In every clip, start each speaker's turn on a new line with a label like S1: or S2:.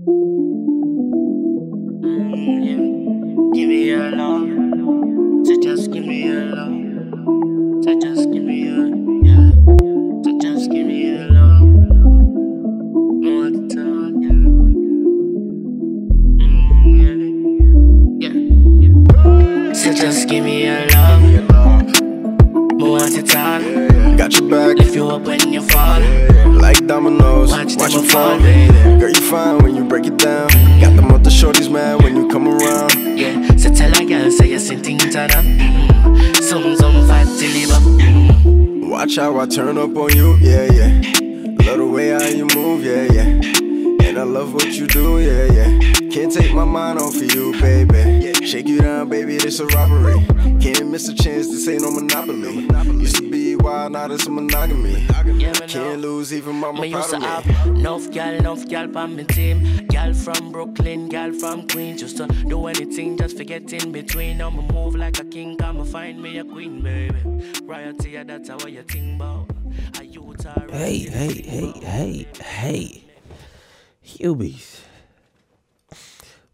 S1: Give me your love. So just give me your love. So just give me your, yeah. So just give me your love. More time, yeah. Yeah. So just give me your love. More time.
S2: Got your back.
S1: Lift you up when you fall.
S2: Like dominoes, watch you fall. Girl, you fine when you break it down. Got them other shorties mad when you come around.
S1: Yeah, so tell a girl, say you're sitting turn up. Some fat deliver.
S2: Watch how I turn up on you, yeah, yeah. Love the way how you move, yeah, yeah. And I love what you do, yeah, yeah. Can't take my mind off of you, baby. Shake you down, baby, this a robbery. Can't miss a chance, this ain't no monopoly. Used to be wild, now this a monogamy. Can't lose even mama proud of me.
S1: Enough gal on my team. Gal from Brooklyn, gal from Queens. Just to do anything, just forget in between. I'ma move like a king, I'ma find me a queen, baby. Royalty, that's how you think about.
S3: Hey, Hubies.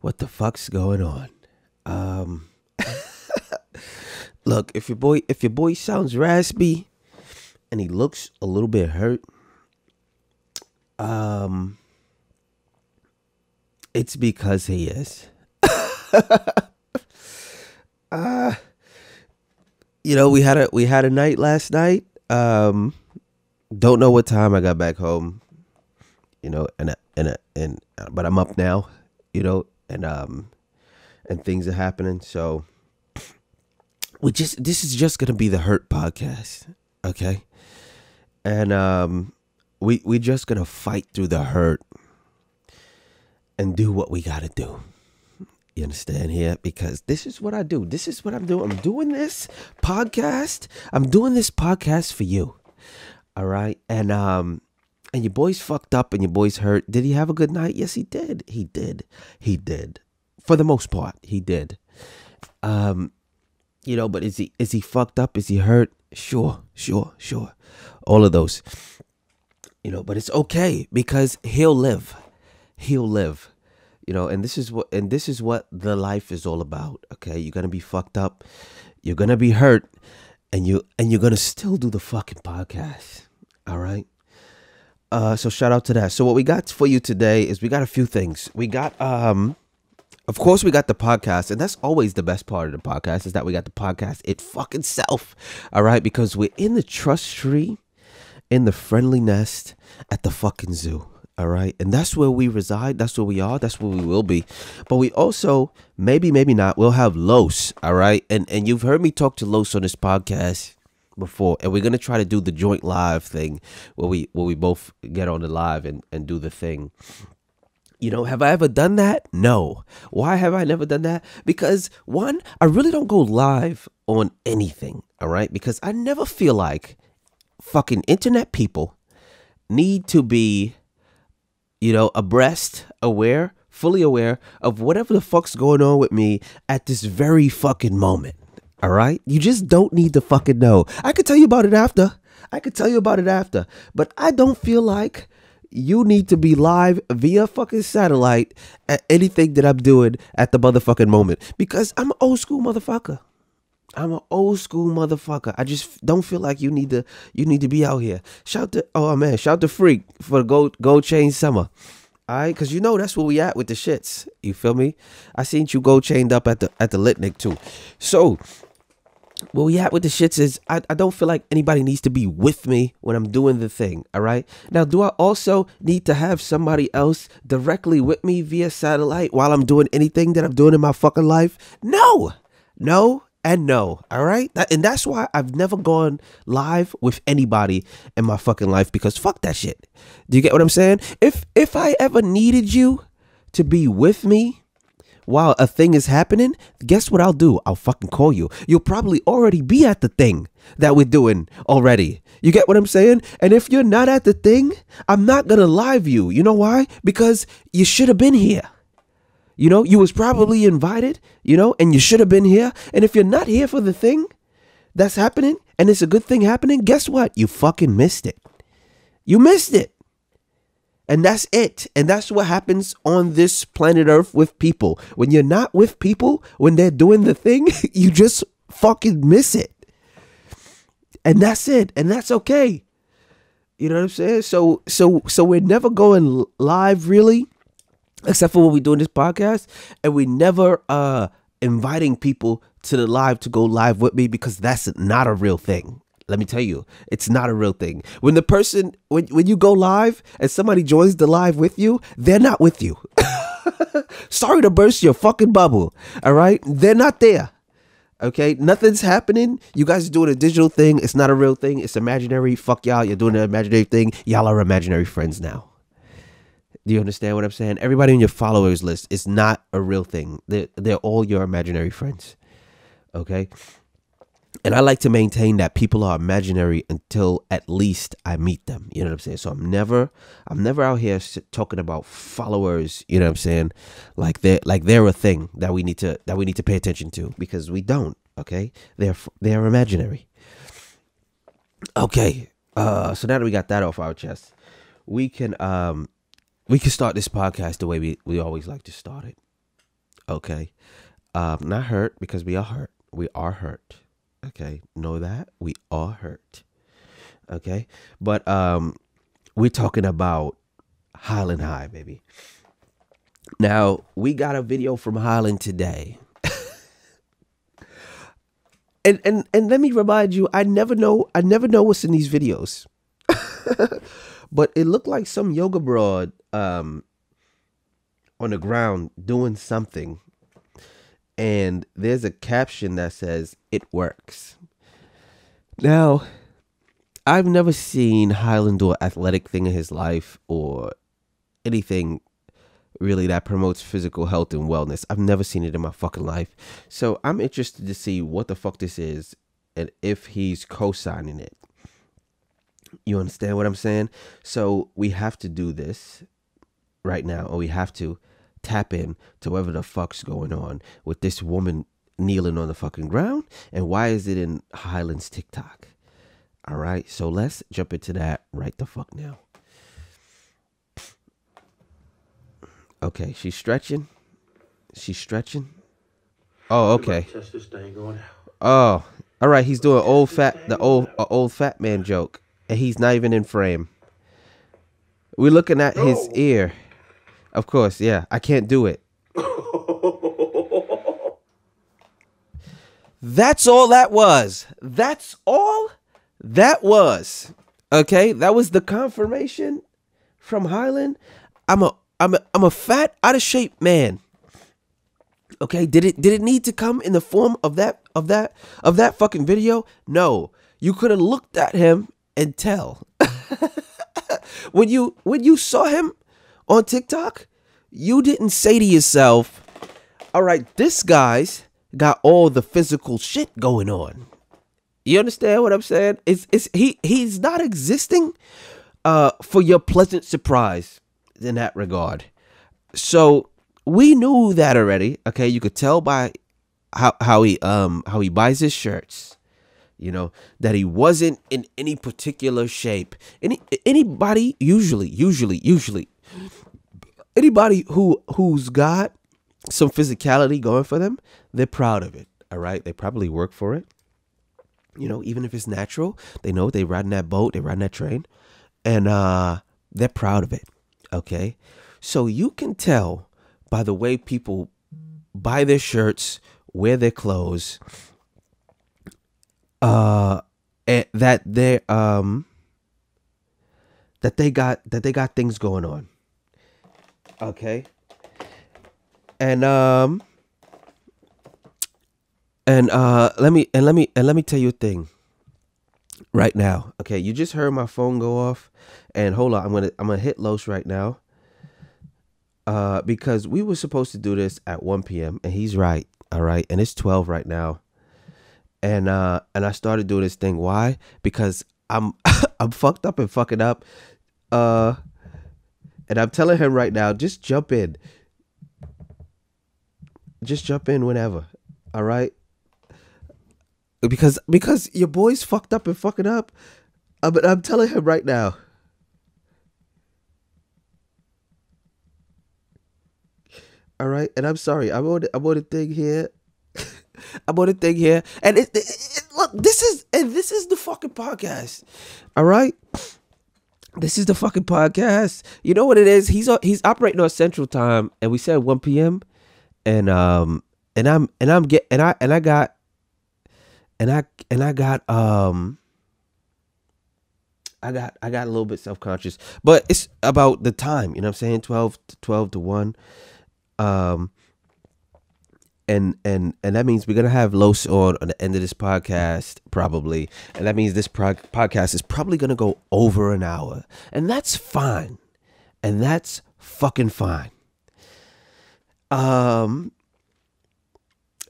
S3: What the fuck's going on? Look, if your boy sounds raspy and he looks a little bit hurt, it's because he is. You know, we had a night last night. Don't know what time I got back home. You know, but I'm up now. You know, and things are happening. So this is just gonna be the hurt podcast, okay? And we just gonna fight through the hurt and do what we gotta do. You understand here? Because this is what I do. This is what I'm doing. I'm doing this podcast. I'm doing this podcast for you. All right. And your boy's fucked up and your boy's hurt. Did he have a good night? Yes, he did. He did. For the most part, he did. You know, but is he fucked up? Is he hurt? Sure. All of those. You know, but it's okay because he'll live. You know, and this is what the life is all about. Okay, you're gonna be fucked up, you're gonna be hurt, and you're gonna still do the fucking podcast. All right. So shout out to that. So what we got for you today is we got a few things. We got of course we got the podcast, and that's always the best part of the podcast is that we got the podcast it fucking self. All right, because we're in the trust tree, in the friendly nest at the fucking zoo. All right. And that's where we reside. That's where we are. That's where we will be. But we also, maybe not, we'll have Los. All right. And you've heard me talk to Los on this podcast before. And we're going to try to do the joint live thing where we both get on the live and do the thing. You know, have I ever done that? No. Why have I never done that? Because one, I really don't go live on anything. All right. Because I never feel like fucking internet people need to be, you know, fully aware of whatever the fuck's going on with me at this very fucking moment. All right. You just don't need to fucking know. I could tell you about it after. But I don't feel like you need to be live via fucking satellite at anything that I'm doing at the motherfucking moment, because I'm an old school motherfucker. I just don't feel like you need to be out here. Shout to Freak for the gold chain summer. All right, because you know that's where we at with the shits. You feel me? I seen you gold chained up at the Litnick too. So where we at with the shits is I don't feel like anybody needs to be with me when I'm doing the thing. All right. Now, do I also need to have somebody else directly with me via satellite while I'm doing anything that I'm doing in my fucking life? No. And no, all right? And that's why I've never gone live with anybody in my fucking life, because fuck that shit. Do you get what I'm saying? If I ever needed you to be with me while a thing is happening, guess what I'll do? I'll fucking call you. You'll probably already be at the thing that we're doing already. You get what I'm saying? And if you're not at the thing, I'm not gonna live you. You know why? Because you should have been here. You know, you was probably invited, you know, and you should have been here. And if you're not here for the thing that's happening and it's a good thing happening, guess what? You fucking missed it. You missed it. And that's it. And that's what happens on this planet Earth with people. When you're not with people, when they're doing the thing, you just fucking miss it. And that's it. And that's okay. You know what I'm saying? So we're never going live really, except for when we doing this podcast, and we never inviting people to the live to go live with me, because that's not a real thing. Let me tell you, it's not a real thing. When the person, when you go live and somebody joins the live with you, they're not with you. Sorry to burst your fucking bubble. All right, they're not there. Okay, nothing's happening. You guys are doing a digital thing. It's not a real thing. It's imaginary. Fuck y'all. You're doing an imaginary thing. Y'all are imaginary friends now. Do you understand what I'm saying? Everybody on your followers list is not a real thing. They're all your imaginary friends. Okay. And I like to maintain that people are imaginary until at least I meet them. You know what I'm saying? So I'm never out here talking about followers. You know what I'm saying? Like they're a thing that we need to pay attention to, because we don't. Okay, they're imaginary. Okay, so now that we got that off our chest, we can start this podcast the way we always like to start it. Okay, not hurt, because we are hurt. We are hurt. Okay, know that we are hurt. Okay, but we're talking about Highland High, baby. Now we got a video from Highland today, and let me remind you, I never know what's in these videos, but it looked like some yoga broad on the ground doing something. And there's a caption that says, "It works." Now, I've never seen Highland do an athletic thing in his life, or anything really that promotes physical health and wellness. I've never seen it in my fucking life. So I'm interested to see what the fuck this is, and if he's co-signing it. You understand what I'm saying? So we have to do this right now, or we have to tap in to whatever the fuck's going on with this woman kneeling on the fucking ground, and why is it in Highland's TikTok? All right, so let's jump into that right the fuck now. Okay, she's stretching. Oh, okay.
S4: Test this thing going out.
S3: Oh, all right. He's doing old fat man joke, and he's not even in frame. We're looking at his ear. Of course, yeah. I can't do it. That's all that was. That's all that was. Okay, that was the confirmation from Highland. I'm a fat, out of shape man. Okay, did it need to come in the form of that fucking video? No. You could have looked at him and tell. When you saw him on TikTok, you didn't say to yourself, all right, this guy's got all the physical shit going on. You understand what I'm saying? He's not existing for your pleasant surprise in that regard. So we knew that already. Okay, you could tell by how he buys his shirts. You know, that he wasn't in any particular shape. Anybody usually anybody who's got some physicality going for them, they're proud of it. All right, they probably work for it. You know, even if it's natural, they know they riding that boat, they riding that train, and they're proud of it. Okay, so you can tell by the way people buy their shirts, wear their clothes, that they got things going on. Okay. And let me tell you a thing right now. Okay, you just heard my phone go off, and hold on, I'm gonna hit Los right now. Because we were supposed to do this at 1 p.m. and he's right. All right, and it's 12 right now. And I started doing this thing. Why? Because I'm fucked up and fucking up. And I'm telling him right now, just jump in. Just jump in whenever. All right? Because your boy's fucked up and fucking up. But I'm telling him right now. All right, and I'm sorry. I'm on a thing here. I'm on a thing here, and look. This is the fucking podcast. All right, this is the fucking podcast. You know what it is? He's operating on Central Time, and we said 1 p.m. And I got a little bit self-conscious, but it's about the time, you know what I'm saying? 12 to 1. And that means we're gonna have Los on the end of this podcast probably, and that means this podcast is probably gonna go over an hour, and that's fine, and that's fucking fine.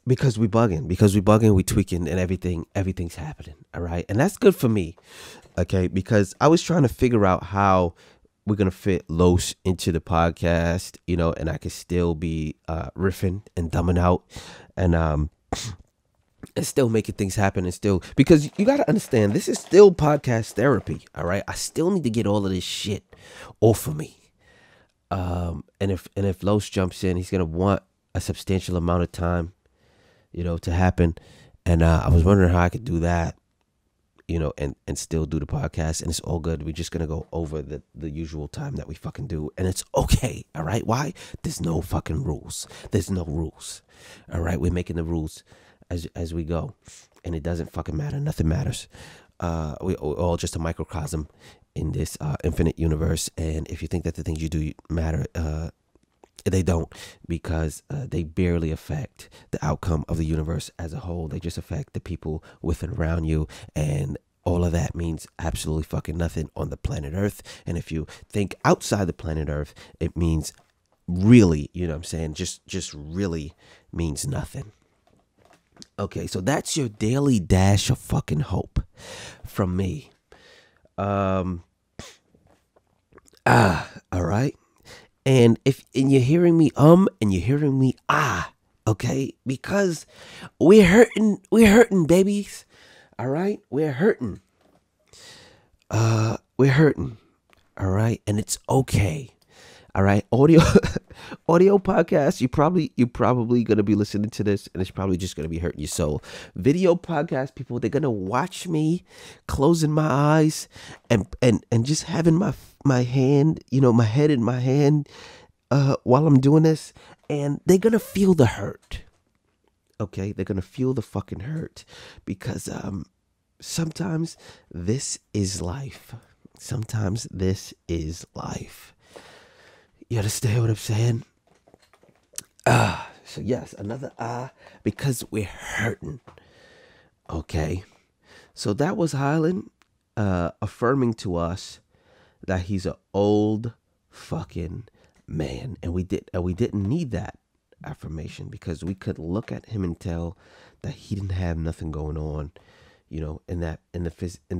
S3: Because we bugging, we tweaking, and everything's happening. All right, and that's good for me. Okay, because I was trying to figure out how we're gonna fit Los into the podcast, you know, and I could still be riffing and dumbing out, and still making things happen, and still, because you gotta understand, this is still podcast therapy. All right, I still need to get all of this shit off of me. And if Los jumps in, he's gonna want a substantial amount of time, you know, to happen. And I was wondering how I could do that, you know, and still do the podcast, and it's all good. We're just gonna go over the usual time that we fucking do, and it's okay. All right, why? There's no fucking rules. There's no rules. All right, we're making the rules as we go, and it doesn't fucking matter. Nothing matters. We're all just a microcosm in this infinite universe, and if you think that the things you do matter, they don't, because they barely affect the outcome of the universe as a whole. They just affect the people with and around you, and all of that means absolutely fucking nothing on the planet Earth. And if you think outside the planet Earth, it means really, you know what I'm saying, just really means nothing. Okay, so that's your daily dash of fucking hope from me. All right. And you're hearing me and you're hearing me okay, because we're hurting, babies. All right, we're hurting. All right, and it's okay. All right, audio podcast. You probably gonna be listening to this, and it's probably just gonna be hurting your soul. Video podcast people, they're gonna watch me closing my eyes and just having my hand, you know, my head in my hand while I'm doing this, and they're gonna feel the hurt. Okay, they're gonna feel the fucking hurt, because sometimes this is life. Sometimes this is life. You understand what I'm saying? So yes, another because we're hurting. Okay. So that was Highland affirming to us that he's an old fucking man. And we didn't need that affirmation, because we could look at him and tell that he didn't have nothing going on, you know, in the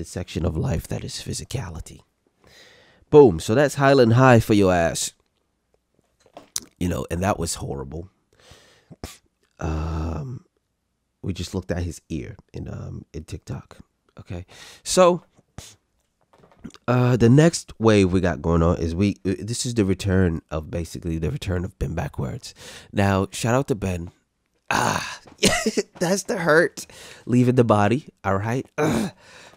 S3: section of life that is physicality. Boom. So that's Highland High for your ass. You know, and that was horrible. We just looked at his ear in TikTok. Okay, so the next wave we got going on is this is the return of Ben Backwards. Now, shout out to Ben. That's the hurt leaving the body. All right,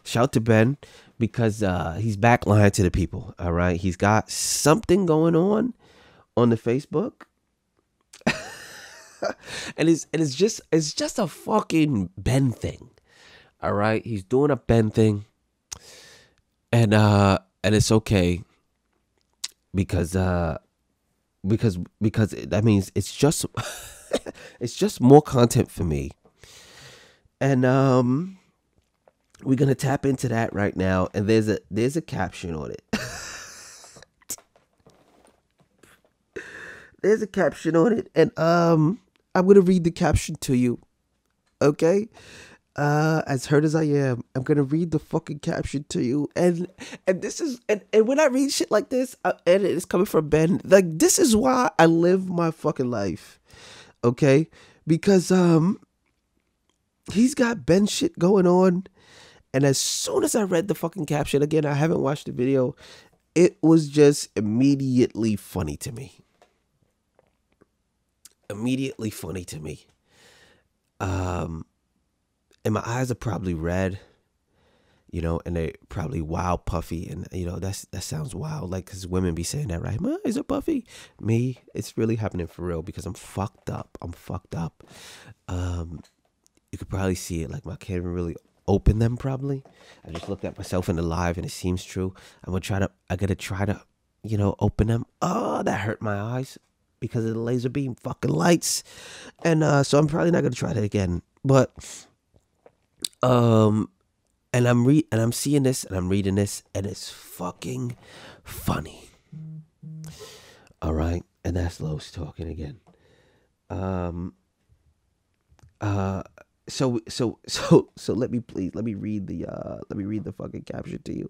S3: shout to Ben, because he's back lying to the people. All right, he's got something going on the Facebook. and it's just a fucking Ben thing. All right, he's doing a Ben thing, and it's okay, because that means it's just it's just more content for me, and we're gonna tap into that right now. And there's a caption on it. There's a caption on it, and I'm gonna read the caption to you. Okay, as hurt as I am, I'm gonna read the fucking caption to you. And this is and when I read shit like this, and it's coming from Ben, like, this is why I live my fucking life. Okay, because he's got Ben shit going on, and as soon as I read the fucking caption, again, I haven't watched the video, it was just immediately funny to me. immediately funny to me. And my eyes are probably red, you know, and they probably wild puffy, and you know that sounds wild, like, because women be saying that, right? My eyes are puffy. Me, it's really happening for real because I'm fucked up. You could probably see it, like I can't even really open them. Probably, I just looked at myself in the live, and it seems true. I gotta try to, you know, open them. Oh, that hurt my eyes because of the laser beam fucking lights, and so I'm probably not gonna try that again. But and I'm seeing this and I'm reading this, and it's fucking funny. All right, and that's Los talking again. So let me read the fucking caption to you.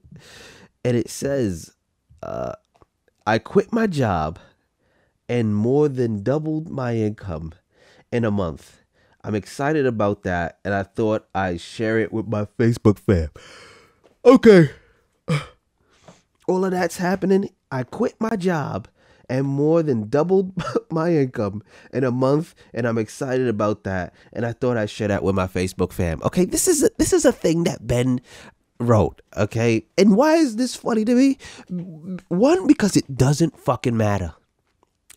S3: And it says, I quit my job and more than doubled my income in a month. I'm excited about that, and I thought I'd share it with my Facebook fam. Okay. All of that's happening. I quit my job and more than doubled my income in a month, and I'm excited about that, and I thought I'd share that with my Facebook fam. Okay, this is a thing that Ben wrote, okay? And why is this funny to me? One, because it doesn't fucking matter.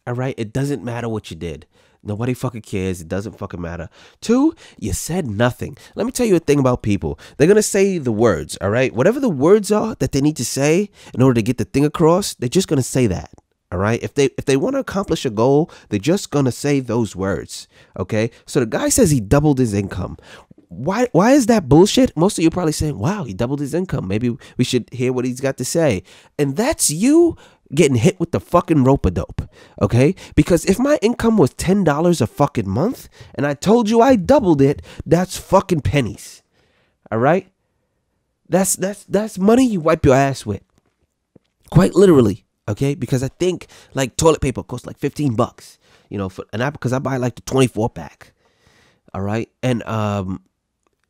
S3: All right? It doesn't matter what you did. Nobody fucking cares. It doesn't fucking matter. Two, you said nothing. Let me tell you a thing about people. They're going to say the words, all right? Whatever the words are that they need to say in order to get the thing across, they're just going to say that. All right. If they want to accomplish a goal, they're just going to say those words. OK, so the guy says he doubled his income. Why is that bullshit? Most of you are probably saying, wow, he doubled his income. Maybe we should hear what he's got to say. And that's you getting hit with the fucking rope-a-dope. OK, because if my income was $10 a fucking month and I told you I doubled it, that's fucking pennies. All right. That's money you wipe your ass with. Quite literally. Okay, because I think like toilet paper costs like $15, you know, because I buy like the 24 pack. All right, and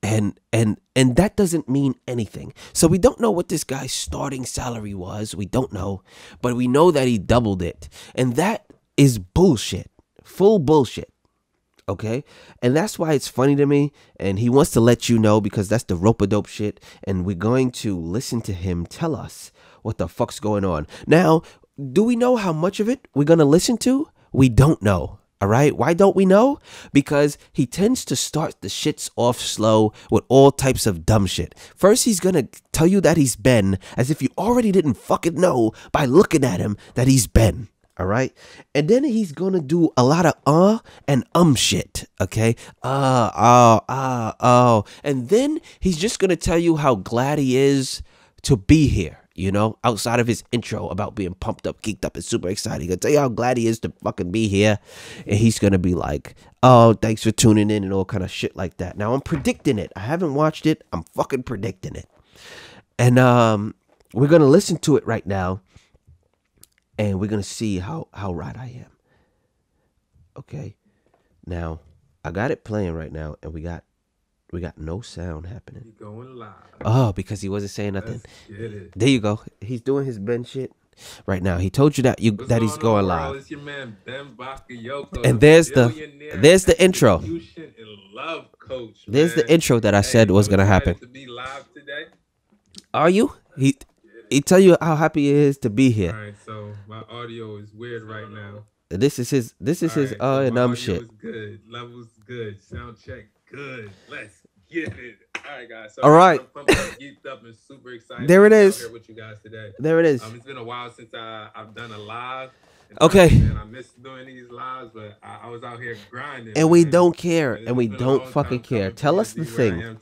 S3: that doesn't mean anything. So we don't know what this guy's starting salary was. We don't know, but we know that he doubled it, and that is bullshit, full bullshit. Okay, and that's why it's funny to me, and he wants to let you know because that's the rope-a-dope shit, and we're going to listen to him tell us what the fuck's going on. Now, do we know how much of it we're going to listen to? We don't know. All right. Why don't we know? Because he tends to start the shits off slow with all types of dumb shit. First, he's going to tell you that he's Ben, as if you already didn't fucking know by looking at him that he's Ben. All right. And then he's going to do a lot of and shit. Okay. And then he's just going to tell you how glad he is to be here. You know, outside of his intro about being pumped up, geeked up, and super excited. He's going to tell you how glad he is to fucking be here. And he's going to be like, oh, thanks for tuning in and all kind of shit like that. Now, I'm predicting it. I haven't watched it. I'm fucking predicting it. And we're going to listen to it right now. And we're going to see how right I am. Okay. Now, I got it playing right now. And we got no sound happening.
S4: He's going live.
S3: Oh, because he wasn't saying nothing.
S4: Let's get it.
S3: There you go. He's doing his Ben shit right now. He told you that he's going live.
S4: It's your man Ben Bakayoko,
S3: and there's the intro.
S4: Love coach,
S3: there's the intro that I said was gonna happen.
S4: To be live today.
S3: Are you? He tell you how happy he is to be here.
S4: All right, so my audio is weird right now.
S3: This is his and shit.
S4: Good. Levels good. Sound check good. Let's get it. All right, guys. So
S3: all right.
S4: I'm geeked up and super excited.
S3: There it
S4: to be
S3: is.
S4: Out here with you guys today.
S3: There it is.
S4: It's been a while since I've done a live.
S3: Okay.
S4: And I miss doing these lives, but I was out here grinding.
S3: And we don't care. And we don't fucking care. Tell us the thing.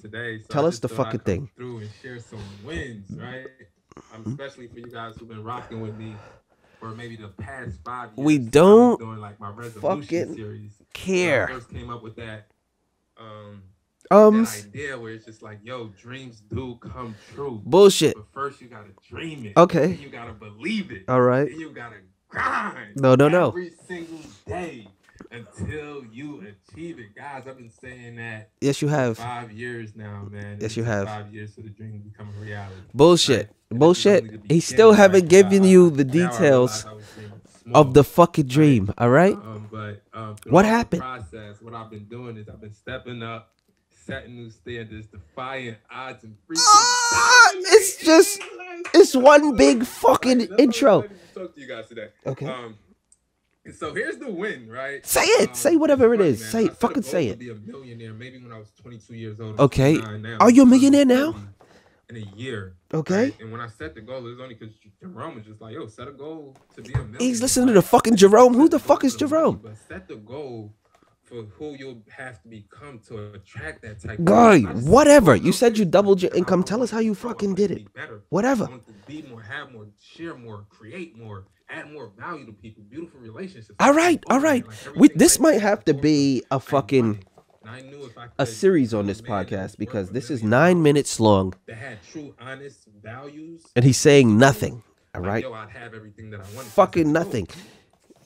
S3: Tell us the fucking thing.
S4: Through and share some wins, right? Especially for you guys who've been rocking with me for maybe the past 5 years.
S3: We don't
S4: doing like my resolution
S3: fucking
S4: series.
S3: care.
S4: When I first came up with that that idea where it's just like, yo, dreams do come true.
S3: Bullshit.
S4: But first you gotta dream it.
S3: Okay.
S4: Then you gotta believe it.
S3: All right.
S4: Then you gotta grind.
S3: No.
S4: Every single day until you achieve it. Guys, I've been saying that.
S3: Yes, you have.
S4: 5 years now, man.
S3: Yes, you have.
S4: 5 years for the dream to become a reality.
S3: Bullshit.
S4: Right?
S3: Bullshit. He still haven't given you the details. of the fucking dream.
S4: Right?
S3: All right. What happened?
S4: Process. What I've been doing is I've been stepping up, setting new standards, defying odds, and freaking.
S3: It's one big fucking intro.
S4: Talk to you guys today.
S3: Okay.
S4: So here's the win, right?
S3: Say it. Say whatever it is.
S4: Man.
S3: Say it. Fucking say it.
S4: To be a millionaire, maybe when I was 22 years old.
S3: Okay. Are you a millionaire now?
S4: In a year.
S3: Okay.
S4: Right? And when I set the goal, it was only because Jerome was just like, yo, set a goal to be a millionaire.
S3: He's listening to the fucking Jerome. Who the fuck is Jerome?
S4: But set the goal for who you'll have to become to attract that type
S3: Guy,
S4: of
S3: whatever. You said you doubled your income. Tell us how you fucking did it. Whatever.
S4: I want to be more, have more, share more, create more, add more value to people, beautiful relationships.
S3: All right. This might have to be a fucking a series on this podcast because this is 9 minutes long.
S4: That had true, honest values.
S3: And he's saying nothing. All right.
S4: Yo, I'd have everything that I wanted.
S3: Fucking nothing.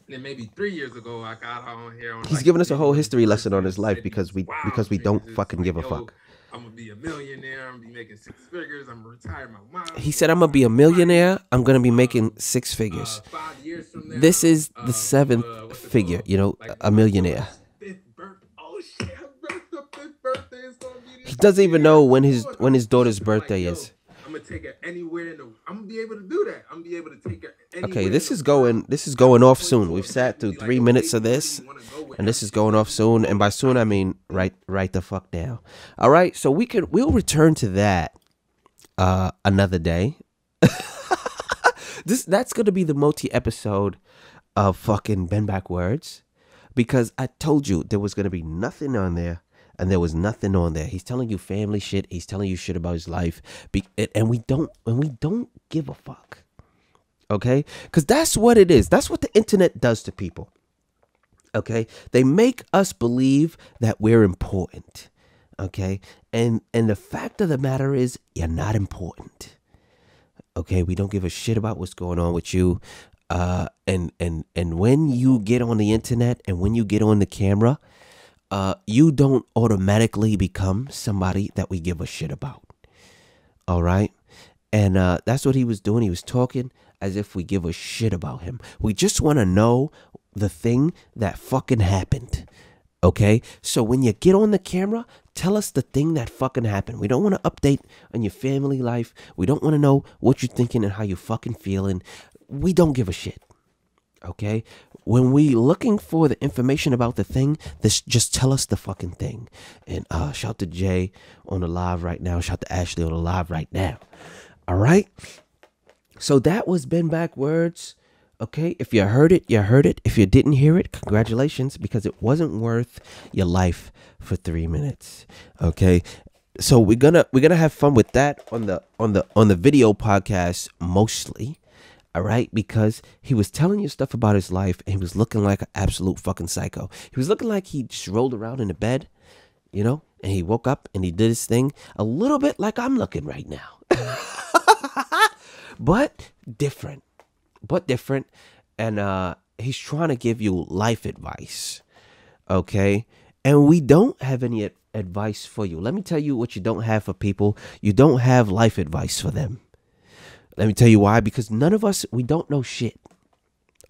S4: And then maybe 3 years ago, I got on here.
S3: He's giving us a whole history lesson on his life because we don't fucking give a fuck.
S4: I'm gonna be a millionaire. I'm gonna be making 6 figures. I'm gonna retire my mom.
S3: He said, I'm gonna be a millionaire. I'm gonna be making 6 figures.
S4: 5 years from now,
S3: This is the 7th figure, you know, a millionaire.
S4: Oh shit, her fifth birthday is gonna be.
S3: He doesn't even know when his daughter's birthday is.
S4: I'm gonna take her anywhere I'm gonna be able to do that. I'm gonna be able to take her anywhere.
S3: Okay, this is going off soon. We've sat through 3 minutes of this, and this is going off soon. And by soon I mean right the fuck now. All right, so we'll return to that another day. That's gonna be the multi-episode of fucking Bend Backwards, because I told you there was gonna be nothing on there. And there was nothing on there. He's telling you family shit. He's telling you shit about his life. And we don't give a fuck. Okay? Because that's what it is. That's what the internet does to people. Okay? They make us believe that we're important. Okay? And the fact of the matter is, you're not important. Okay? We don't give a shit about what's going on with you. And when you get on the internet and when you get on the camera, you don't automatically become somebody that we give a shit about. All right. And that's what he was doing. He was talking as if we give a shit about him. We just want to know the thing that fucking happened. Okay. So when you get on the camera, tell us the thing that fucking happened. We don't want to update on your family life. We don't want to know what you're thinking and how you're fucking feeling. We don't give a shit. Okay, when we looking for the information about the thing, just tell us the fucking thing. And shout to Jay on the live right now. Shout to Ashley on the live right now. All right. So that was Bend Backwards. Okay, if you heard it, you heard it. If you didn't hear it, congratulations, because it wasn't worth your life for 3 minutes. Okay. So we're gonna have fun with that on the video podcast mostly. All right, because he was telling you stuff about his life and he was looking like an absolute fucking psycho. He was looking like he just rolled around in the bed, you know, and he woke up and he did his thing a little bit like I'm looking right now. but different. And he's trying to give you life advice. Okay, and we don't have any advice for you. Let me tell you what you don't have for people. You don't have life advice for them. Let me tell you why. Because none of us, we don't know shit.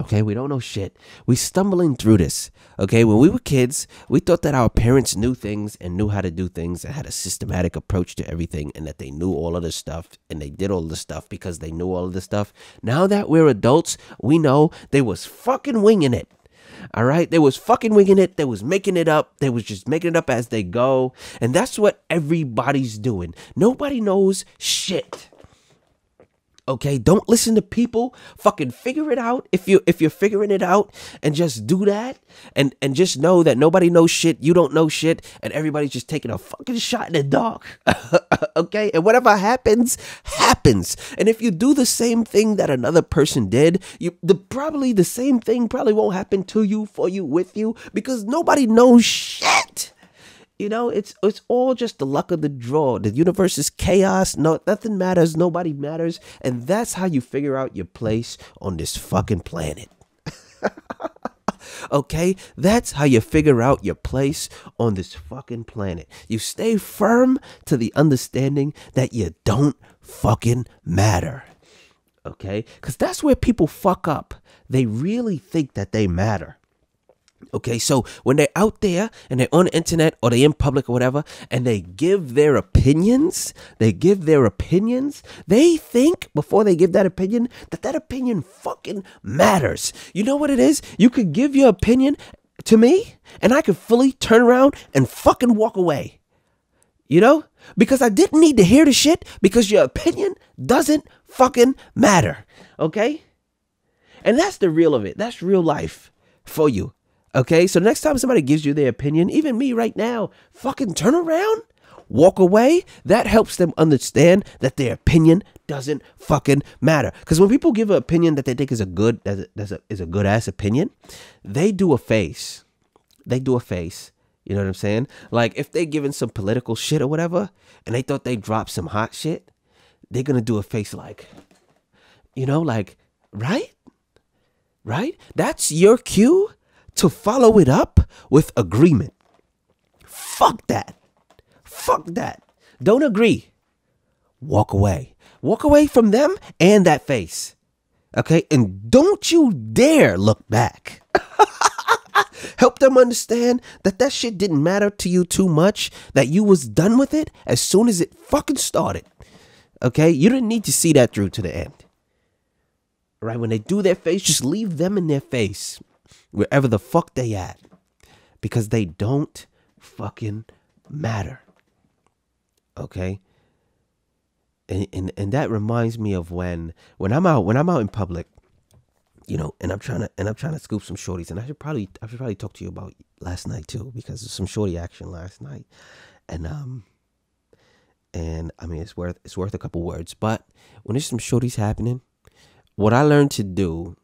S3: Okay, we don't know shit. We stumbling through this. Okay, when we were kids, we thought that our parents knew things and knew how to do things and had a systematic approach to everything and that they knew all of this stuff and they did all this stuff because they knew all of this stuff. Now that we're adults, we know they was fucking winging it. All right, they was fucking winging it. They was making it up. They was just making it up as they go. And that's what everybody's doing. Nobody knows shit. Okay, don't listen to people. Fucking figure it out. If you're figuring it out, and just do that, and just know that nobody knows shit. You don't know shit, and everybody's just taking a fucking shot in the dark. Okay, and whatever happens, happens. And if you do the same thing that another person did, probably the same thing probably won't happen to you, for you, with you, because nobody knows shit. You know, it's all just the luck of the draw. The universe is chaos. No, nothing matters. Nobody matters. And that's how you figure out your place on this fucking planet. Okay? That's how you figure out your place on this fucking planet. You stay firm to the understanding that you don't fucking matter. Okay? Because that's where people fuck up. they really think that they matter. Okay, so when they're out there and they're on the internet or they're in public or whatever, and they give their opinions, they think before they give that opinion that opinion fucking matters. You know what it is? You could give your opinion to me and I could fully turn around and fucking walk away. You know? Because I didn't need to hear the shit because your opinion doesn't fucking matter. Okay? And that's the real of it. That's real life for you. Okay, so next time somebody gives you their opinion, even me right now, fucking turn around, walk away. That helps them understand that their opinion doesn't fucking matter. Because when people give an opinion that they think is a good ass opinion, they do a face. You know what I'm saying? Like if they're giving some political shit or whatever, and they thought they dropped some hot shit, they're gonna do a face like, you know, like, right? That's your cue to follow it up with agreement. Fuck that. Don't agree. Walk away. Walk away from them and that face. Okay? And don't you dare look back. Help them understand that shit didn't matter to you too much, that you was done with it as soon as it fucking started. Okay? You didn't need to see that through to the end. Right? When they do their face, just leave them in their face. Wherever the fuck they at. Because they don't fucking matter. Okay? And that reminds me of when I'm out in public, you know, and I'm trying to scoop some shorties, and I should probably talk to you about last night too, because there's some shorty action last night. And I mean it's worth a couple words, but when there's some shorties happening, what I learned to do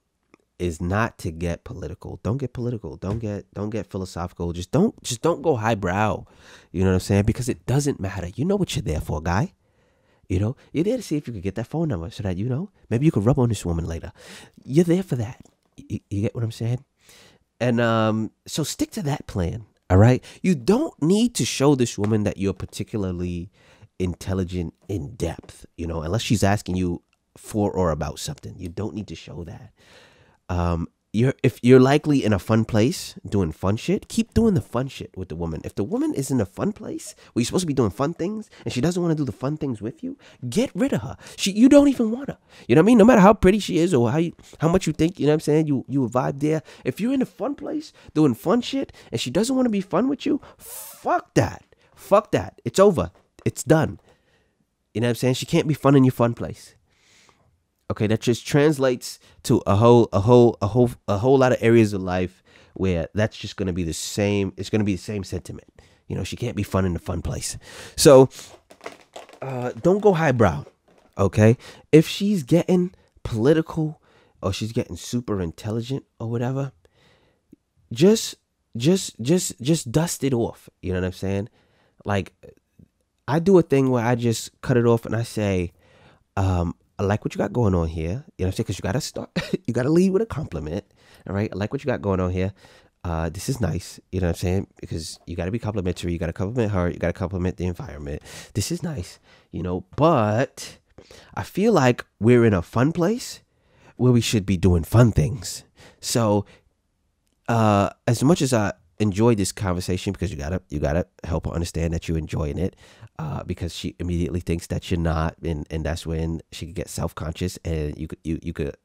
S3: is not to get political. Don't get political. Don't get philosophical. Just don't go highbrow. You know what I'm saying? Because it doesn't matter. You know what you're there for, guy. You know, you're there to see if you could get that phone number so that, you know, maybe you could rub on this woman later. You're there for that. You get what I'm saying? And so stick to that plan. All right. You don't need to show this woman that you're particularly intelligent in depth, you know, unless she's asking you for or about something. You don't need to show that. If you're likely in a fun place doing fun shit, keep doing the fun shit with the woman. If the woman is in a fun place where you're supposed to be doing fun things and she doesn't want to do the fun things with you, get rid of her. You don't even want her. You know what I mean? No matter how pretty she is or how much you think, you know what I'm saying, you vibe there. If you're in a fun place doing fun shit and she doesn't want to be fun with you, fuck that. It's over. It's done. You know what I'm saying? She can't be fun in your fun place. Okay, that just translates to a whole lot of areas of life where that's just gonna be the same. It's gonna be the same sentiment. You know, she can't be fun in the fun place. So, don't go highbrow. Okay, if she's getting political or she's getting super intelligent or whatever, just dust it off. You know what I'm saying? Like, I do a thing where I just cut it off and I say, I like what you got going on here. You know what I'm saying? Because you got to lead with a compliment. All right. I like what you got going on here. This is nice. You know what I'm saying? Because you got to be complimentary. You got to compliment her. You got to compliment the environment. This is nice, you know, but I feel like we're in a fun place where we should be doing fun things. So, as much as I enjoy this conversation, because you gotta help her understand that you're enjoying it, because she immediately thinks that you're not, and that's when she could get self-conscious, and you could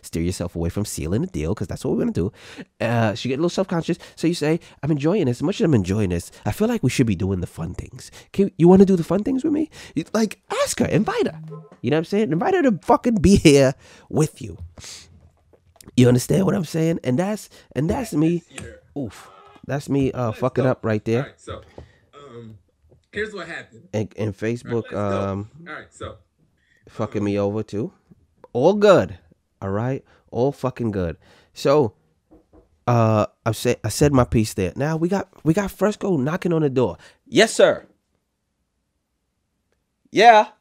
S3: steer yourself away from sealing the deal, because that's what we're gonna do. She get a little self-conscious, so you say, I'm enjoying this. As much as I'm enjoying this, I feel like we should be doing the fun things. You want to do the fun things with me? Like, ask her, invite her. You know what I'm saying? Invite her to fucking be here with you. You understand what I'm saying? And that's me. Oof. That's me fucking up right there.
S4: All right, so here's what happened.
S3: And Facebook
S4: All right, so
S3: fucking me over too. All good. All right? All fucking good. So I said my piece there. Now we got Fresco knocking on the door. Yes, sir. Yeah.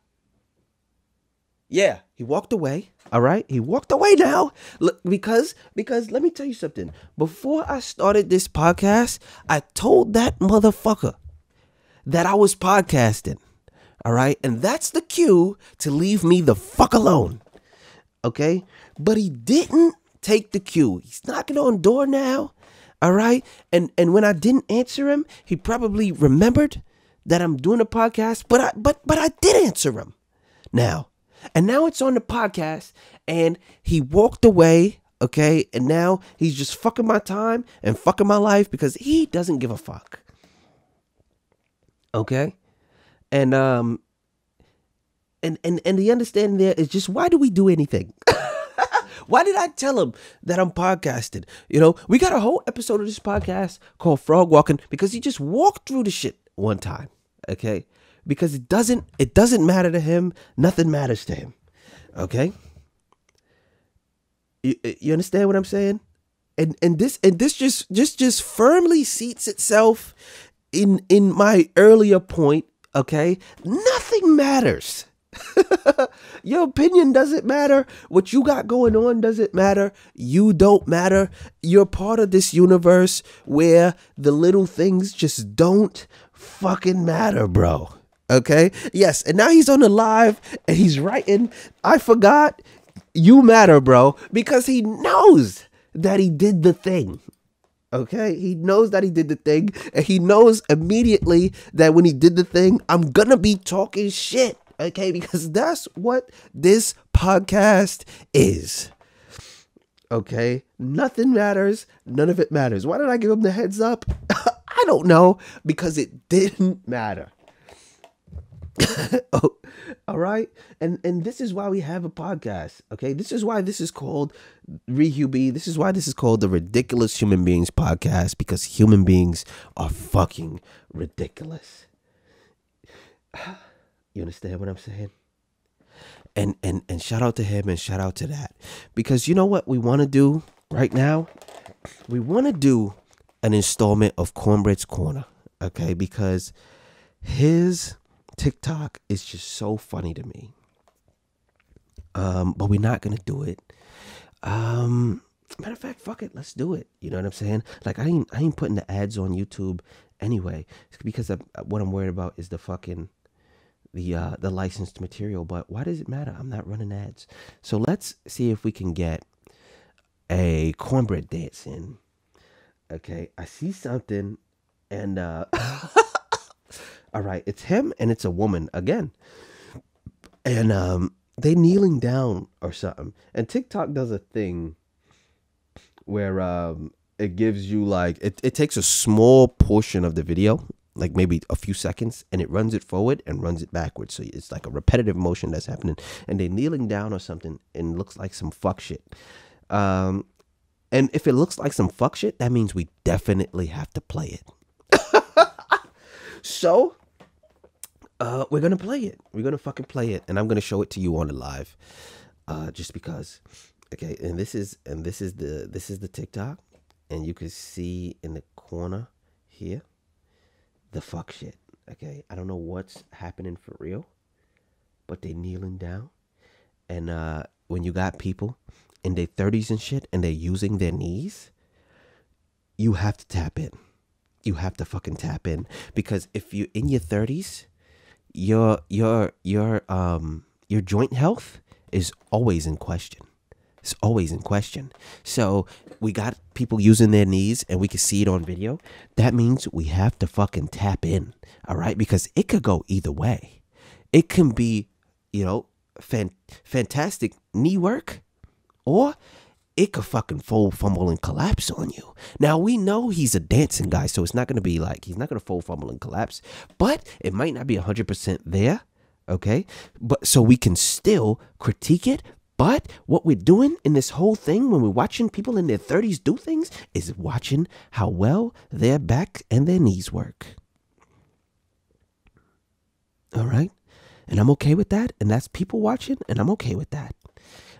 S3: He walked away. All right, he walked away now. Look, because let me tell you something. Before I started this podcast, I told that motherfucker that I was podcasting. All right, and that's the cue to leave me the fuck alone. Okay, but he didn't take the cue. He's knocking on the door now. All right. And when I didn't answer him, he probably remembered that I'm doing a podcast, but I did answer him now. And now it's on the podcast, and he walked away. Okay. And now he's just fucking my time and fucking my life because he doesn't give a fuck. Okay. And the understanding there is just, why do we do anything? Why did I tell him that I'm podcasting? You know, we got a whole episode of this podcast called Frog Walking because he just walked through the shit one time. Okay. Because it doesn't matter to him. Nothing matters to him. Okay. You understand what I'm saying? And this just firmly seats itself in my earlier point. Okay. Nothing matters. Your opinion doesn't matter. What you got going on doesn't matter. You don't matter. You're part of this universe where the little things just don't fucking matter, bro. Okay? Yes. And now he's on the live and he's writing, I forgot you matter, bro, because he knows that he did the thing. Okay, he knows that he did the thing, and he knows immediately that when he did the thing, I'm gonna be talking shit. Okay, because that's what this podcast is. Okay, nothing matters. None of it matters. Why did I give him the heads up? I don't know, because it didn't matter. Oh, all right. And this is why we have a podcast. Okay. This is why this is called RiHuBe. This is why this is called the Ridiculous Human Beings Podcast, because human beings are fucking ridiculous. You understand what I'm saying? And shout out to him and shout out to that, because you know what we want to do right now? We want to do an installment of Cornbread's Corner. Okay. Because his TikTok is just so funny to me. But we're not gonna do it. Matter of fact, fuck it, let's do it. You know what I'm saying? Like I ain't putting the ads on YouTube anyway, because what I'm worried about is the fucking the licensed material. But why does it matter? I'm not running ads. So let's see if we can get a cornbread dance in. Okay, I see something, and all right, it's him and it's a woman again. And they kneeling down or something. And TikTok does a thing where it gives you like, it takes a small portion of the video, like maybe a few seconds, and it runs it forward and runs it backwards. So it's like a repetitive motion that's happening. And they kneeling down or something, and it looks like some fuck shit. And if it looks like some fuck shit, that means we definitely have to play it. So we're gonna play it. We're gonna fucking play it, and I'm gonna show it to you on the live, just because. Okay, and this is the TikTok, and you can see in the corner here the fuck shit. Okay, I don't know what's happening for real, but they kneeling down, and when you got people in their 30s and shit, and they're using their knees, you have to tap in. You have to fucking tap in, because if you're in your 30s, your joint health is always in question. It's always in question. So we got people using their knees, and we can see it on video. That means we have to fucking tap in. All right, because it could go either way. It can be, you know, fantastic knee work, or it could fucking fold, fumble, and collapse on you. Now, we know he's a dancing guy, so it's not going to be like, he's not going to fold, fumble, and collapse. But it might not be 100% there, okay? But so we can still critique it. But what we're doing in this whole thing, when we're watching people in their 30s do things, is watching how well their back and their knees work. All right? And I'm okay with that. And that's people watching, and I'm okay with that.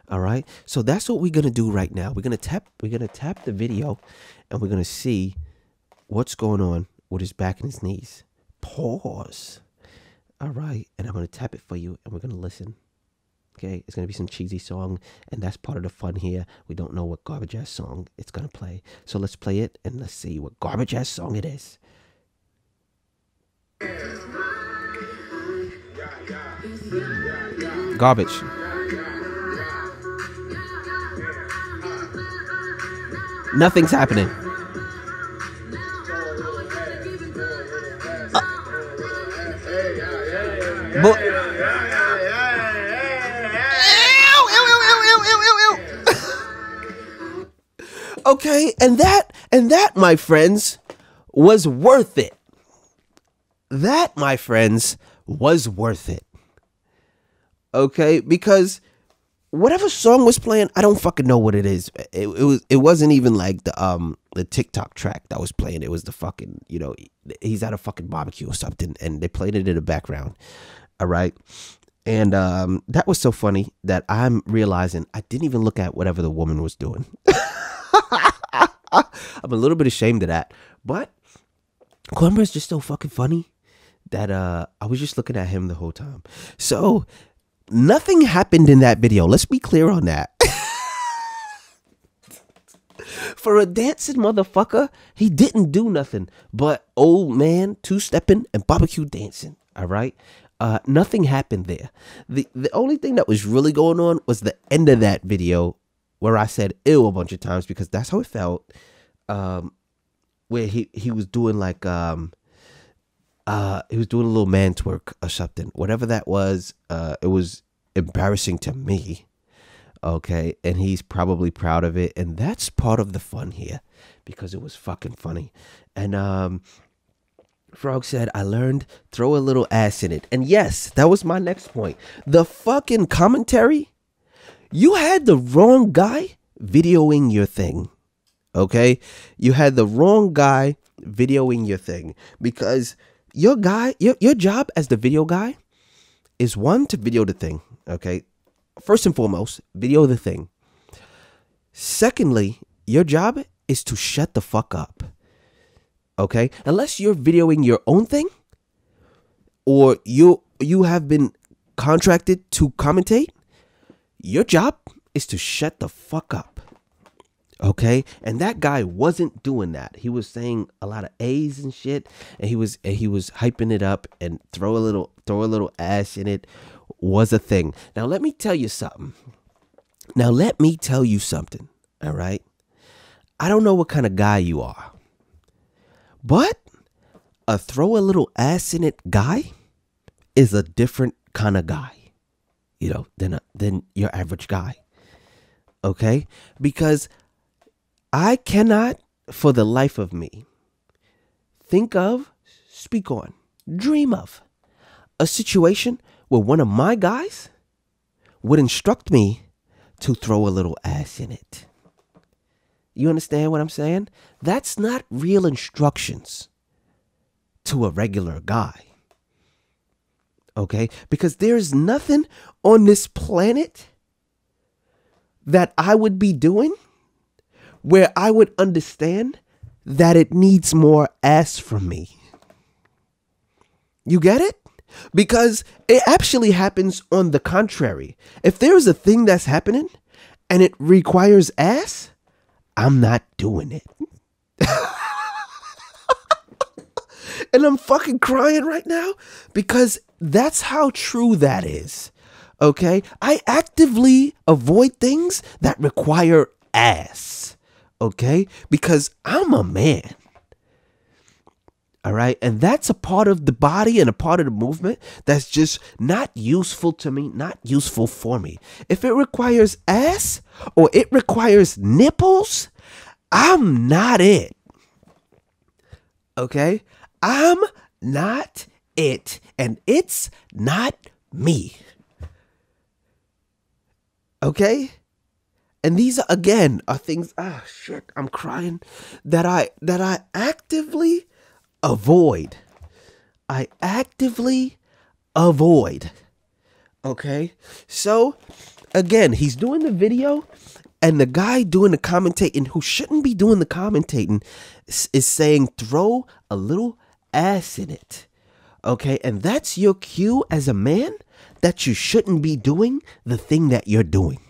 S3: All right, so that's what we're gonna do right now. We're gonna tap the video, and we're gonna see what's going on with his back and his knees. Pause. All right, and I'm gonna tap it for you, and we're gonna listen. Okay, it's gonna be some cheesy song, and that's part of the fun here. We don't know what garbage ass song it's gonna play, so let's play it and let's see what garbage ass song it is. Garbage. Nothing's happening. But okay, and that, my friends, was worth it. That, my friends, was worth it. Okay, because whatever song was playing, I don't fucking know what it is. It wasn't even like the TikTok track that was playing. It was the fucking, you know, he's at a fucking barbecue or something, and they played it in the background. All right. And that was so funny that I'm realizing I didn't even look at whatever the woman was doing. I'm a little bit ashamed of that. But Cornbread's just so fucking funny that I was just looking at him the whole time. So nothing happened in that video. Let's be clear on that. For a dancing motherfucker, he didn't do nothing but old man two-stepping and barbecue dancing. All right. Nothing happened there. The only thing that was really going on was the end of that video where I said ew a bunch of times because that's how it felt. Where he was doing like he was doing a little man twerk or something. Whatever that was, it was embarrassing to me. Okay, and he's probably proud of it, and that's part of the fun here because it was fucking funny. And Frog said, I learned throw a little ass in it. And yes, that was my next point. The fucking commentary, you had the wrong guy videoing your thing. Okay, you had the wrong guy videoing your thing because your job as the video guy is one, to video the thing. Okay, first and foremost, video the thing. Secondly, your job is to shut the fuck up. Okay, unless you're videoing your own thing or you have been contracted to commentate, your job is to shut the fuck up. Okay, and that guy wasn't doing that. He was saying a lot of A's and shit, and he was hyping it up, and throw a little ass in it was a thing. Now let me tell you something. All right, I don't know what kind of guy you are, but a throw a little ass in it guy is a different kind of guy, you know, than your average guy. Okay, because I cannot, for the life of me, dream of a situation where one of my guys would instruct me to throw a little ass in it. You understand what I'm saying? That's not real instructions to a regular guy. Okay? Because there's nothing on this planet that I would be doing where I would understand that it needs more ass from me. You get it? Because it actually happens on the contrary. If there's a thing that's happening and it requires ass, I'm not doing it. And I'm fucking crying right now because that's how true that is. Okay? I actively avoid things that require ass. Okay? Because I'm a man. All right? And that's a part of the body and a part of the movement that's just not useful to me, not useful for me. If it requires ass or it requires nipples, I'm not it. Okay? I'm not it. And it's not me. Okay? And these are things, shit, I'm crying, that I actively avoid. I actively avoid. Okay? So, again, he's doing the video, and the guy doing the commentating, who shouldn't be doing the commentating, is saying, throw a little ass in it. Okay? And that's your cue as a man that you shouldn't be doing the thing that you're doing.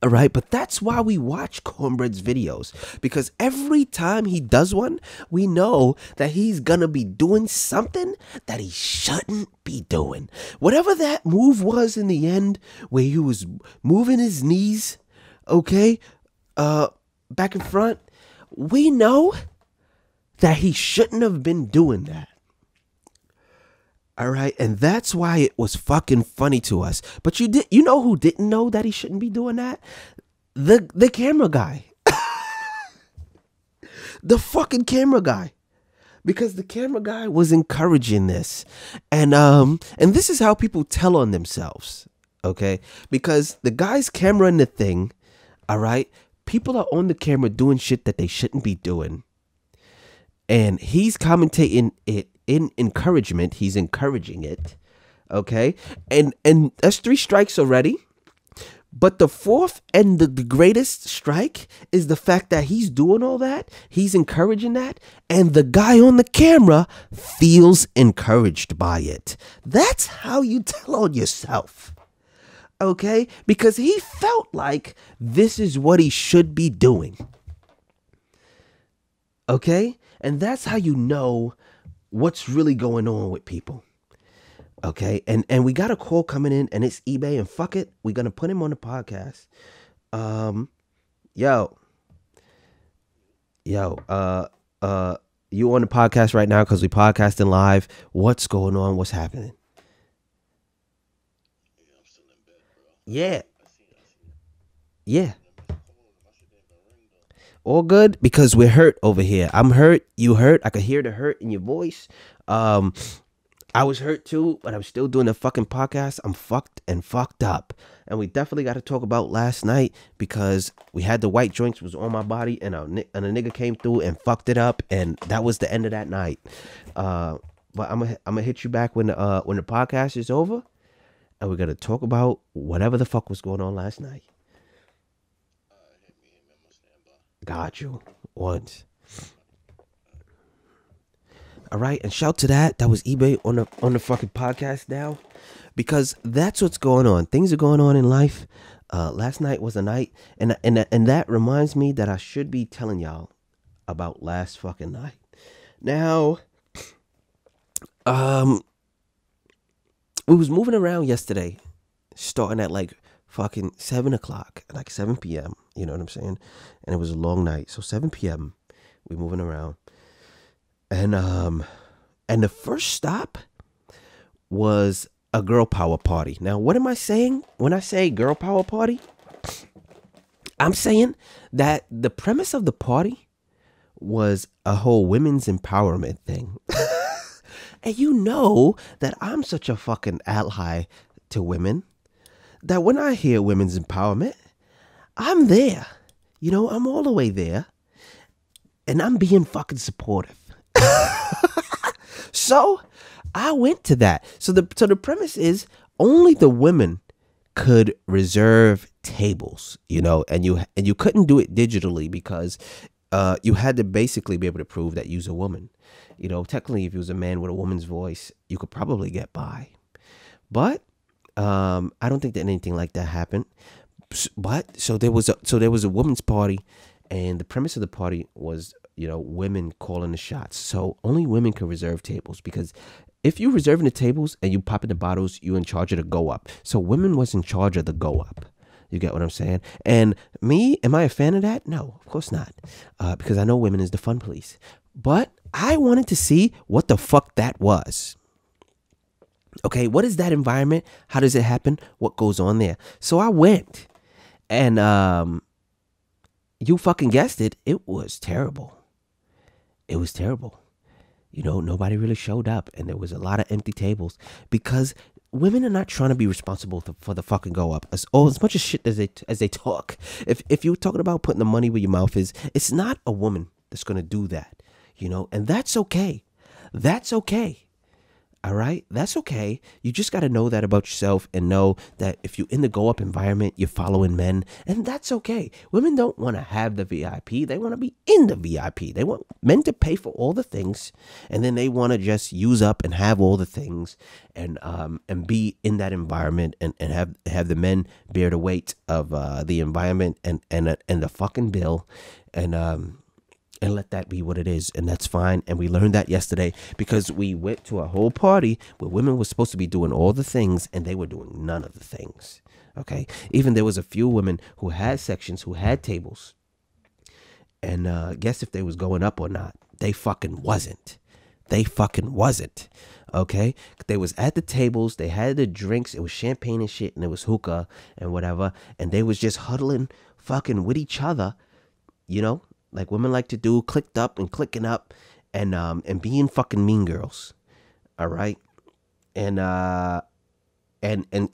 S3: All right, but that's why we watch Cornbread's videos, because every time he does one, we know that he's gonna be doing something that he shouldn't be doing. Whatever that move was in the end, where he was moving his knees, okay, back in front, we know that he shouldn't have been doing that. All right, and that's why it was fucking funny to us. But you know who didn't know that he shouldn't be doing that? The camera guy. The fucking camera guy. Because the camera guy was encouraging this. And this is how people tell on themselves. Okay? Because the guy's camera in the thing, all right, people are on the camera doing shit that they shouldn't be doing. And he's commentating it in encouragement. He's encouraging it. Okay? And that's 3 strikes already. But the 4th and the greatest strike is the fact that he's doing all that. He's encouraging that. And the guy on the camera feels encouraged by it. That's how you tell on yourself. Okay? Because he felt like this is what he should be doing. Okay? And that's how you know what's really going on with people. Okay, and we got a call coming in, and it's eBay, and fuck it, we're gonna put him on the podcast. You on the podcast right now because we podcasting live. What's going on? What's happening?
S5: I'm still in bed, bro.
S3: Yeah,
S5: I seen
S3: yeah.
S5: my shit didn't even ring though.
S3: All good because we're hurt over here. I'm hurt. You hurt. I could hear the hurt in your voice. I was hurt too, but I'm still doing the fucking podcast. I'm fucked up. And we definitely got to talk about last night because we had the white joints was on my body and a nigga came through and fucked it up. And that was the end of that night. But I'm gonna hit you back when the podcast is over. And we're going to talk about whatever the fuck was going on last night.
S5: Hit me, I'm on standby.
S3: Got you. Once. All right, and shout to that. That was eBay on the fucking podcast now, because that's what's going on. Things are going on in life. Last night was a night, and that reminds me that I should be telling y'all about last fucking night. Now, we was moving around yesterday, starting at like fucking 7 o'clock, like 7 p.m. You know what I'm saying? And it was a long night, so 7 p.m. we moving around. And the first stop was a girl power party. Now, what am I saying when I say girl power party? I'm saying that the premise of the party was a whole women's empowerment thing. And you know that I'm such a fucking ally to women that when I hear women's empowerment, I'm there. You know, I'm all the way there. And I'm being fucking supportive. So I went to that. So the premise is only the women could reserve tables, you know, and you couldn't do it digitally because you had to basically be able to prove that you's a woman. You know, technically, if you was a man with a woman's voice, you could probably get by. But I don't think that anything like that happened. But so there was a women's party, and the premise of the party was, you know, women calling the shots. So only women can reserve tables, because if you reserving the tables and you popping the bottles, you in charge of the go up. So women was in charge of the go up. You get what I'm saying? And me, am I a fan of that? No, of course not. Because I know women is the fun police. But I wanted to see what the fuck that was. Okay, what is that environment? How does it happen? What goes on there? So I went, and you fucking guessed it. It was terrible. It was terrible. You know, nobody really showed up, and there was a lot of empty tables because women are not trying to be responsible for the fucking go up. As much as shit as they talk. If you're talking about putting the money where your mouth is, it's not a woman that's gonna do that. You know, and that's okay. That's okay. All right, that's okay. You just got to know that about yourself and know that if you're in the go up environment, you're following men, and that's okay. Women don't want to have the VIP. They want to be in the VIP. They want men to pay for all the things, and then they want to just use up and have all the things, and be in that environment, and have the men bear the weight of the environment and the fucking bill, and let that be what it is. And that's fine. And we learned that yesterday because we went to a whole party where women were supposed to be doing all the things and they were doing none of the things. Okay. Even there was a few women who had sections, who had tables. And guess if they was going up or not? They fucking wasn't. They fucking wasn't. Okay? They was at the tables. They had the drinks. It was champagne and shit. And it was hookah and whatever. And they was just huddling fucking with each other. You know? Like women like to do. Clicked up and clicking up. And being fucking mean girls. All right? And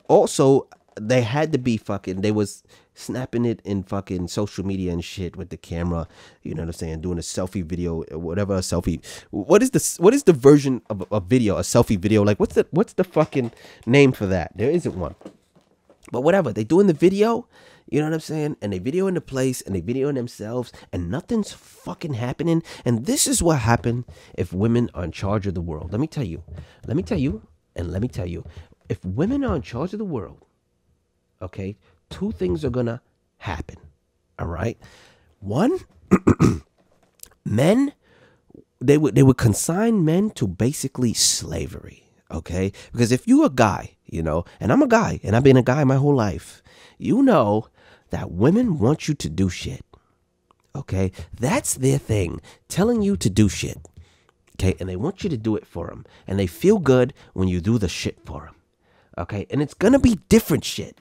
S3: also they had to be fucking, they was snapping it in fucking social media and shit with the camera, you know what I'm saying, doing a selfie video, whatever. A selfie, what is the version of a video, a selfie video? Like what's the fucking name for that? There isn't one, but whatever, they doing the video, you know what I'm saying, and they videoing the place and they videoing themselves and nothing's fucking happening. And this is what happened if women are in charge of the world. Let me tell you, if women are in charge of the world, okay, two things are gonna happen. All right. One, men, they would consign men to basically slavery. Okay, because if you a guy, you know, and I'm a guy, and I've been a guy my whole life, you know that women want you to do shit. Okay, that's their thing, telling you to do shit. Okay, and they want you to do it for them, and they feel good when you do the shit for them. Okay, and it's gonna be different shit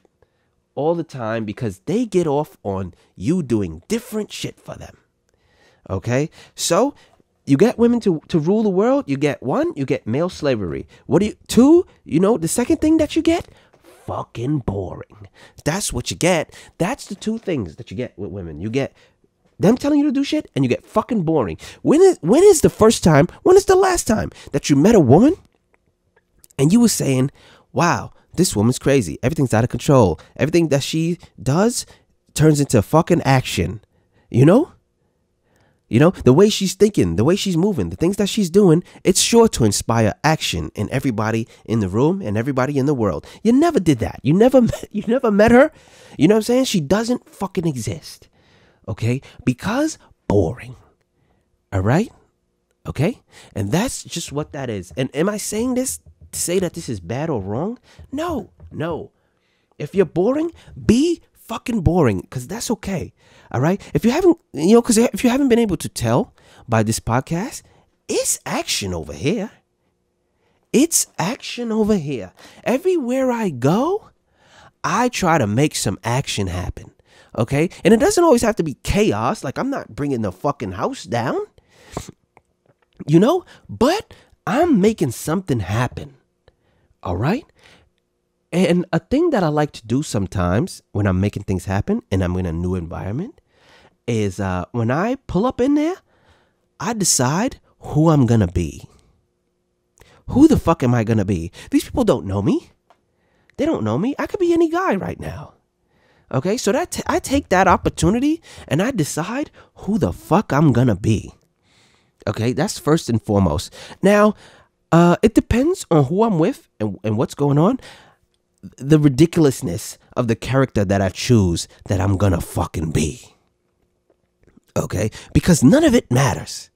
S3: all the time because they get off on you doing different shit for them. Okay, so you get women to rule the world. You get one, you get male slavery. Two, you know, the second thing that you get, fucking boring. That's what you get. That's the two things that you get with women. You get them telling you to do shit, and you get fucking boring. When is the first time, when is the last time that you met a woman and you were saying, wow, this woman's crazy. Everything's out of control. Everything that she does turns into fucking action. You know? You know, the way she's thinking, the way she's moving, the things that she's doing, it's sure to inspire action in everybody in the room and everybody in the world. You never did that. You never met her. You know what I'm saying? She doesn't fucking exist. Okay? Because boring. All right? Okay? And that's just what that is. And am I saying this to say that this is bad or wrong? No. If you're boring, be fucking boring, because that's okay. All right? If you haven't, you know, because if you haven't been able to tell by this podcast, it's action over here. It's action over here. Everywhere I go, I try to make some action happen. Okay? And it doesn't always have to be chaos. Like, I'm not bringing the fucking house down. You know? But I'm making something happen. All right? And a thing that I like to do sometimes when I'm making things happen and I'm in a new environment is when I pull up in there, I decide who I'm going to be. Who the fuck am I going to be? These people don't know me. They don't know me. I could be any guy right now. Okay, so that I take that opportunity and I decide who the fuck I'm going to be. Okay, that's first and foremost. Now, it depends on who I'm with and what's going on. The ridiculousness of the character that I choose that I'm gonna fucking be. Okay? Because none of it matters.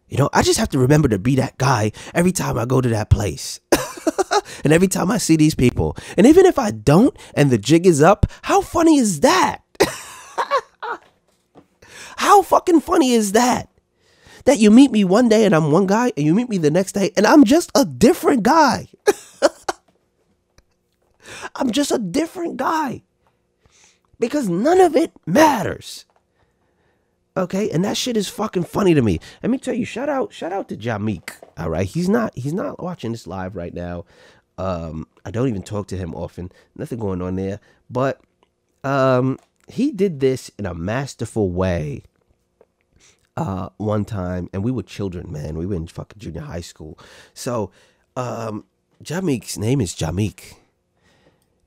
S3: You know, I just have to remember to be that guy every time I go to that place. And every time I see these people. And even if I don't and the jig is up, how funny is that? How fucking funny is that? That you meet me one day and I'm one guy, and you meet me the next day and I'm just a different guy. I'm just a different guy. Because none of it matters. Okay? And that shit is fucking funny to me. Let me tell you, shout out to Jamik. All right? He's not watching this live right now. I don't even talk to him often. Nothing going on there. But he did this in a masterful way. One time, and we were children, man. We were in fucking junior high school. So Jamik's name is Jamik.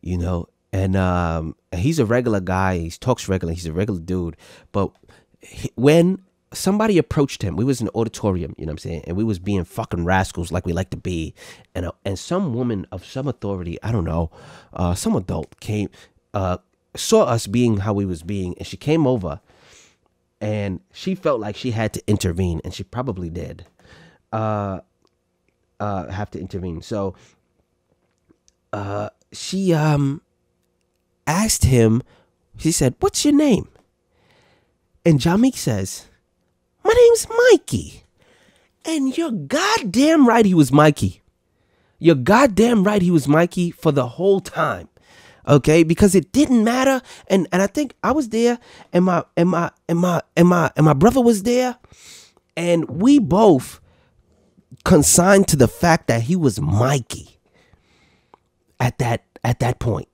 S3: You know, and he's a regular guy. He talks regular. He's a regular dude. But when somebody approached him, we was in an auditorium, you know what I'm saying, and we was being fucking rascals like we like to be. And some woman of some authority, I don't know, some adult came, saw us being how we was being, and she came over, and she felt like she had to intervene, and she probably did have to intervene. So she asked him, she said, "What's your name?" And Jamik says, my name's Mikey. And you're goddamn right he was Mikey. You're goddamn right he was Mikey for the whole time. Okay, because it didn't matter. And I think I was there, and my brother was there, and we both consigned to the fact that he was Mikey at that point,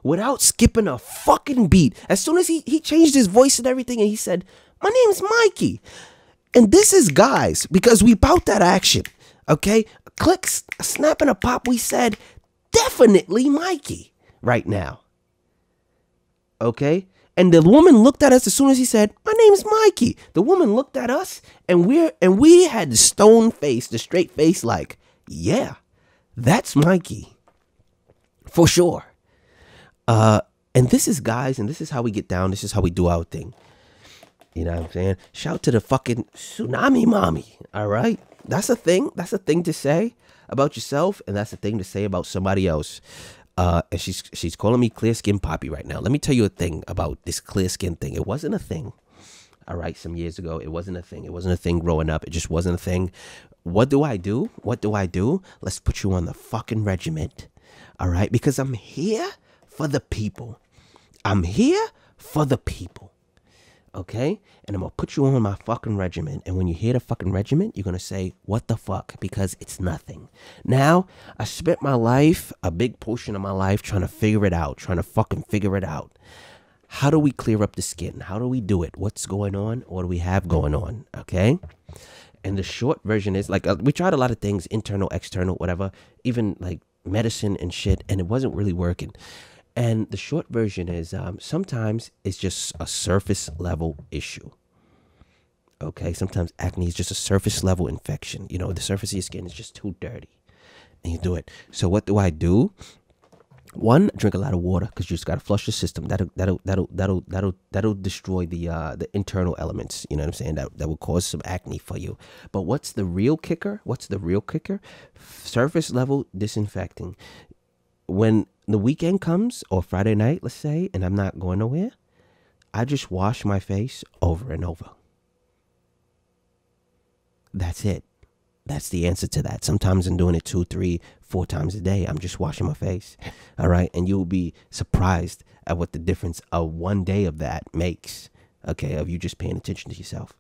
S3: without skipping a fucking beat. As soon as he changed his voice and everything, and he said, my name's Mikey. And this is guys, because we bout that action. Okay, click, snap, and a pop. We said definitely Mikey right now. Okay, and the woman looked at us as soon as he said, my name's Mikey. The woman looked at us, and we had the stone face, the straight face, like, yeah, that's Mikey for sure. And this is guys, and this is how we get down. This is how we do our thing. You know what I'm saying? Shout to the fucking tsunami mommy. All right, that's a thing. That's a thing to say about yourself, and that's a thing to say about somebody else. And she's calling me clear skin poppy right now. Let me tell you a thing about this clear skin thing. It wasn't a thing. All right, some years ago, it wasn't a thing. It wasn't a thing growing up. It just wasn't a thing. What do I do? What do I do? Let's put you on the fucking regiment. All right, because I'm here for the people. I'm here for the people. Okay, and I'm gonna put you on my fucking regiment, and when you hear the fucking regiment, you're gonna say, what the fuck, because it's nothing. Now, I spent my life, a big portion of my life, trying to figure it out, trying to fucking figure it out. How do we clear up the skin? How do we do it? What's going on? What do we have going on? Okay, and the short version is, like, we tried a lot of things, internal, external, whatever, even like medicine and shit, and it wasn't really working. And the short version is sometimes it's just a surface level issue. Okay, sometimes acne is just a surface level infection. You know, the surface of your skin is just too dirty, and you do it. So what do I do? One, drink a lot of water, because you just gotta flush the system. That'll destroy the internal elements. You know what I'm saying? That will cause some acne for you. But what's the real kicker? What's the real kicker? Surface level disinfecting. When the weekend comes, or Friday night, let's say, and I'm not going nowhere, I just wash my face over and over. That's it. That's the answer to that. Sometimes I'm doing it 2, 3, 4 times a day. I'm just washing my face. All right. And you'll be surprised at what the difference of one day of that makes. Okay. Of you just paying attention to yourself.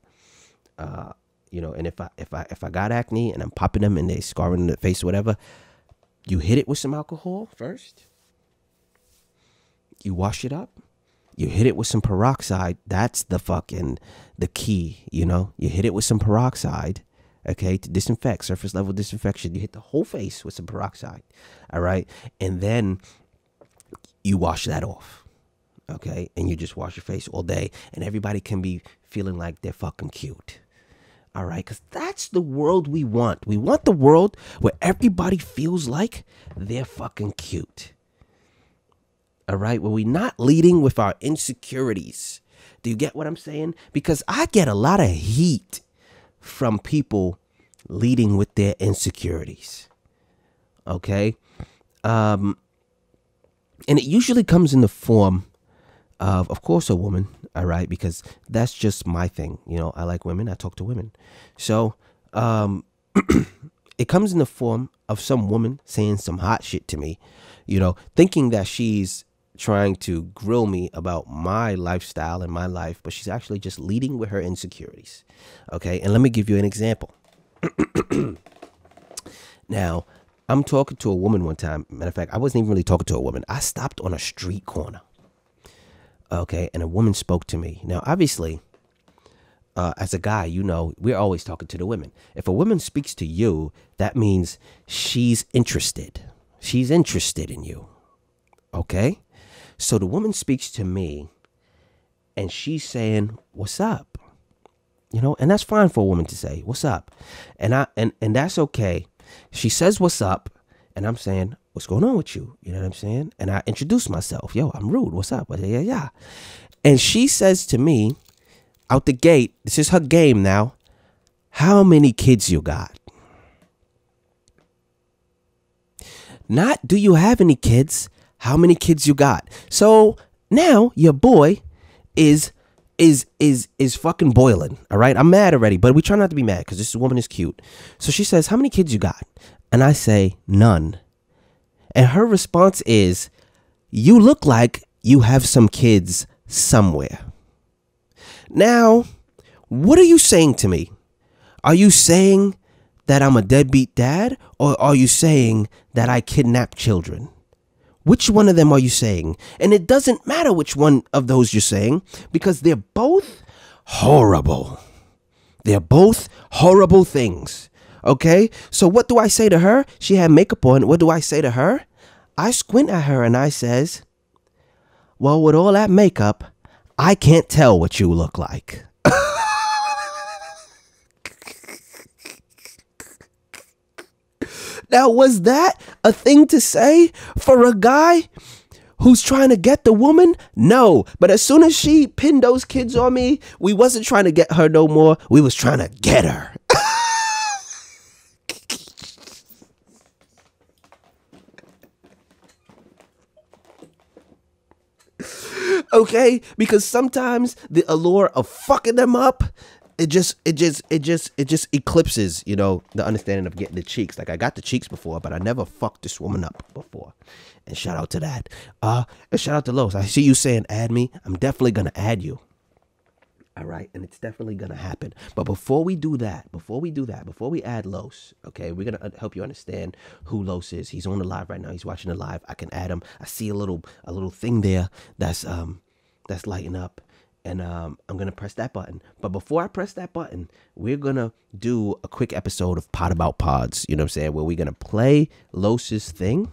S3: You know, and if I got acne and I'm popping them and they scarring in the face or whatever, you hit it with some alcohol first. You wash it up. You hit it with some peroxide. That's the key, you know. You hit it with some peroxide, okay, to disinfect, surface level disinfection. You hit the whole face with some peroxide, all right? And then you wash that off, okay? And you just wash your face all day, and everybody can be feeling like they're fucking cute. All right, because that's the world we want. We want the world where everybody feels like they're fucking cute. All right, where we're not leading with our insecurities. Do you get what I'm saying? Because I get a lot of heat from people leading with their insecurities. Okay? And it usually comes in the form of course, a woman. All right, because that's just my thing. You know, I like women. I talk to women. So it comes in the form of some woman saying some hot shit to me, you know, thinking that she's trying to grill me about my lifestyle and my life, but she's actually just leading with her insecurities. Okay, and let me give you an example. Now, I'm talking to a woman one time. Matter of fact, I wasn't even really talking to a woman. I stopped on a street corner. Okay, and a woman spoke to me. Now, obviously, as a guy, you know, we're always talking to the women. If a woman speaks to you, that means she's interested. She's interested in you. Okay? So the woman speaks to me, and she's saying, what's up? You know, and that's fine for a woman to say, what's up? And that's okay. She says, what's up? And I'm saying, what's going on with you? You know what I'm saying? And I introduce myself. Yo, I'm Rude. What's up? Yeah. And she says to me, out the gate, this is her game now, how many kids you got? Not, do you have any kids? How many kids you got? So now your boy is is fucking boiling. All right, I'm mad already, but we try not to be mad because this woman is cute. So she says, "How many kids you got?" And I say, "None." And her response is, "You look like you have some kids somewhere." Now, what are you saying to me? Are you saying that I'm a deadbeat dad, or are you saying that I kidnap children? Which one of them are you saying? And it doesn't matter which one of those you're saying, because they're both horrible. They're both horrible things. Okay? So what do I say to her? She had makeup on. What do I say to her? I squint at her and I says, "Well, with all that makeup, I can't tell what you look like." Now, was that a thing to say for a guy who's trying to get the woman? No. But as soon as she pinned those kids on me, we wasn't trying to get her no more. We was trying to get her. Okay? Because sometimes the allure of fucking them up, it just eclipses, you know, the understanding of getting the cheeks. Like, I got the cheeks before, but I never fucked this woman up before. And shout out to that. And shout out to Los. I see you saying add me. I'm definitely gonna add you. All right, and it's definitely gonna happen. But before we add Los, okay, we're gonna help you understand who Los is. He's on the live right now. He's watching the live. I can add him. I see a little thing there that's lighting up. And I'm going to press that button. But before I press that button, we're going to do a quick episode of Pod About Pods. You know what I'm saying? Where we're going to play Los's thing.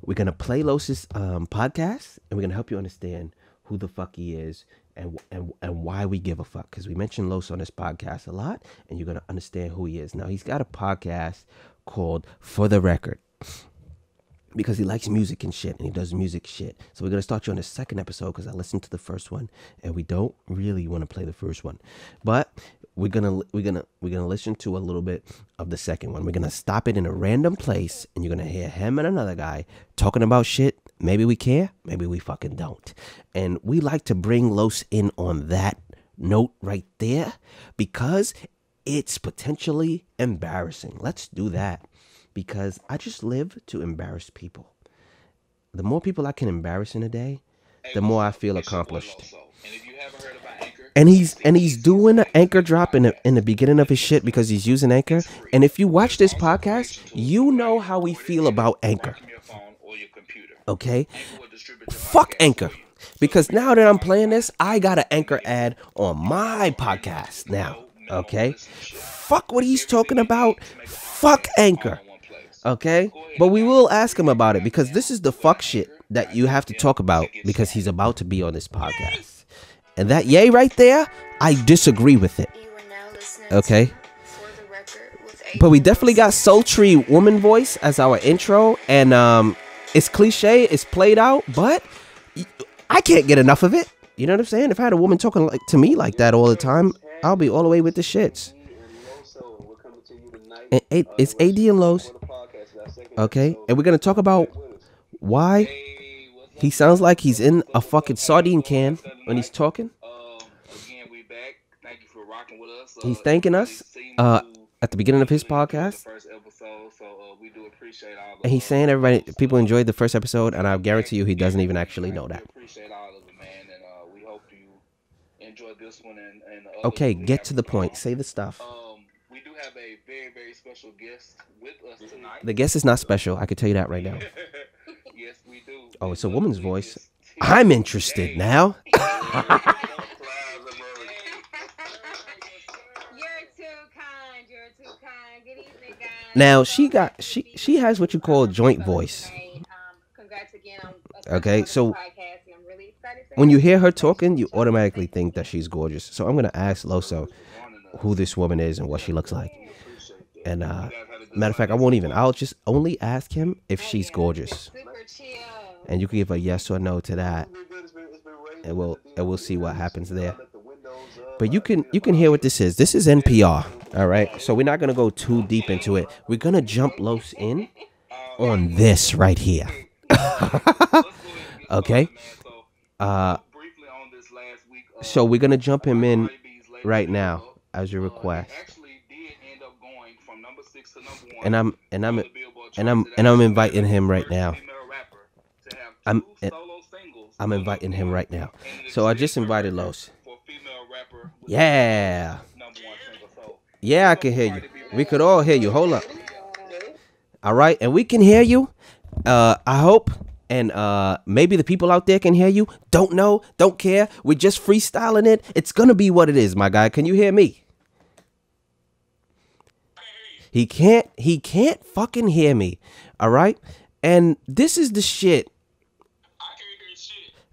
S3: We're going to play Los's podcast. And we're going to help you understand who the fuck he is and why we give a fuck. Because we mentioned Los on this podcast a lot. And you're going to understand who he is. Now, he's got a podcast called For the Record. Because he likes music and shit, and he does music shit. So we're gonna start you on the second episode because I listened to the first one, and we don't really want to play the first one, but we're gonna listen to a little bit of the second one. We're gonna stop it in a random place, and you're gonna hear him and another guy talking about shit. Maybe we care, maybe we fucking don't, and we like to bring Los in on that note right there because it's potentially embarrassing. Let's do that. Because I just live to embarrass people. The more people I can embarrass in a day, the more I feel accomplished. And he's doing an Anchor drop in the beginning of his shit because he's using Anchor. And if you watch this podcast, you know how we feel about Anchor. Okay? Fuck Anchor. Because now that I'm playing this, I got an Anchor ad on my podcast now. Okay? Fuck what he's talking about. Fuck Anchor. Okay, but we will ask him about it because this is the fuck shit that you have to talk about because he's about to be on this podcast. And that yay right there, I disagree with it. Okay, but we definitely got sultry woman voice as our intro, and it's cliche, it's played out, but I can't get enough of it. You know what I'm saying? If I had a woman talking like to me like that all the time, I'll be all the way with the shits. And it's AD and Los. Okay, and we're gonna talk about why he sounds like he's in a fucking sardine can when he's talking. He's thanking us at the beginning of his podcast, and he's saying everybody, people enjoyed the first episode, and I guarantee you he doesn't even actually know that. Okay, get to the point. Say the stuff.
S5: We do have a very, very special guest with us tonight.
S3: The guest is not special. I can tell you that right now.
S5: Yes, we do.
S3: Oh, it's a woman's voice. I'm interested now.
S6: You're too kind. Good evening, guys.
S3: Now she has what you call joint voice.
S6: Congrats again on
S3: Okay, so
S6: podcast, and I'm really excited.
S3: when you hear her talking, you automatically think that she's gorgeous. So I'm gonna ask Loso who this woman is and what she looks like. And matter of fact, I'll just only ask him if she's gorgeous.
S6: Super chill.
S3: And you can give a yes or no to that. And we'll see what happens there. But you can hear what this is. This is NPR. All right. So we're not gonna go too deep into it. We're gonna jump Los in on this right here. Okay.
S5: Briefly on this last week
S3: So we're gonna jump him in
S5: RiHuBe's latest
S3: right
S5: video,
S3: now as your request.
S5: It actually did end up going from number 6 to number 1.
S3: And I'm
S5: on the Billboard
S3: and
S5: charts.
S3: I'm
S5: It
S3: inviting
S5: actually
S3: him
S5: made
S3: right
S5: the
S3: now.
S5: first female rapper to have
S3: I'm-
S5: two solo singles
S3: I'm
S5: go
S3: inviting
S5: number
S3: him
S5: 1,
S3: right now.
S5: and it
S3: So I
S5: extends
S3: just
S5: the
S3: invited
S5: record
S3: Los.
S5: for a female rapper with
S3: Yeah.
S5: number 1 single. So
S3: Yeah, I can hear you. We could all hear you. Hold up. All right, and we can hear you. I hope, and maybe the people out there can hear you. Don't know, don't care. We're just freestyling it. It's gonna be what it is, my guy. Can you hear me? He can't fucking hear me. All right, and this is the shit.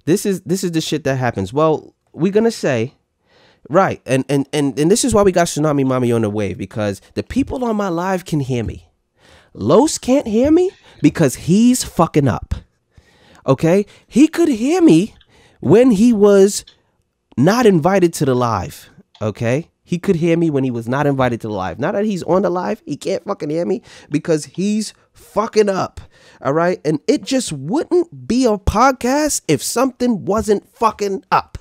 S3: This is the shit that happens. Well, we're gonna say. Right, and this is why we got Tsunami Mommy on the wave, because the people on my live can hear me. Los can't hear me because he's fucking up. Okay? He could hear me when he was not invited to the live. Okay? He could hear me when he was not invited to the live. Now that he's on the live, he can't fucking hear me because he's fucking up. All right? And it just wouldn't be a podcast if something wasn't fucking up.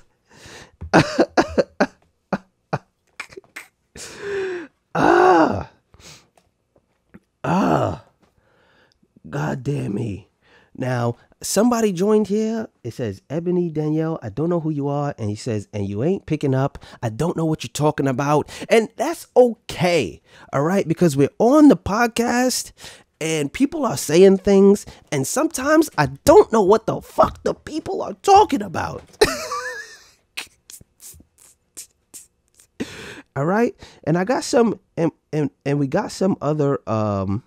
S3: God damn me. Now, somebody joined here. It says, Ebony Danielle, I don't know who you are. And he says, and you ain't picking up. I don't know what you're talking about. And that's okay. All right. Because we're on the podcast and people are saying things. And sometimes I don't know what the fuck the people are talking about. All right. And I got some and we got some other and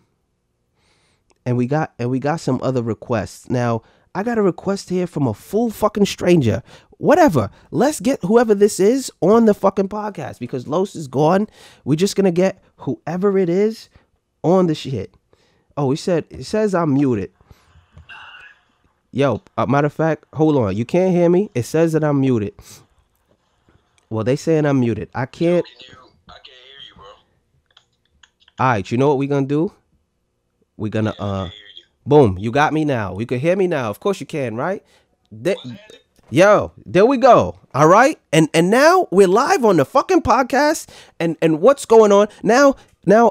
S3: we got some other requests. Now, I got a request here from a full fucking stranger. Whatever. Let's get whoever this is on the fucking podcast because Los is gone. We're just going to get whoever it is on the shit. Oh, it says I'm muted. Yo, matter of fact, hold on. You can't hear me. It says that I'm muted. Well, they saying I'm muted. I can't.
S5: I can't hear you, bro.
S3: All right, you know what we're going to do? We're going to, boom, you got me now. You can hear me now. Of course you can, right? Yo, there we go. All right. And now we're live on the fucking podcast. And what's going on? Now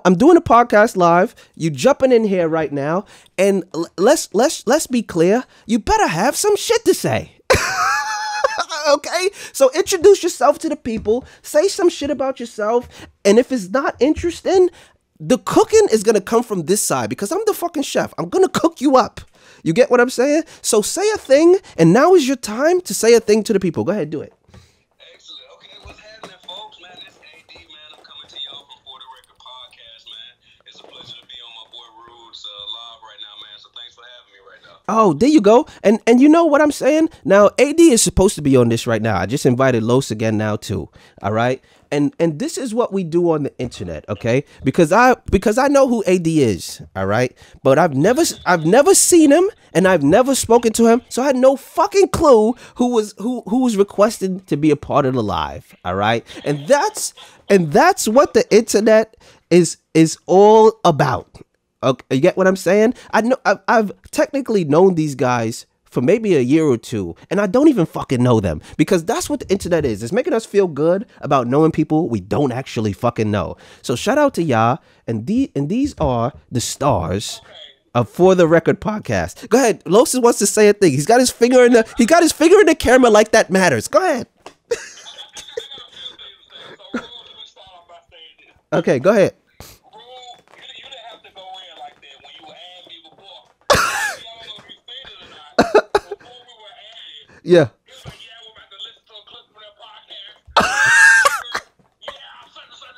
S3: I'm doing a podcast live. You jumping in here right now. And let's be clear. You better have some shit to say. Okay, so introduce yourself to the people, say some shit about yourself, and if it's not interesting, the cooking is gonna come from this side because I'm the fucking chef. I'm gonna cook you up. You get what I'm saying? So say a thing, and now is your time to say a thing to the people. Go ahead, do it.
S7: Excellent. Okay, what's happening, folks? Man, this AD, man. I'm coming to y'all from For the Record Podcast, man. It's a pleasure to be on my boy Rude's live right now, man. So thanks for having me right now.
S3: Oh, there you go. And you know what I'm saying? Now, AD is supposed to be on this right now. I just invited Los again now too. All right. And this is what we do on the internet, okay? Because I know who AD is, all right? But I've never seen him and I've never spoken to him, so I had no fucking clue who was requested to be a part of the live, all right? And that's what the internet is all about. Okay, you get what I'm saying? I know I've technically known these guys for maybe a year or two, and I don't even fucking know them because that's what the internet is. It's making us feel good about knowing people we don't actually fucking know. So shout out to y'all, and these are the stars of For the Record Podcast. Go ahead, Los wants to say a thing. He's got his finger in the camera like that matters. Go ahead. Okay, go ahead. Yeah.
S7: He's like, yeah, we're about to listen to a clip from their podcast. Yeah, such. And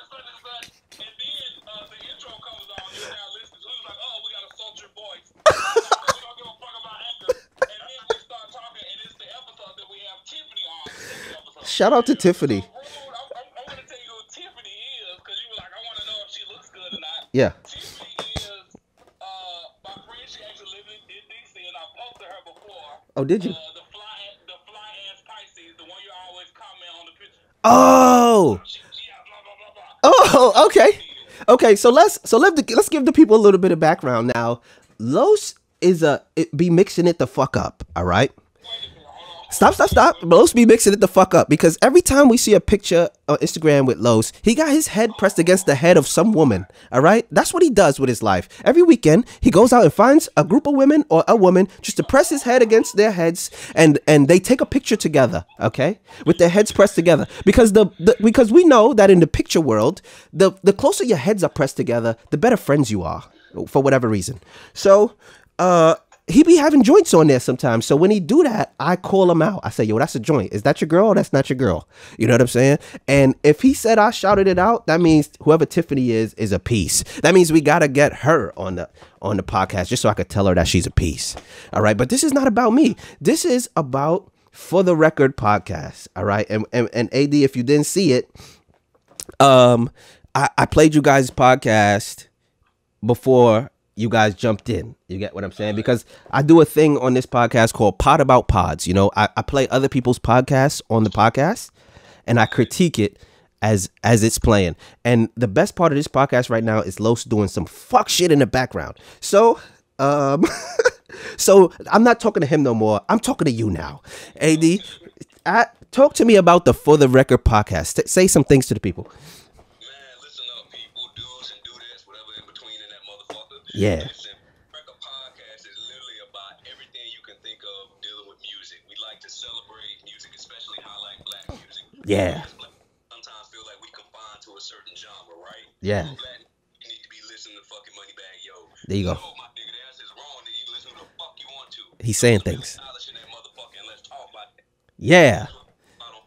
S7: then the intro comes on, you're now listening. So he's like, oh, we got a sultry voice. We don't give a fuck about actors. And then we start talking, and it's the episode that we have Tiffany on.
S3: Shout out to Tiffany.
S7: So, I'm going to tell you who Tiffany is, because you were like, I want to know if she looks good or not.
S3: Yeah.
S7: Tiffany is my friend. She actually lives in D.C., and I posted her before.
S3: Oh, did you? Oh. Oh, okay. Okay, so let's give the people a little bit of background now. Los be mixing it the fuck up, all right? Stop. Los be mixing it the fuck up because every time we see a picture on Instagram with Los, he got his head pressed against the head of some woman. All right. That's what he does with his life. Every weekend, he goes out and finds a group of women or a woman just to press his head against their heads and they take a picture together. OK, with their heads pressed together because because we know that in the picture world, the closer your heads are pressed together, the better friends you are for whatever reason. So he be having joints on there sometimes. So when he do that, I call him out. I say, yo, that's a joint. Is that your girl or that's not your girl? You know what I'm saying? And if he said I shouted it out, that means whoever Tiffany is a piece. That means we got to get her on the podcast just so I could tell her that she's a piece. All right. But this is not about me. This is about For the Record podcast. All right. And AD, if you didn't see it, I played you guys' podcast before you guys jumped in. You get what I'm saying? Because I do a thing on this podcast called Pod About Pods. You know, I play other people's podcasts on the podcast and I critique it as it's playing. And the best part of this podcast right now is Los doing some fuck shit in the background. So, so I'm not talking to him no more. I'm talking to you now. AD, talk to me about the For the Record podcast. Say some things to the people. Yeah.
S7: Listen, Record Podcast is literally about everything you can think of dealing with music. We like to celebrate music, especially highlight black music.
S3: Yeah.
S7: Sometimes feel like we confined to a certain genre, right?
S3: Yeah.
S7: Black, you need to be listening to fucking Moneybag Yo.
S3: There you go.
S7: No, my nigga, the answer is wrong. Then you can listen to the fuck you want to.
S3: He's saying things.
S7: Let's talk about it.
S3: Yeah.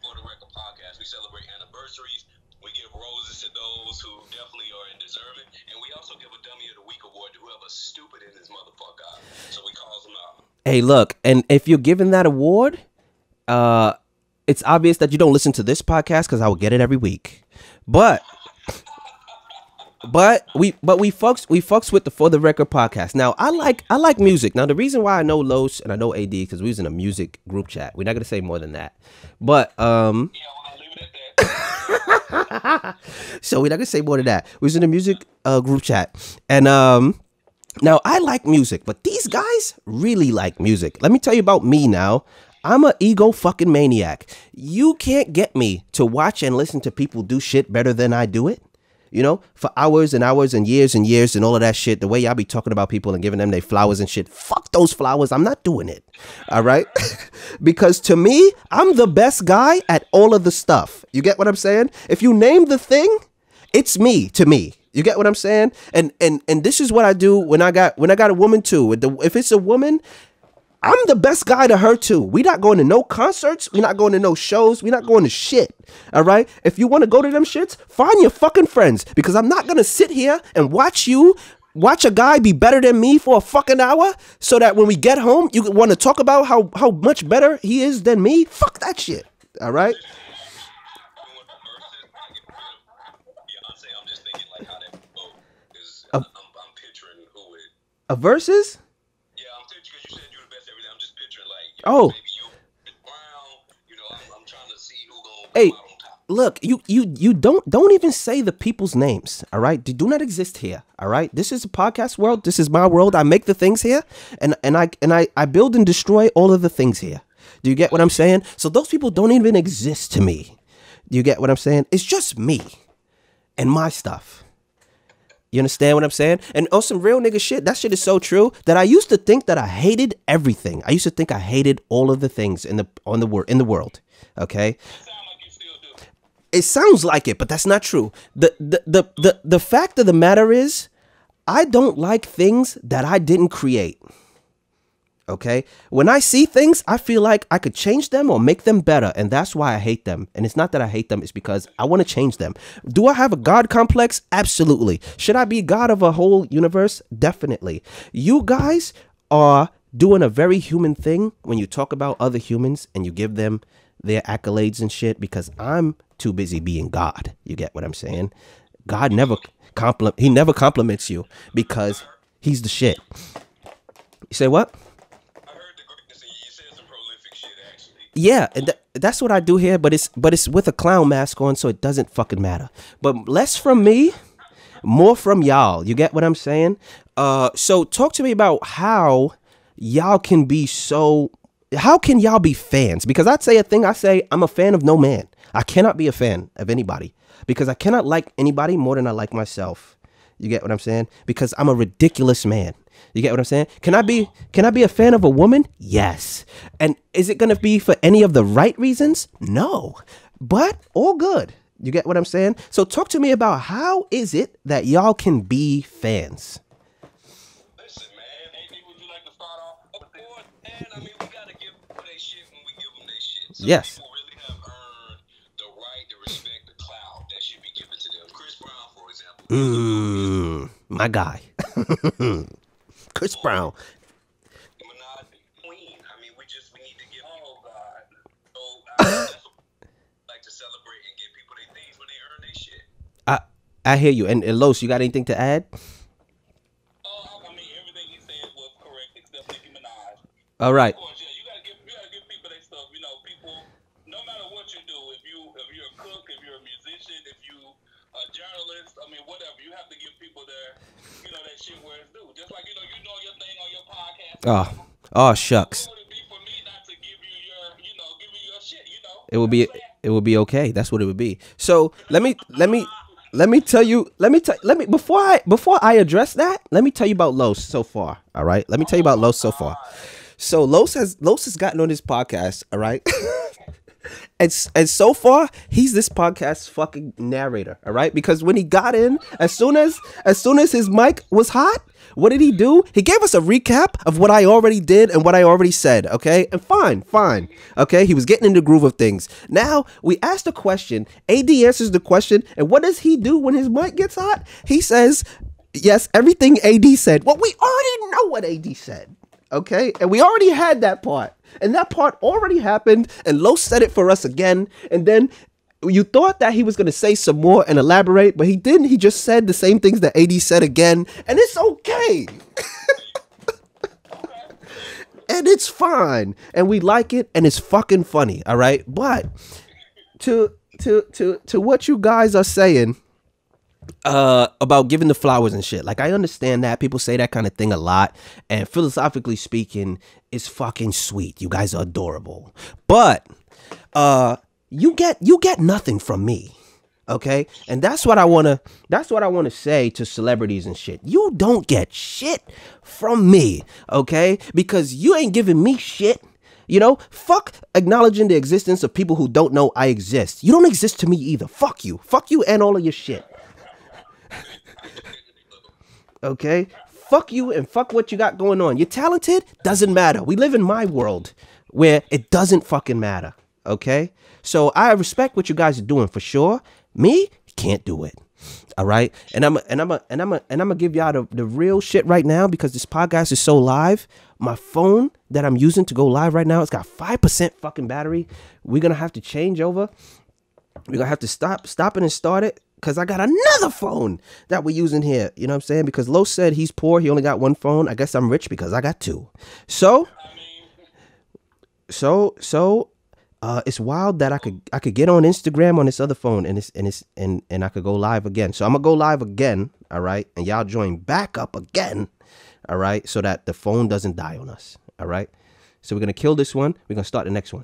S7: For the Record Podcast, we celebrate anniversaries. We give roses to those who definitely are deserving, and we also give a Dummy of the Week award to whoever's stupid in this motherfucker. So we calls them out.
S3: Hey, look, and if you're giving that award, it's obvious that you don't listen to this podcast because I will get it every week. But we fucks with the For the Record podcast. Now I like music. Now the reason why I know Los and I know AD because we was in a music group chat. We're not gonna say more than that. But
S7: Yeah, well, I'll leave it at that.
S3: so we're not gonna say more than that. We was in a music group chat, and now I like music, but these guys really like music. Let me tell you about me now. I'm an ego fucking maniac. You can't get me to watch and listen to people do shit better than I do it. You know, for hours and hours and years and all of that shit. The way y'all be talking about people and giving them their flowers and shit. Fuck those flowers. I'm not doing it. All right. Because to me, I'm the best guy at all of the stuff. You get what I'm saying? If you name the thing, it's me to me. You get what I'm saying? And this is what I do when I got a woman too. If it's a woman, I'm the best guy to her too. We not going to no concerts. We not going to no shows. We not going to shit. All right. If you want to go to them shits, find your fucking friends because I'm not going to sit here and watch a guy be better than me for a fucking hour so that when we get home, you want to talk about how much better he is than me. Fuck that shit. All right. A versus?
S7: Yeah, I'm picturing because you said you're the best everything. I'm just picturing like,
S3: oh,
S7: maybe you, Brown. You know, I'm trying to see who gonna
S3: hey,
S7: come out on top.
S3: look, you don't even say the people's names. All right, they do not exist here. All right, this is a podcast world. This is my world. I make the things here, and I build and destroy all of the things here. Do you get what I'm saying? So those people don't even exist to me. Do you get what I'm saying? It's just me and my stuff. You understand what I'm saying? And on some real nigga shit, that shit is so true that I used to think that I hated everything. I used to think I hated all of the things in the world. Okay? It sounds like it, but that's not true. The fact of the matter is, I don't like things that I didn't create. Okay? When I see things, I feel like I could change them or make them better. And that's why I hate them. And it's not that I hate them. It's because I want to change them. Do I have a God complex? Absolutely. Should I be God of a whole universe? Definitely. You guys are doing a very human thing when you talk about other humans and you give them their accolades and shit because I'm too busy being God. You get what I'm saying? God never compliments you because he's the shit. You say what? Yeah, and that's what I do here, but it's with a clown mask on, so it doesn't fucking matter. But less from me, more from y'all. You get what I'm saying? So talk to me about how y'all can be so how can y'all be fans? Because I'd say a thing. I say I'm a fan of no man. I cannot be a fan of anybody because I cannot like anybody more than I like myself. You get what I'm saying? Because I'm a ridiculous man. You get what I'm saying? Can I be a fan of a woman? Yes. And is it going to be for any of the right reasons? No. But all good. You get what I'm saying? So talk to me about how is it that y'all can be fans?
S7: Listen, man. AD, would you like to start off? Of course, and I mean, we got to give people their shit when we give them their shit. Some
S3: Yes.
S7: people really have earned the right, the respect, the clout that should be given to them. Chris Brown, for example.
S3: My guy. Chris Brown.
S7: Minaj, Queen. I mean, we need to give people. Oh, God. So, that's what I like to celebrate and give people their things when they earn their shit.
S3: I hear you. And Los, you got anything to add?
S7: I mean, everything he said was correct except Nicki Minaj.
S3: All right.
S7: Of course, yeah, you gotta give people their stuff. You know, people, no matter what you do, if you're a cook, if you're a musician, if you a journalist, I mean, whatever, you have to give people their shit where it's due. Just like you know your thing on your podcast.
S3: Oh shucks.
S7: What would it be for me not to give you your shit? You know.
S3: It would be okay. That's what it would be. So let me tell you before I address that, let me tell you about Los so far. All right. Let me tell you about Los so far. So Los has gotten on this podcast. All right. And so far, he's this podcast's fucking narrator, all right? Because when he got in, as soon as his mic was hot, what did he do? He gave us a recap of what I already did and what I already said, okay? And fine, okay? He was getting in the groove of things. Now, we asked a question, AD answers the question, and what does he do when his mic gets hot? He says, yes, everything AD said. Well, we already know what AD said, okay? And we already had that part. And that part already happened, and Los said it for us again, and then you thought that he was going to say some more and elaborate, but he didn't. He just said the same things that AD said again, and it's okay. And it's fine, and we like it, and it's fucking funny, all right? But to what you guys are saying about giving the flowers and shit, like, I understand that people say that kind of thing a lot, and philosophically speaking, it's fucking sweet. You guys are adorable, but you get nothing from me, okay? And that's what I want to say to celebrities and shit. You don't get shit from me, okay? Because you ain't giving me shit. You know, fuck acknowledging the existence of people who don't know I exist. You don't exist to me either. Fuck you and all of your shit. Okay, fuck you and fuck what you got going on. You're talented, doesn't matter. We live in my world where it doesn't fucking matter. Okay, so I respect what you guys are doing for sure. Me, can't do it. All right, and I'm gonna give y'all the real shit right now because this podcast is so live. My phone that I'm using to go live right now, it's got 5% fucking battery. We're gonna have to change over. We're gonna have to stop it and start it. Because I got another phone that we're using here. You know what I'm saying? Because Lo said he's poor. He only got one phone. I guess I'm rich because I got two. So it's wild that I could get on Instagram on this other phone and I could go live again. So I'm gonna go live again. All right. And y'all join back up again. All right. So that the phone doesn't die on us. All right. So we're gonna kill this one. We're gonna start the next one.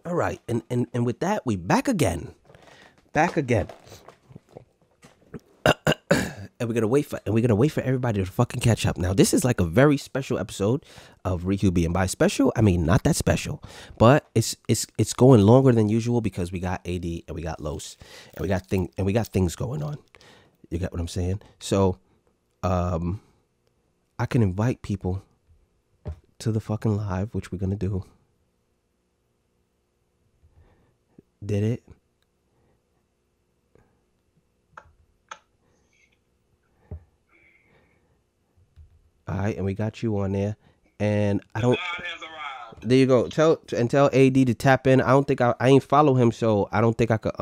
S3: All right, and with that, we back again. And we're gonna wait for everybody to fucking catch up. Now, this is like a very special episode of RiHuBe, and by special, I mean not that special, but it's going longer than usual because we got AD and we got Los and we got things going on. You get what I'm saying? So, I can invite people to the fucking live, which we're gonna do. Did it? All right, and we got you on there, and I don't. There you go. Tell AD to tap in. I don't think I ain't follow him, so I don't think I could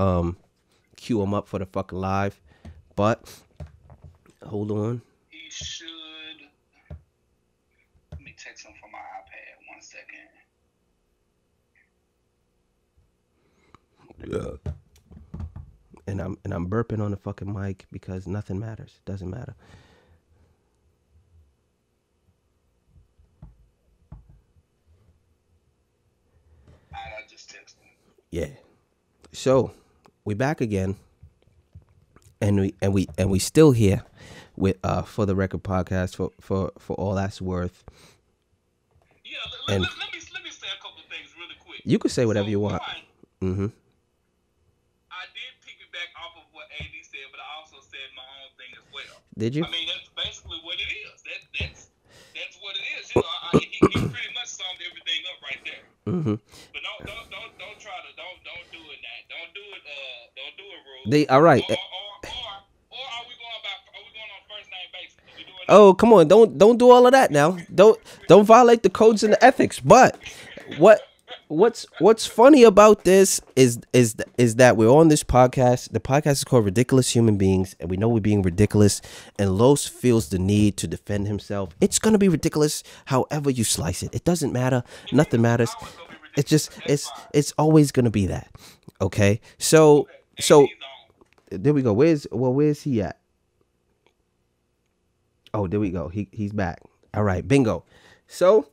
S3: queue him up for the fucking live. But hold on.
S5: He should text him from my iPad. 1 second.
S3: Yeah. And I'm burping on the fucking mic because nothing matters. Doesn't matter.
S5: I just texted him.
S3: Yeah. So we back again, and we still here with for the record podcast for all that's worth.
S7: Yeah,
S3: And-
S7: let me say a couple of things really quick.
S3: You can say whatever you want. Mm-hmm.
S7: I did piggyback off of what AD said, but I also said my own thing as well.
S3: Did you?
S7: I mean, that's basically what it is. That's what it is. You know, he pretty much summed everything up right there.
S3: Mm-hmm.
S7: But don't try to don't do it that. Don't do it. Don't do it, Rule.
S3: They all right.
S7: Or are we going on first name basis? Are we doing
S3: Oh, come on! Don't do all of that now. Don't violate the codes and the ethics. But what's funny about this is that we're on this podcast. The podcast is called Ridiculous Human Beings, and we know we're being ridiculous. And Los feels the need to defend himself. It's gonna be ridiculous, however you slice it. It doesn't matter. Nothing matters. It's just it's always gonna be that. Okay. So there we go. Where's he at? Oh, there we go. He's back. All right, bingo. So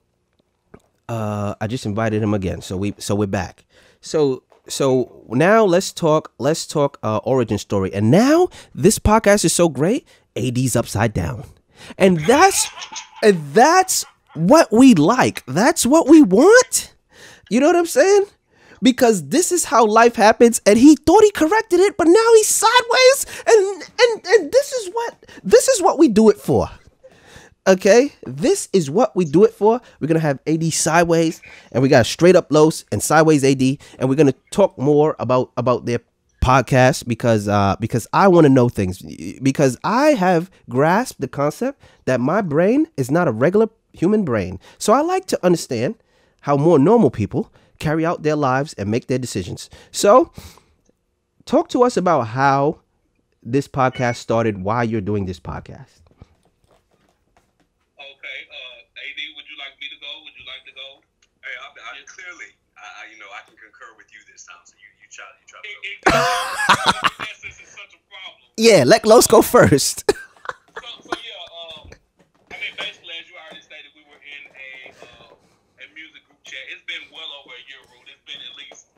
S3: I just invited him again. So we're back. So now let's talk origin story. And now this podcast is so great, AD's upside down. And that's what we like. That's what we want. You know what I'm saying? Because this is how life happens, and he thought he corrected it, but now he's sideways, and this is what we do it for. Okay, this is what we do it for. We're gonna have AD sideways, and we got straight up Los and sideways AD, and we're gonna talk more about their podcast because I want to know things, because I have grasped the concept that my brain is not a regular human brain, so I like to understand how more normal people carry out their lives and make their decisions. So talk to us about how this podcast started, why you're doing this podcast.
S7: Okay, AD, would you like me to go? Would you like to go?
S8: Hey, I clearly, I can concur with you this time. So you try to go.
S7: This is such a problem.
S3: Yeah, let Los go first.
S7: So yeah, I mean, basically, as you already stated, we were in a music group chat. It's been well over a year, Rude. It's been at least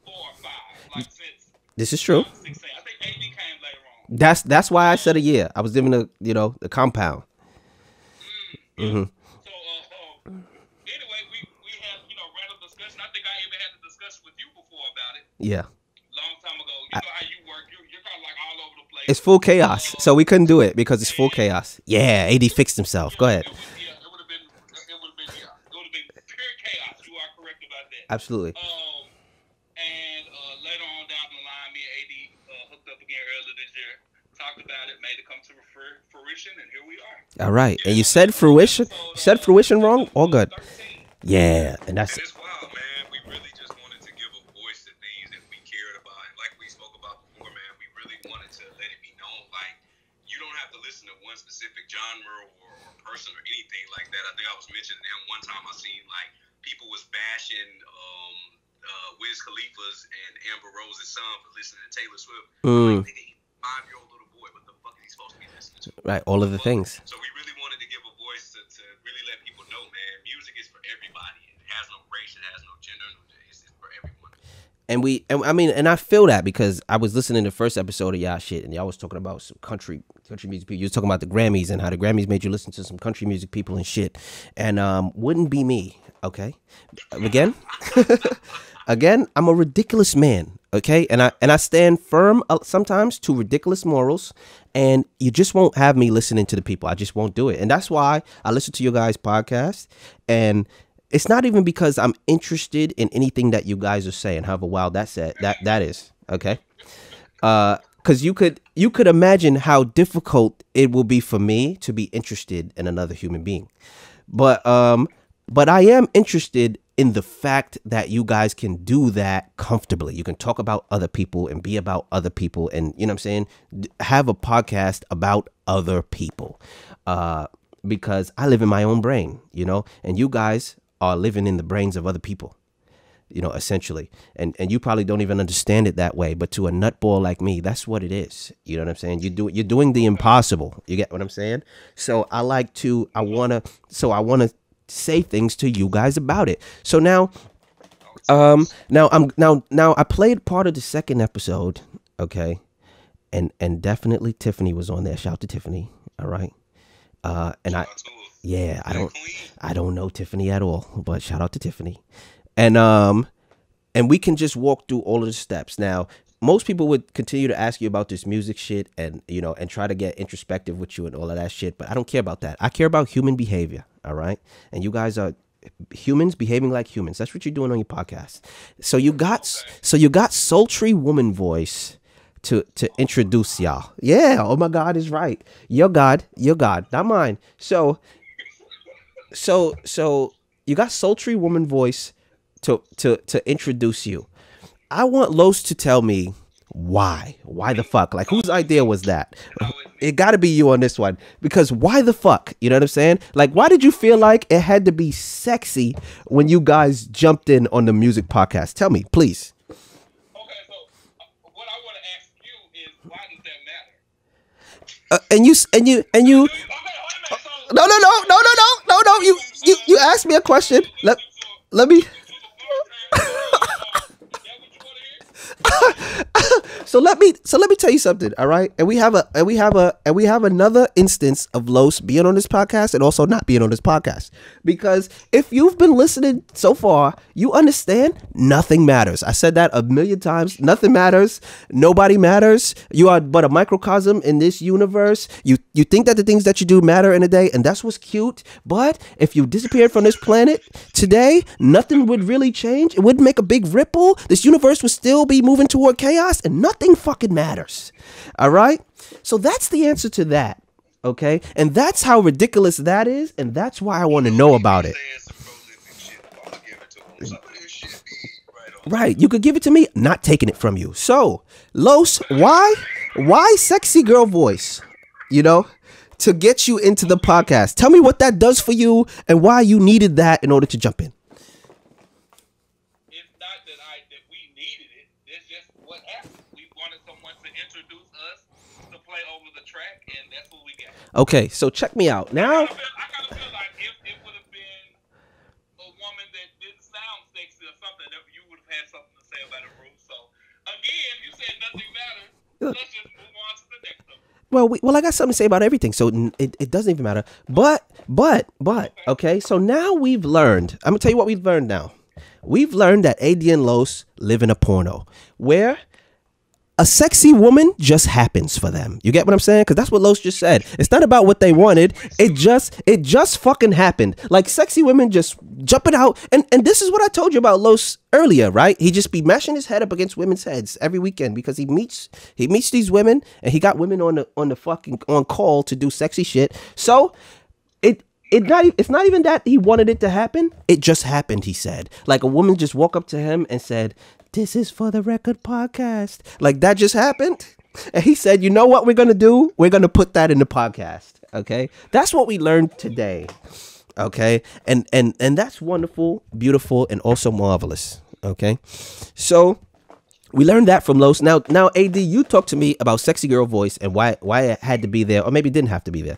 S7: 4 or 5, like since
S3: This is true.
S7: 16. I think AD came later on.
S3: That's why I said a year. I was living the compound. Mm-hmm.
S7: So anyway, we had random discussion. I think I even had a discussion with you before about it.
S3: Yeah.
S7: Long time ago. You know how you work. You're kind of like all over the place.
S3: It's full chaos, so we couldn't do it because it's full chaos. Yeah, AD fixed himself. Go ahead.
S7: It would have been pure chaos. You are correct about that.
S3: Absolutely.
S7: And later on down the line, me and AD hooked up again earlier this year. Talked about it, made it come to fruition, and here we are.
S3: All right, and you said fruition. You said fruition wrong. All good.
S7: 13.
S3: Yeah, and that's
S8: And it's wild, man. We really just wanted to give a voice to things that we cared about. And like we spoke about before, man, we really wanted to let it be known. Like, you don't have to listen to one specific genre or person or anything like that. I think I was mentioning that one time I seen, like, people was bashing Wiz Khalifa's and Amber Rose's son for listening to Taylor Swift. Like, nigga, he's a 5-year-old little boy. What the fuck is he supposed to be listening to?
S3: right. All of the things.
S8: So we really wanted to give a voice to really let people know, man, music is for everybody. It has no race, it has no gender, it's for everyone.
S3: And I feel that because I was listening to the first episode of y'all shit, and y'all was talking about some country music people. You was talking about the Grammys and how the Grammys made you listen to some country music people and shit. And wouldn't be me, okay? Again, I'm a ridiculous man, okay? And I stand firm sometimes to ridiculous morals, and you just won't have me listening to the people. I just won't do it. And that's why I listen to your guys' podcast, and it's not even because I'm interested in anything that you guys are saying, however wild that is, okay? Because you could imagine how difficult it will be for me to be interested in another human being. But I am interested in the fact that you guys can do that comfortably. You can talk about other people and be about other people, and you know what I'm saying, have a podcast about other people. because I live in my own brain, you know, and you guys are living in the brains of other people, you know, essentially. And you probably don't even understand it that way. But to a nutball like me, that's what it is. You know what I'm saying? You're doing the impossible. You get what I'm saying? So I want to say things to you guys about it. So now I played part of the second episode, okay? And definitely Tiffany was on there. Shout out to Tiffany. All right. And I don't know Tiffany at all, but shout out to Tiffany. And we can just walk through all of the steps. Now, most people would continue to ask you about this music shit and, you know, and try to get introspective with you and all of that shit. But I don't care about that. I care about human behavior. All right. And you guys are humans behaving like humans. That's what you're doing on your podcast. So you got sultry woman voice to introduce y'all. Yeah. Oh my God is right. Your God, not mine. So you got sultry woman voice to introduce you. I want Los to tell me why the fuck, like whose idea was that? It got to be you on this one, because why the fuck? You know what I'm saying? Like, why did you feel like it had to be sexy when you guys jumped in on the music podcast? Tell me, please. And you no, you asked me a question. Let me So let me tell you something, all right? And we have another instance of Los being on this podcast and also not being on this podcast. Because if you've been listening so far, you understand nothing matters. I said that a million times. Nothing matters. Nobody matters. You are but a microcosm in this universe. You think that the things that you do matter in a day, and that's what's cute. But if you disappeared from this planet today, nothing would really change. It wouldn't make a big ripple. This universe would still be moving toward chaos, and nothing fucking matters. All right? So that's the answer to that. Okay? And that's how ridiculous that is, and that's why I want to know about it. Right. You could give it to me, not taking it from you. So, Los, why sexy girl voice? You know, to get you into the podcast. Tell me what that does for you and why you needed that in order to jump in.
S7: It's not that we needed it. It's just what happened. We wanted someone to introduce us to play over the track, and that's what we got.
S3: Okay, so check me out. Now,
S7: I kind of feel like if it would have been a woman that didn't sound sexy or something, that you would have had something to say about it, Bruce. So, again, you said nothing matters. Let's just move on to the next one.
S3: Well, I got something to say about everything, so it doesn't even matter. But, okay, so now we've learned. I'm going to tell you what we've learned now. We've learned that AD and Los live in a porno where a sexy woman just happens for them. You get what I'm saying? Because that's what Los just said. It's not about what they wanted. It just fucking happened. Like sexy women just jumping out. And this is what I told you about Los earlier, right? He just be mashing his head up against women's heads every weekend because he meets these women, and he got women on call to do sexy shit. So it's not even that he wanted it to happen. It just happened, he said. Like a woman just walked up to him and said, "This is for the record podcast." Like that just happened. And he said, "You know what we're going to do? We're going to put that in the podcast." Okay. That's what we learned today. Okay. And that's wonderful, beautiful, and also marvelous. Okay. So we learned that from Los. Now, AD, you talk to me about sexy girl voice and why it had to be there, or maybe it didn't have to be there.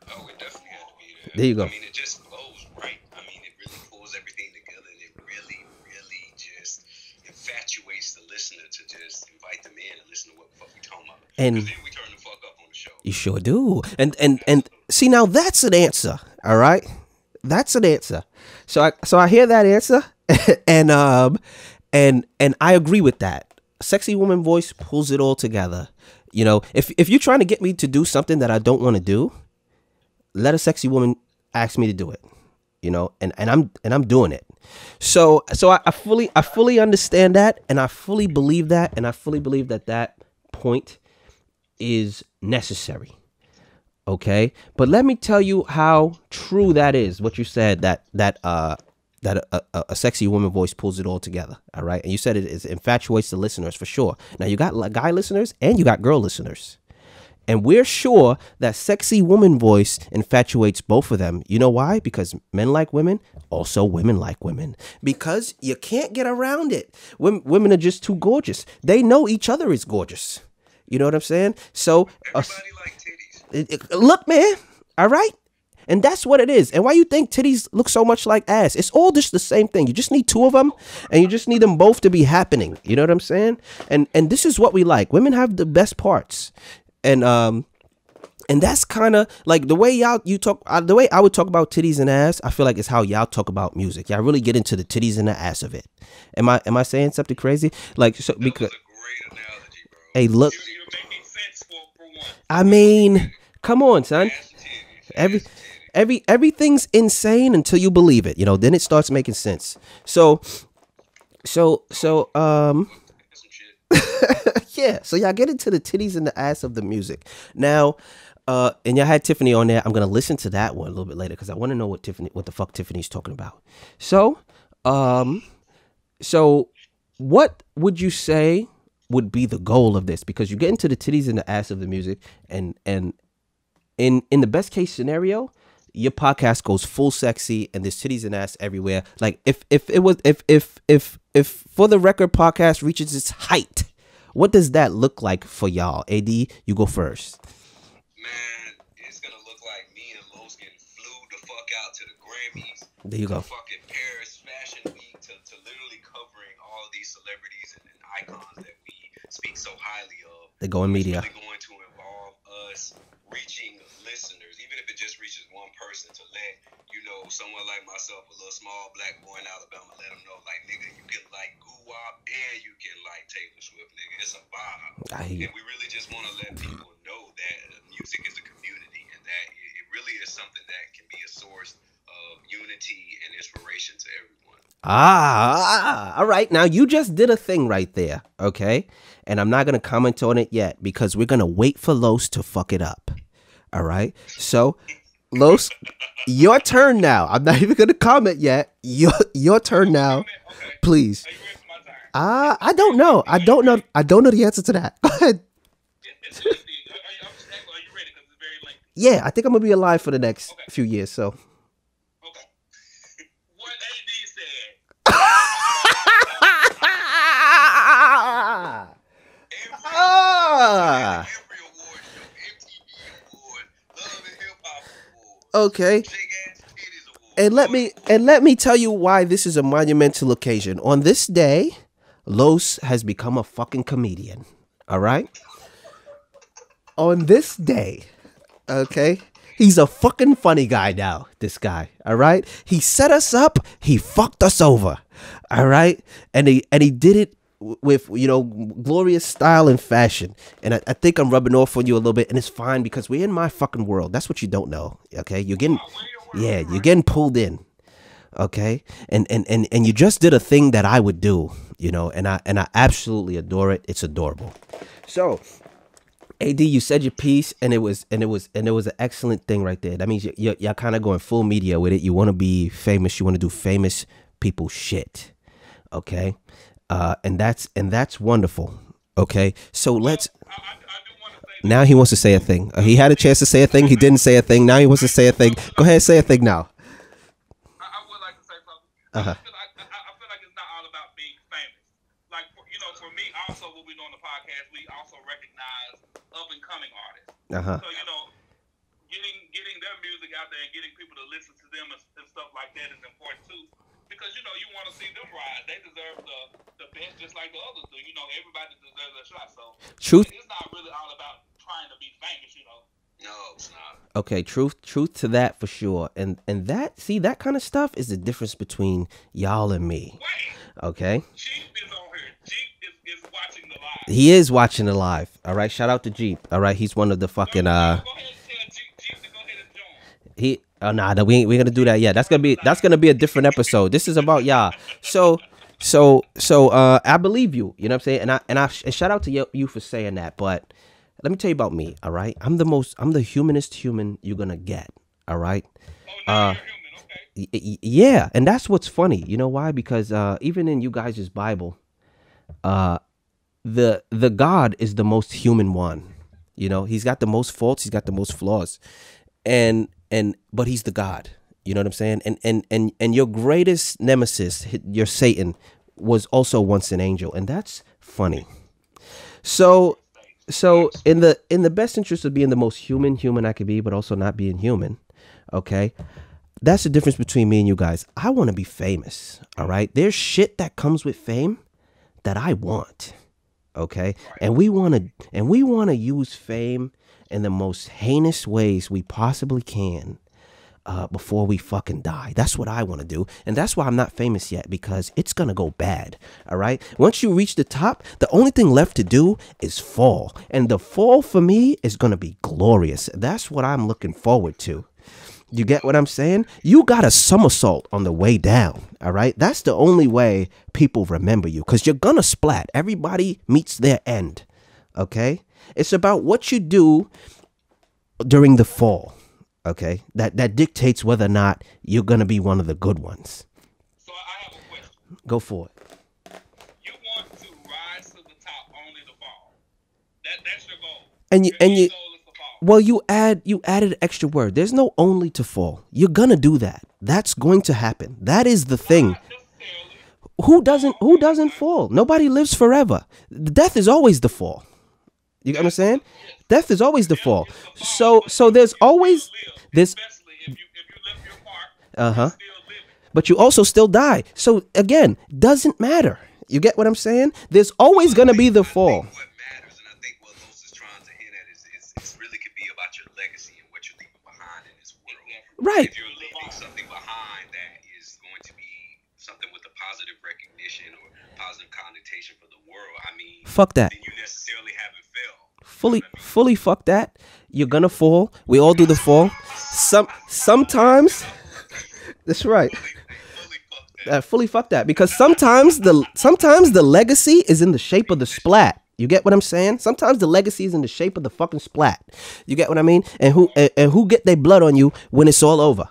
S8: Oh, it definitely had to be there.
S3: There you go.
S8: I mean, it just flows right. I mean, it really pulls everything together, and it really, really just infatuates the listener to just invite them in and listen to what the fuck we talking about.
S3: And
S8: then we turn the fuck up on the show.
S3: You sure do. And see, now that's an answer. All right, that's an answer. So I hear that answer, and I agree with that. Sexy woman voice pulls it all together. You know, if you're trying to get me to do something that I don't want to do, let a sexy woman ask me to do it. You know, and I'm doing it. So I fully understand that, and I fully believe that, and I fully believe that point is necessary. Okay, but let me tell you how true that is. What you said, that a sexy woman voice pulls it all together. All right, and you said it infatuates the listeners for sure. Now you got guy listeners and you got girl listeners, And we're sure that sexy woman voice infatuates both of them. You know why? Because men like women, also women like women. Because you can't get around it. Women are just too gorgeous. They know each other is gorgeous. You know what I'm saying? So
S8: Everybody like titties.
S3: look, man. All right. And that's what it is. And why you think titties look so much like ass? It's all just the same thing. You just need two of them, and you just need them both to be happening. You know what I'm saying? And this is what we like. Women have the best parts, and that's kind of like the way you talk. The way I would talk about titties and ass, I feel like it's how y'all talk about music. Y'all really get into the titties and the ass of it. Am I saying something crazy? Like so because.
S8: That was a great analogy, bro.
S3: Hey, look.
S7: You're making sense for once.
S3: I mean, come on, son.
S8: Ass titties.
S3: Everything's insane until you believe it, then it starts making sense. So
S8: Some shit.
S3: yeah, so y'all get into the titties and the ass of the music now. And y'all had Tiffany on there. I'm gonna listen to that one a little bit later because I want to know what the fuck Tiffany's talking about. So what would you say would be the goal of this? Because you get into the titties and the ass of the music, and in the best case scenario, your podcast goes full sexy and there's titties and ass everywhere. Like if For the Record podcast reaches its height, what does that look like for y'all? AD, you go first.
S8: Man, it's gonna look like me and Los getting flew the fuck out to the Grammys.
S3: There you go.
S8: Fucking Paris Fashion Week to literally covering all of these celebrities and icons that we speak so highly of.
S3: They go in media.
S8: It's really going to involve us reaching listeners, even if it just reaches one person, to let someone like myself, a little small black boy in Alabama, let them know, like, nigga, you can like Goo-Wop and you can like Taylor Swift, nigga. It's a vibe. And we really just want to let people know that music is a community, and that it really is something that can be a source of unity and inspiration to everyone.
S3: All right. Now you just did a thing right there, okay? And I'm not gonna comment on it yet because we're gonna wait for Los to fuck it up. All right. So, Los, your turn now. I'm not even gonna comment yet. Your turn now, please.
S7: Are you ready for my turn?
S3: I don't know. I don't know the answer to that. Go ahead.
S7: It's lengthy. Are you ready? Because it's very lengthy.
S3: Yeah, I think I'm gonna be alive for the next few years. So.
S7: Okay. What AD said. Every award show, MTV Award, Love and Hip Hop Award,
S3: Okay.
S7: Big Ass Titties Award.
S3: And let me tell you why this is a monumental occasion. On this day, Los has become a fucking comedian. All right? On this day, okay? He's a fucking funny guy now, this guy. All right? He set us up, he fucked us over. All right? And he did it with glorious style and fashion. And I think I'm rubbing off on you a little bit, and it's fine because we're in my fucking world. That's what you don't know. Okay? You're getting pulled in. Okay? And you just did a thing that I would do, and I absolutely adore it. It's adorable. So, AD, you said your piece, and it was an excellent thing right there. That means you're kind of going full media with it. You want to be famous. You want to do famous people shit. Okay? And that's wonderful. Okay, so let's.
S7: I do want to say
S3: Now he wants to say a thing. He had a chance to say a thing. He didn't say a thing. Now he wants to say a thing. Go ahead, say a thing now.
S7: I would like to say something. I feel like it's not all about being famous. Like, for me, also, what we do on the podcast, we also recognize up-and-coming artists. So, getting their music out there and getting people to listen to them and stuff like that is important, too. Because, you want to see them rise. They deserve the best just like the others do. Everybody deserves a shot. So,
S3: Truth.
S7: it's not really all about trying to be famous,
S8: No, it's not.
S3: Okay, truth to that for sure. And that kind of stuff is the difference between y'all and me.
S7: Wait.
S3: Okay.
S7: Jeep is on here. Jeep is watching the live.
S3: He is watching the live. All right. Shout out to Jeep. All right. He's one of the fucking
S7: Go ahead and tell Jeep to go ahead and join.
S3: we ain't gonna do that yet. That's gonna be a different episode. This is about y'all. So I believe you. You know what I'm saying? And shout out to you for saying that. But let me tell you about me. All right. I'm the humanest human you're gonna get. All right.
S7: Oh, now you're human. Okay.
S3: Yeah, and that's what's funny. You know why? Because even in you guys' Bible, the God is the most human one. You know, he's got the most faults, he's got the most flaws, but he's the God. You know what I'm saying? And your greatest nemesis, your Satan, was also once an angel, and that's funny. So in the best interest of being the most human I could be, but also not being human, okay? That's the difference between me and you guys. I want to be famous, all right? There's shit that comes with fame that I want, okay? And we want to use fame in the most heinous ways we possibly can before we fucking die. That's what I want to do. And that's why I'm not famous yet, because it's going to go bad. All right. Once you reach the top, the only thing left to do is fall. And the fall for me is going to be glorious. That's what I'm looking forward to. You get what I'm saying? You got a somersault on the way down. All right. That's the only way people remember you, because you're going to splat. Everybody meets their end. OK, it's about what you do during the fall. Okay, that dictates whether or not you're going to be one of the good ones.
S7: So I have a question.
S3: Go for it.
S7: You want to rise to the top only to fall. That's your goal.
S3: And you
S7: goal is to fall.
S3: well, you added an extra word. There's no only to fall. You're going to do that. That's going to happen. That is the thing. Who doesn't fall? Nobody lives forever. Death is always the fall. You get what I'm saying? Death is always the fall. So there's always this. But you also still die. So again, doesn't matter. You get what I'm saying? There's always gonna be the fall.
S8: What matters, and I think what Los is trying to hint at is really could be about your legacy and what you're leaving behind in this world.
S3: Right.
S8: If you're leaving something behind that is going to be something with a positive recognition or positive connotation for the world, I mean,
S3: fuck that.
S8: Then you necessarily haven't failed.
S3: Fully fuck that. You're gonna fall. We all do the fall. Sometimes. That's right. Fully fuck that, because sometimes the legacy is in the shape of the splat. You get what I'm saying? Sometimes the legacy is in the shape of the fucking splat. You get what I mean? And who get their blood on you when it's all over?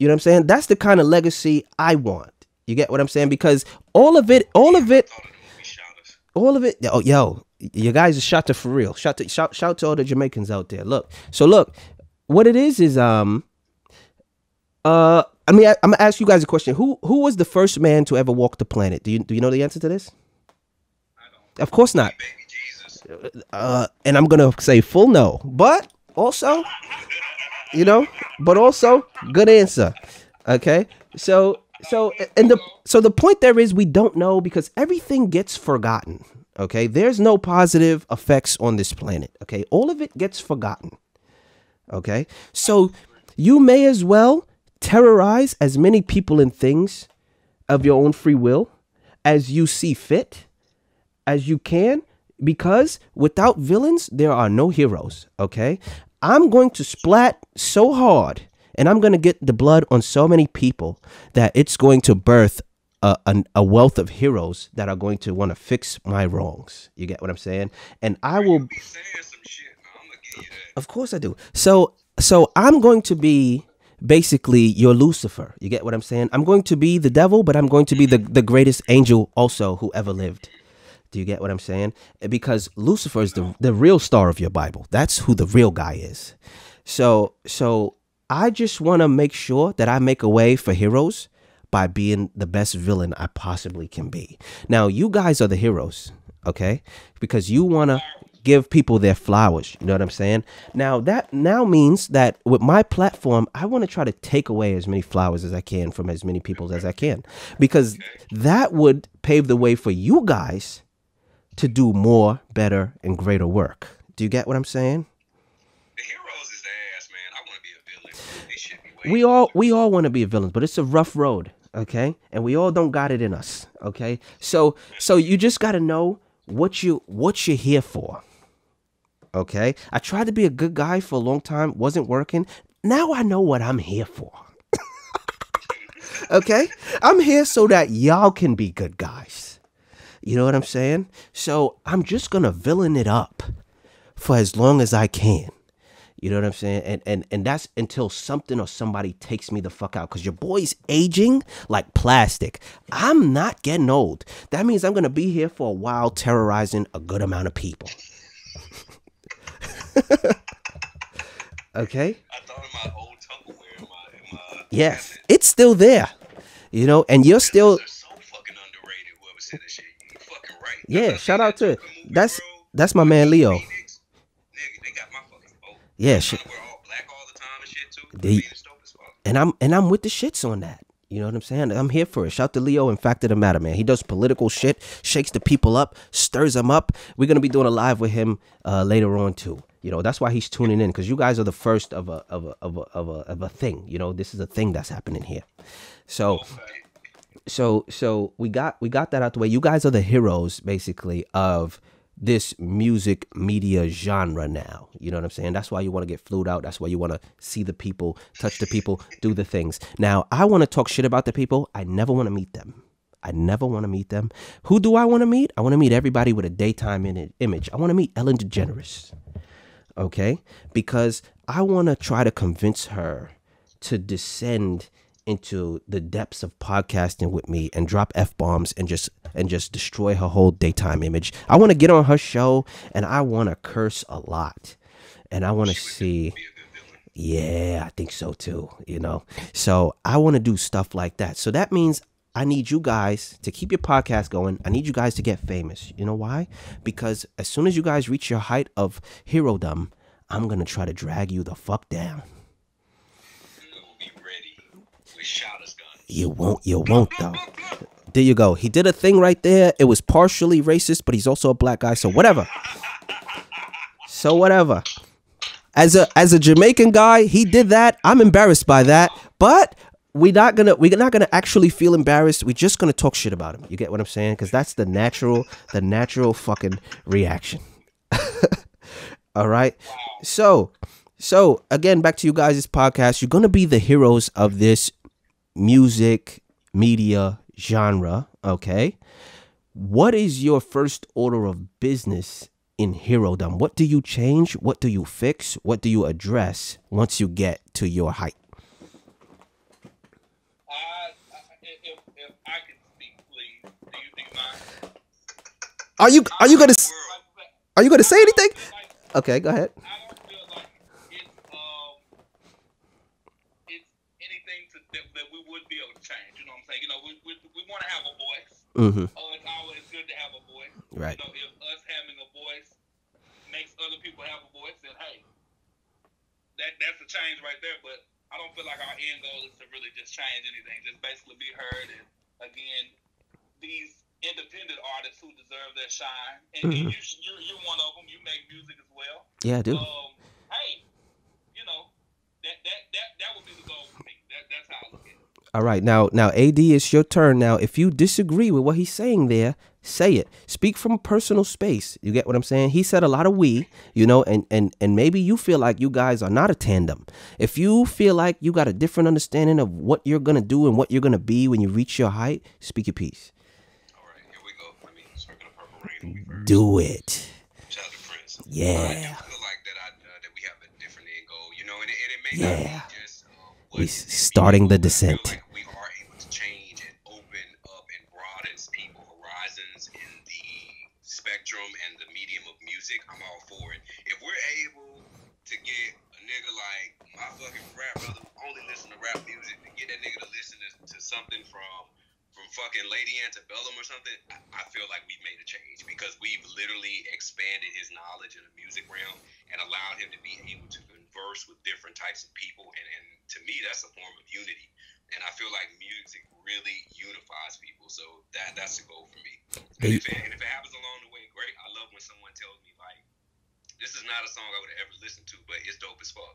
S3: You know what I'm saying? That's the kind of legacy I want. You get what I'm saying? Because all of it. Oh, yo, you guys are shot to for real. Shout to all the Jamaicans out there. Look, what it is I mean, I'm gonna ask you guys a question. Who was the first man to ever walk the planet? Do you know the answer to this?
S8: I don't.
S3: Of course not.
S8: Baby Jesus.
S3: And I'm gonna say full no, but also, good answer. Okay, so the point there is we don't know, because everything gets forgotten. Okay, there's no positive effects on this planet. Okay, all of it gets forgotten. Okay, so you may as well terrorize as many people and things of your own free will as you see fit, as you can, because without villains, there are no heroes. Okay, I'm going to splat so hard, and I'm going to get the blood on so many people that it's going to birth a wealth of heroes that are going to want to fix my wrongs. You get what I'm saying? And I will
S8: Be saying some shit. I'm gonna give you that.
S3: Of course I do. So I'm going to be basically your Lucifer. You get what I'm saying? I'm going to be the devil, but I'm going to be the greatest angel also who ever lived. Do you get what I'm saying? Because Lucifer is the real star of your Bible. That's who the real guy is. So I just want to make sure that I make a way for heroes by being the best villain I possibly can be. Now, you guys are the heroes, okay? Because you want to give people their flowers. You know what I'm saying? Now, that now means that with my platform, I want to try to take away as many flowers as I can from as many people as I can. Because that would pave the way for you guys to do more, better, and greater work. Do you get what I'm saying?
S8: The heroes is the ass, man. I want to be a villain. They should be waiting.
S3: We all want to be a villain, but it's a rough road, okay? And we all don't got it in us, okay? So you just got to know what you're here for, okay? I tried to be a good guy for a long time, wasn't working. Now I know what I'm here for. Okay? I'm here so that y'all can be good guys. You know what I'm saying? So I'm just going to villain it up for as long as I can. You know what I'm saying? And that's until something or somebody takes me the fuck out. Because your boy's aging like plastic. I'm not getting old. That means I'm going to be here for a while terrorizing a good amount of people. Okay.
S8: I thought of my old Tupperware in my
S3: Yes,
S8: cabinet.
S3: it's still there. You know, and you're still.
S8: They're so fucking underrated. Whoever said that shit, you fucking right.
S3: Yeah,
S8: After I
S3: shout
S8: seen
S3: out
S8: that
S3: to
S8: Joker movie,
S3: that's
S8: bro,
S3: that's my man Leo.
S8: Phoenix, nigga, they got my fucking vote.
S3: Yeah,
S8: I'm
S3: shit.
S8: trying to wear all black all the time and shit too. I
S3: They-
S8: mean, it's dope as fuck.
S3: And I'm with the shits on that. You know what I'm saying? I'm here for it. Shout to Leo and Fact of the Matter, man. He does political shit, shakes the people up, stirs them up. We're gonna be doing a live with him later on too. You know, that's why he's tuning in, because you guys are the first of a thing. You know, this is a thing that's happening here. So so we got that out the way. You guys are the heroes, basically, of this music media genre now. You know what I'm saying? That's why you want to get flued out. That's why you want to see the people, touch the people, do the things. Now, I want to talk shit about the people. I never want to meet them. I never want to meet them. Who do I want to meet? I want to meet everybody with a daytime image. I want to meet Ellen DeGeneres. Okay? Because I want to try to convince her to descend into the depths of podcasting with me and drop F-bombs and just destroy her whole daytime image. I want to get on her show and I want to curse a lot. And I want to see, yeah, I think so too, you know. So I want to do stuff like that. So that means I need you guys to keep your podcast going. I need you guys to get famous. You know why? Because as soon as you guys reach your height of hero-dom, I'm going to try to drag you the fuck down. You won't though. There you go. He did a thing right there. It was partially racist, but he's also a black guy, so whatever. So whatever. As a Jamaican guy, he did that. I'm embarrassed by that, but we're not gonna actually feel embarrassed. We're just gonna talk shit about him. You get what I'm saying? Because that's the natural fucking reaction. All right. So again, back to you guys' podcast. You're gonna be the heroes of this music media genre. Okay. What is your first order of business in hero-dom? What do you change? What do you fix? What do you address once you get to your height?
S7: If I can speak, please, do you think mine?
S3: Are you gonna say anything? Okay, go ahead.
S7: I don't feel like it's anything that we would be able to change. You know what I'm saying? You know, we want to have a voice.
S3: Mm-hmm.
S7: It's always good to have a voice.
S3: Right.
S7: You know, if us having a voice makes other people have a voice, then hey, that's a change right there. But I don't feel like our end goal is to really just change anything. Just basically be heard. And again, these independent artists who deserve their shine, and
S3: Mm-hmm.
S7: you're one of them. You make music as well.
S3: Yeah, I do.
S7: Hey, you know, that would be the goal for me. That's how I look at it.
S3: All right, now AD, it's your turn. Now, if you disagree with what he's saying there, say it. Speak from a personal space. You get what I'm saying? He said a lot of we, you know, and maybe you feel like you guys are not a tandem. If you feel like you got a different understanding of what you're gonna do and what you're gonna be when you reach your height, speak your piece.
S8: All right, here we go. Let me circle the purple rain on me first.
S3: Do it.
S8: Shout out to Prince.
S3: Yeah.
S8: I do feel like that we have a different end goal, you know, and it may
S3: Yeah.
S8: not be just
S3: We starting the descent.
S8: I feel like we are able to change and open up and broadens people's horizons in the spectrum and the medium of music. I'm all for it. If we're able to get a nigga like my fucking rap brother who only listen to rap music, to get that nigga to listen to something from fucking Lady Antebellum or something, I feel like we've made a change because we've literally expanded his knowledge in the music realm and allowed him to be able to converse with different types of people. And to me, that's a form of unity. And I feel like music really unifies people. So that's the goal for me. And if it happens along the way, great. I love when someone tells me, like, this is not a song I would have ever listened to, but it's dope as fuck.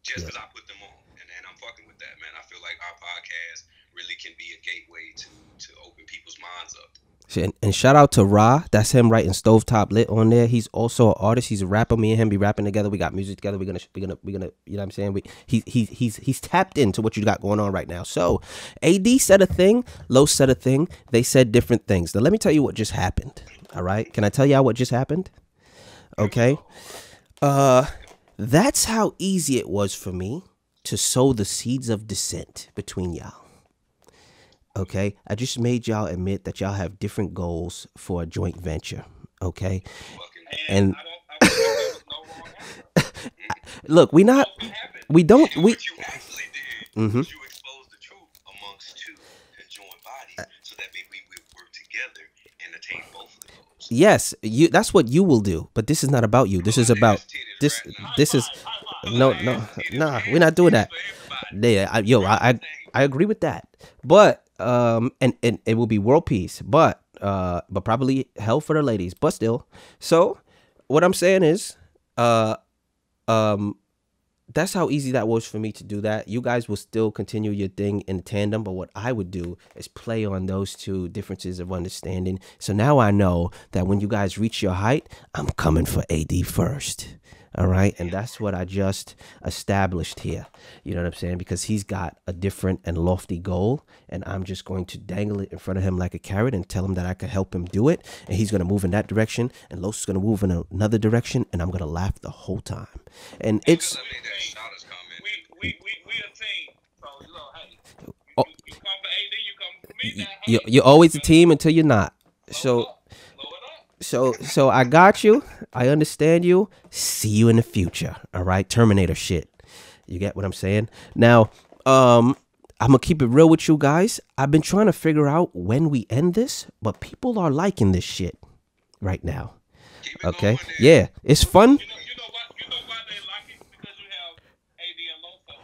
S8: Just because I put them on. And I'm fucking with that, man. I feel like our podcast really can be a gateway to open people's minds up.
S3: And shout out to Ra. That's him writing Stovetop Lit on there. He's also an artist. He's a rapper. Me and him be rapping together. We got music together. We're gonna you know what I'm saying? He's tapped into what you got going on right now. So AD said a thing, Los said a thing. They said different things. Now let me tell you what just happened. All right. Can I tell y'all what just happened? Okay. That's how easy it was for me to sow the seeds of dissent between y'all. Okay, I just made y'all admit that y'all have different goals for a joint venture. Okay, and look, we not.
S7: We have
S3: We don't. We.
S8: What you actually did
S3: Mhm.
S8: was you exposed the truth amongst two conjoined bodies, so that we would work together and attain both of the goals.
S3: Yes, you. That's what you will do. But this is not about you. This is about this. This is no, no, nah. We're not doing that. Yeah, I agree with that. But and it will be world peace. But probably hell for the ladies. But still, so what I'm saying is, that's how easy that was for me to do that. You guys will still continue your thing in tandem, but what I would do is play on those two differences of understanding. So now I know that when you guys reach your height, I'm coming for AD first. All right. And that's what I just established here. You know what I'm saying? Because he's got a different and lofty goal. And I'm just going to dangle it in front of him like a carrot and tell him that I can help him do it. And he's going to move in that direction. And Los is going to move in another direction. And I'm going to laugh the whole time. And it's.
S7: We a team. So, you know, hey,
S3: Oh.
S7: you come for AD, you come for me. Now,
S3: You're always a team until you're not. So.
S7: blow it up.
S3: So I got you. I understand you. See you in the future. All right. Terminator shit. You get what I'm saying? Now, I'm gonna keep it real with you guys. I've been trying to figure out when we end this, but people are liking this shit right now. Okay. Yeah. It's fun.
S7: You know why they like it? Because you have AD and Loso on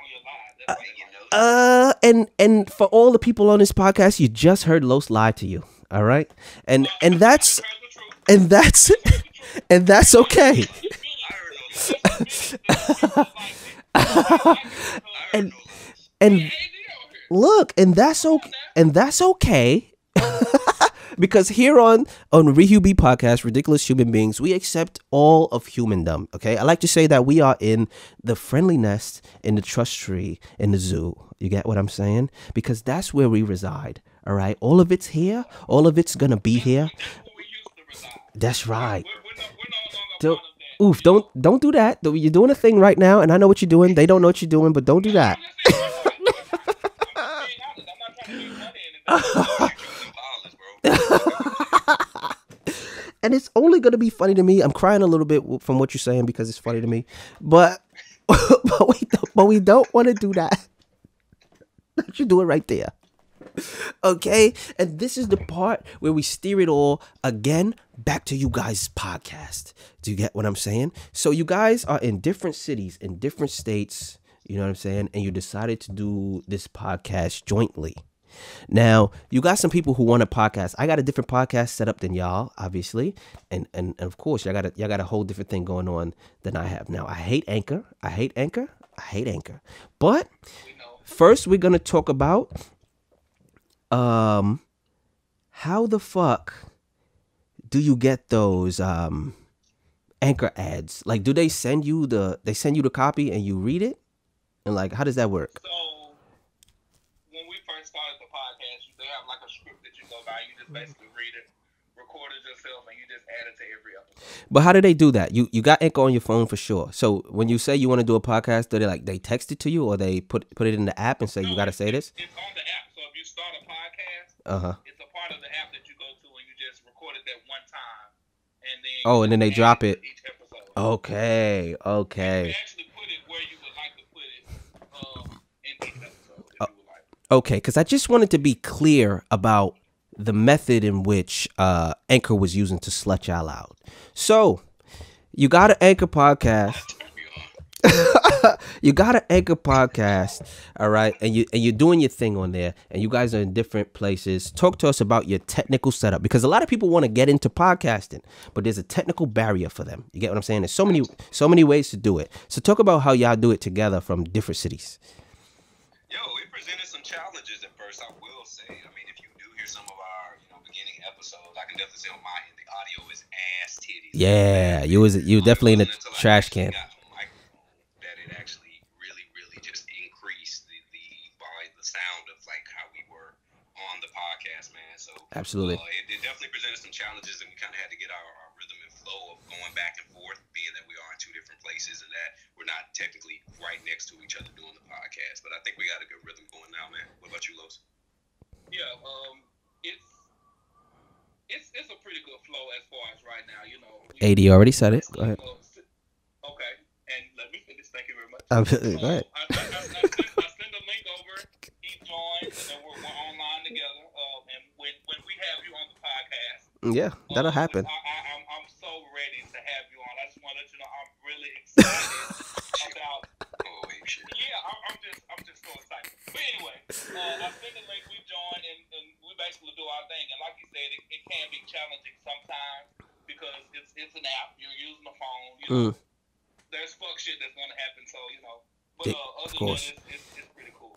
S7: your live. That's why you know.
S3: And for all the people on this podcast, you just heard Los lie to you. All right. And that's okay. and look, and that's okay. Because here on RiHuBe podcast, Ridiculous Human Beings, we accept all of humandom. Okay, I like to say that we are in the friendly nest, in the trust tree, in the zoo. You get what I'm saying? Because that's where we reside. All right, all of it's here. All of it's gonna be here. That's right. Oof! Don't do that. You're doing a thing right now, and I know what you're doing. They don't know what you're doing, but don't do that. And it's only gonna be funny to me. I'm crying a little bit from what you're saying because it's funny to me, but we don't want to do that. Don't you do it right there. Okay, and this is the part where we steer it all again back to you guys' podcast. Do you get what I'm saying? So you guys are in different cities, in different states, you know what I'm saying? And you decided to do this podcast jointly. Now, you got some people who want a podcast. I got a different podcast set up than y'all, obviously. And of course, y'all got a whole different thing going on than I have. Now, I hate Anchor. But first, we're going to talk about how the fuck do you get those Anchor ads? Like, do they send you the copy and you read it? And like, how does that work?
S7: So when we first started the podcast, they have like a script that you go by. You just basically read it, record it yourself, and you just add it to every episode.
S3: But how do they do that? You got Anchor on your phone for sure. So when you say you want to do a podcast, do they text it to you, or they put it in the app and say you got to say this?
S7: It's on the app. So if you start a podcast, it's a part of the app that you go to, and you just record it that one time, and then
S3: and then they drop it.
S7: Each episode.
S3: Okay.
S7: You actually put it where you would like to put it in each episode if you would like.
S3: Okay, because I just wanted to be clear about the method in which Anchor was using to slut y'all out. So, you got an Anchor podcast. You got an Anchor podcast, all right, and you're doing your thing on there, and you guys are in different places. Talk to us about your technical setup, because a lot of people want to get into podcasting, but there's a technical barrier for them. You get what I'm saying? There's so many ways to do it. So talk about how y'all do it together from different cities.
S8: Yo, it presented some challenges at first, I will say. I mean, if you do hear some of our, beginning episodes, I can definitely say on my end, the audio is ass titties.
S3: Yeah, you definitely in the trash can.
S8: That it actually really, really just increased the sound of like how we were on the podcast, man. So
S3: absolutely,
S8: it definitely presented some challenges, and we kind of had to get our rhythm and flow of going back and forth, being that we are in two different places and that we're not technically right next to each other doing the podcast. But I think we got a good rhythm going now, man. What about you, Los?
S7: Yeah, it's a pretty good flow as far as right now.
S3: AD already said it. Go ahead.
S7: Okay, and let me finish. Thank you very much.
S3: Go ahead.
S7: I send a link over. He joined, and then we're online together. And when we have you on the podcast,
S3: Yeah, that'll happen.
S7: I'm so ready to have you on. I just want to let you know I'm really excited about. Yeah, I'm just so excited. But anyway, I send the link. We join, and we basically do our thing. And like you said, it can be challenging sometimes because it's an app. You're using the phone. You know, there's fuck shit that's gonna happen. So you know, but other than that, it's pretty cool.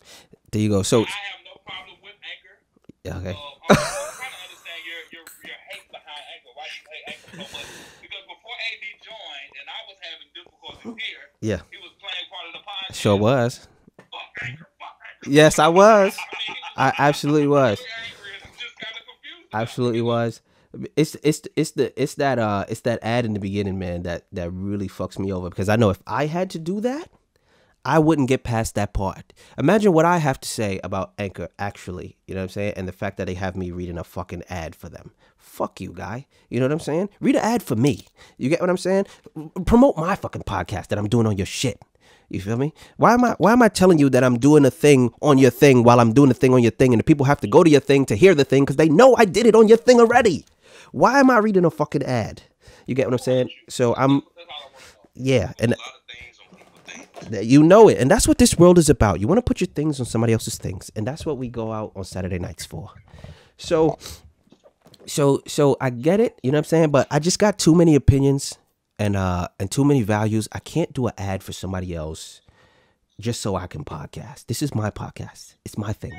S3: There you go. So
S7: I have no problem with Anchor.
S3: okay.
S7: I'm trying to understand your hate behind Anchor. Why do you hate Anchor so much? Because before AD joined and I was having difficulties here,
S3: Yeah.
S7: he was playing part of the podcast.
S3: Sure was.
S7: Fuck Anchor.
S3: Yes, I was. I
S7: I
S3: absolutely was.
S7: just kind of confused.
S3: Absolutely was. It's that ad in the beginning, man, that really fucks me over, because I know if I had to do that, I wouldn't get past that part. Imagine what I have to say about Anchor, actually, you know what I'm saying? And the fact that they have me reading a fucking ad for them. Fuck you, guy. You know what I'm saying? Read an ad for me. You get what I'm saying? Promote my fucking podcast that I'm doing on your shit. You feel me? Why am I telling you that I'm doing a thing on your thing while I'm doing a thing on your thing, and the people have to go to your thing to hear the thing because they know I did it on your thing already? Why am I reading a fucking ad? You get what I'm saying? So yeah, and you know it, and that's what this world is about. You want to put your things on somebody else's things, and that's what we go out on Saturday nights for. So I get it, you know what I'm saying? But I just got too many opinions and too many values. I can't do an ad for somebody else just so I can podcast. This is my podcast. It's my thing.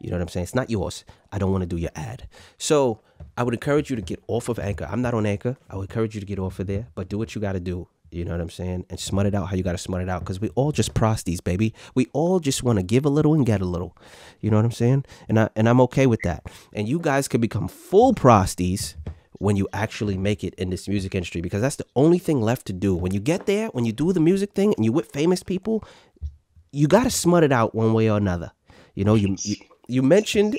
S3: You know what I'm saying? It's not yours. I don't want to do your ad. So I would encourage you to get off of Anchor. I'm not on Anchor. I would encourage you to get off of there, but do what you got to do. You know what I'm saying? And smut it out how you got to smut it out, because we all just prosties, baby. We all just want to give a little and get a little. You know what I'm saying? And I'm okay with that. And you guys could become full prosties when you actually make it in this music industry, because that's the only thing left to do. When you get there, when you do the music thing and you with famous people, you got to smut it out one way or another. You know, you mentioned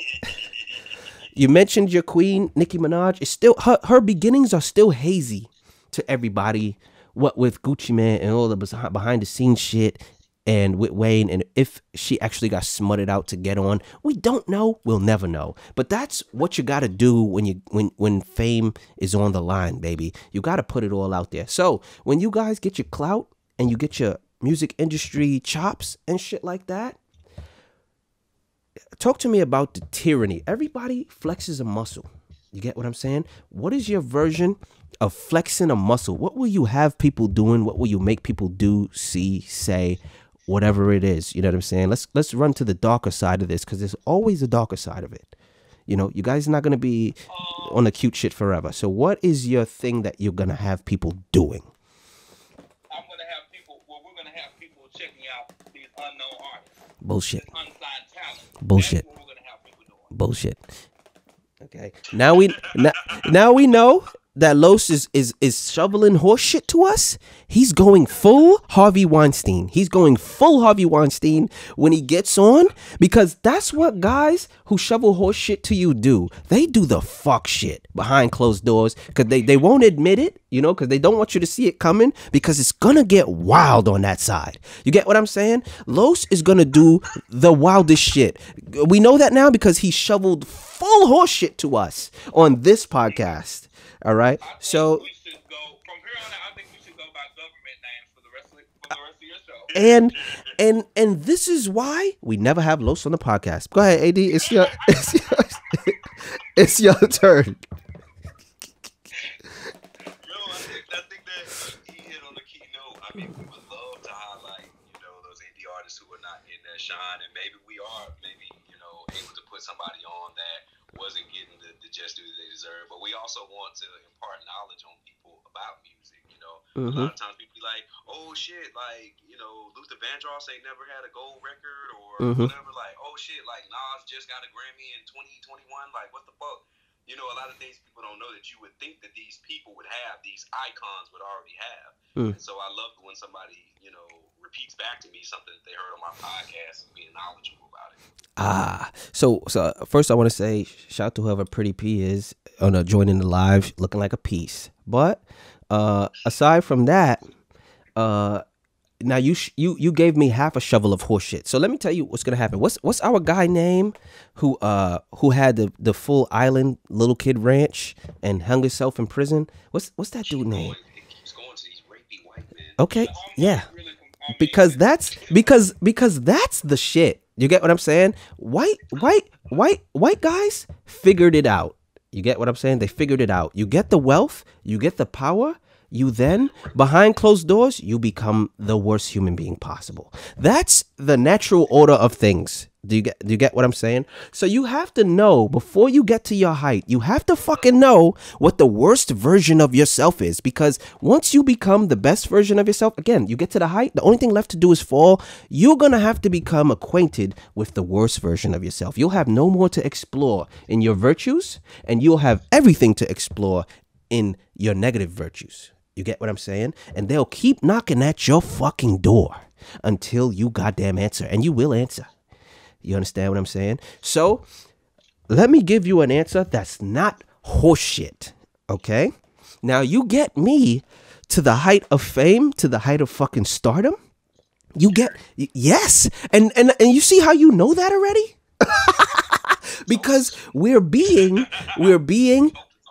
S3: your queen, Nicki Minaj. It's still her beginnings are still hazy to everybody. What with Gucci Mane and all the behind the scenes shit, and with Wayne, and if she actually got smutted out to get on, we don't know. We'll never know. But that's what you got to do when fame is on the line, baby. You got to put it all out there. So when you guys get your clout and you get your music industry chops and shit like that, talk to me about the tyranny. Everybody flexes a muscle. You get what I'm saying? What is your version of flexing a muscle? What will you have people doing? What will you make people do, see, say, whatever it is? You know what I'm saying? Let's run to the darker side of this, because there's always a darker side of it. You know, you guys are not going to be on the cute shit forever. So what is your thing that you're going to have people doing?
S7: I'm going to have people, we're going to have people checking out these unknown artists.
S3: Bullshit.
S7: Unsigned talent.
S3: Bullshit.
S7: That's what we're going to have people doing.
S3: Bullshit. Okay. Now we know that Los is shoveling horse shit to us. He's going full Harvey Weinstein. He's going full Harvey Weinstein when he gets on, because that's what guys who shovel horse shit to you do. They do the fuck shit behind closed doors, because they won't admit it, you know, because they don't want you to see it coming, because it's gonna get wild on that side. You get what I'm saying? Los is gonna do the wildest shit. We know that now because he shoveled full horse shit to us on this podcast. All right, so
S7: we should go from here on out. I think we should go by government names for the rest of your show.
S3: and this is why we never have Los on the podcast. Go ahead, AD. It's your turn.
S8: No, I think that he hit on the key note. I mean, we would love to highlight, you know, those indie artists who are not getting that shine, and maybe we are, you know, able to put somebody on that wasn't getting the just due that they deserve. But we also want to impart knowledge on people about music. You know, a lot of times people be like, "Oh shit, like, you know, Luther Vandross ain't never had a gold record or whatever." Like, "Oh shit, like Nas just got a Grammy in 2021. Like, what the fuck?" You know, a lot of things people don't know that you would think that these people would have, these icons would already have. And so I love when somebody, you know, repeats back to me something that they heard on my podcast and being knowledgeable about it.
S3: So first I want to say shout out to whoever Pretty P is on joining the live, looking like a piece. But aside from that, now you gave me half a shovel of horse shit. So let me tell you what's gonna happen. What's our guy name who had the full island little kid ranch and hung himself in prison? What's that dude name?
S8: It keeps going to these rapey white men.
S3: Okay, yeah. Because that's the shit. You get what I'm saying? White guys figured it out. You get what I'm saying? They figured it out. You get the wealth, you get the power, you then, behind closed doors, you become the worst human being possible. That's the natural order of things. Do you get what I'm saying? So you have to know, before you get to your height, you have to fucking know what the worst version of yourself is. Because once you become the best version of yourself, again, you get to the height, the only thing left to do is fall. You're going to have to become acquainted with the worst version of yourself. You'll have no more to explore in your virtues, and you'll have everything to explore in your negative virtues. You get what I'm saying? And they'll keep knocking at your fucking door until you goddamn answer. And you will answer. You understand what I'm saying? So let me give you an answer that's not horseshit. Okay? Now you get me to the height of fame, to the height of fucking stardom. You get, yes. And you see how you know that already? Because we're being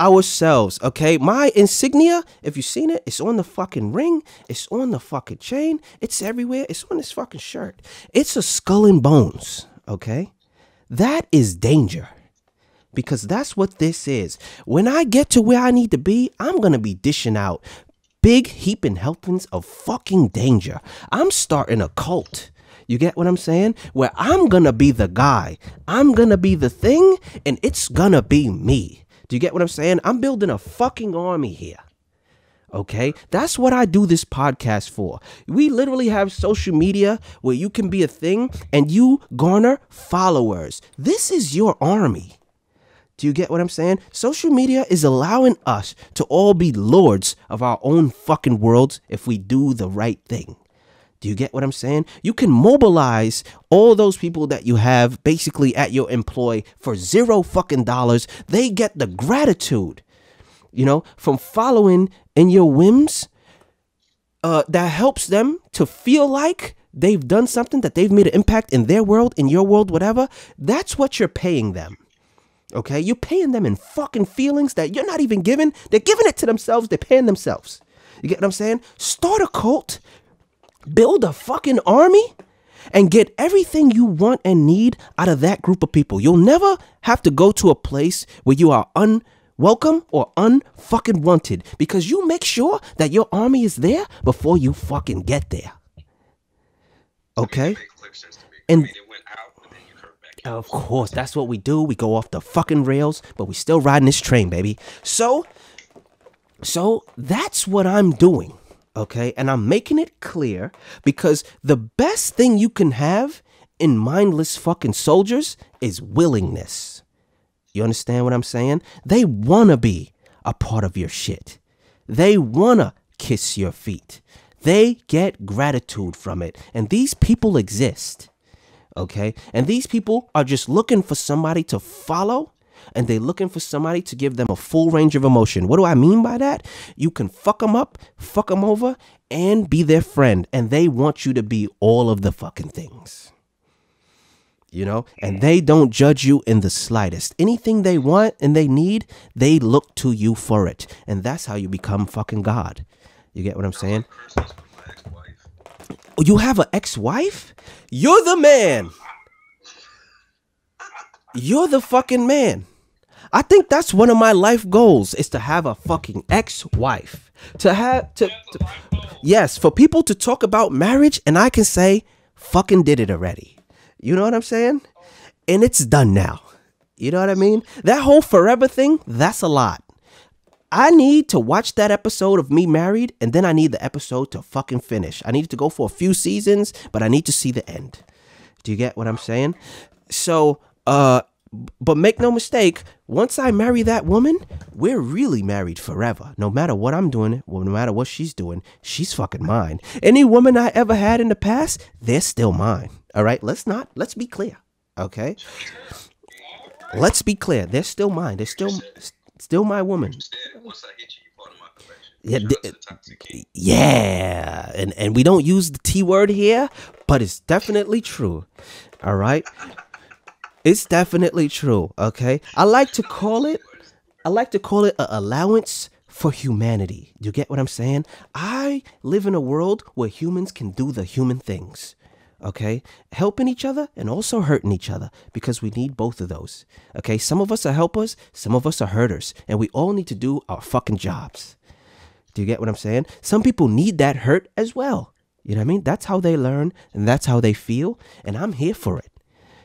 S3: ourselves, okay? My insignia, if you've seen it, it's on the fucking ring, it's on the fucking chain, it's everywhere, it's on this fucking shirt. It's a skull and bones, okay? That is danger, because that's what this is. When I get to where I need to be, I'm gonna be dishing out big heaping helpings of fucking danger. I'm starting a cult. You get what I'm saying? Where I'm gonna be the guy, I'm gonna be the thing, and it's gonna be me. Do you get what I'm saying? I'm building a fucking army here. Okay? That's what I do this podcast for. We literally have social media where you can be a thing and you garner followers. This is your army. Do you get what I'm saying? Social media is allowing us to all be lords of our own fucking worlds if we do the right thing. Do you get what I'm saying? You can mobilize all those people that you have basically at your employ for $0 fucking dollars. They get the gratitude, you know, from following in your whims. That helps them to feel like they've done something, that they've made an impact in their world, in your world, whatever. That's what you're paying them. Okay? You're paying them in fucking feelings that you're not even giving. They're giving it to themselves. They're paying themselves. You get what I'm saying? Start a cult. Build a fucking army and get everything you want and need out of that group of people. You'll never have to go to a place where you are unwelcome or unfucking wanted, because you make sure that your army is there before you fucking get there. Okay? And of course, that's what we do. We go off the fucking rails, but we still riding this train, baby. So that's what I'm doing. Okay, and I'm making it clear because the best thing you can have in mindless fucking soldiers is willingness. You understand what I'm saying? They want to be a part of your shit. They want to kiss your feet. They get gratitude from it. And these people exist. Okay, and these people are just looking for somebody to follow. And they're looking for somebody to give them a full range of emotion. What do I mean by that? You can fuck them up, fuck them over, and be their friend. And they want you to be all of the fucking things. You know? And they don't judge you in the slightest. Anything they want and they need, they look to you for it. And that's how you become fucking God. You get what I'm saying? You have an ex-wife? You're the man. You're the fucking man. I think that's one of my life goals, is to have a fucking ex-wife. Yes, for people to talk about marriage and I can say, fucking did it already. You know what I'm saying? And it's done now. You know what I mean? That whole forever thing, that's a lot. I need to watch that episode of me married, and then I need the episode to fucking finish. I need it to go for a few seasons, but I need to see the end. Do you get what I'm saying? So, but make no mistake, once I marry that woman, we're really married forever. No matter what I'm doing, no matter what she's doing, she's fucking mine. Any woman I ever had in the past, they're still mine. All right, let's be clear. Okay, let's be clear. They're still mine. They're still my woman. Yeah,
S8: Shout out to the Toxic King.
S3: yeah, and we don't use the T word here, but it's definitely true. All right, it's definitely true. Okay, I like to call it an allowance for humanity. You get what I'm saying? I live in a world where humans can do the human things. Okay, helping each other and also hurting each other, because we need both of those. Okay, some of us are helpers, some of us are hurters, and we all need to do our fucking jobs. Do you get what I'm saying? Some people need that hurt as well. You know what I mean? That's how they learn and that's how they feel, and I'm here for it.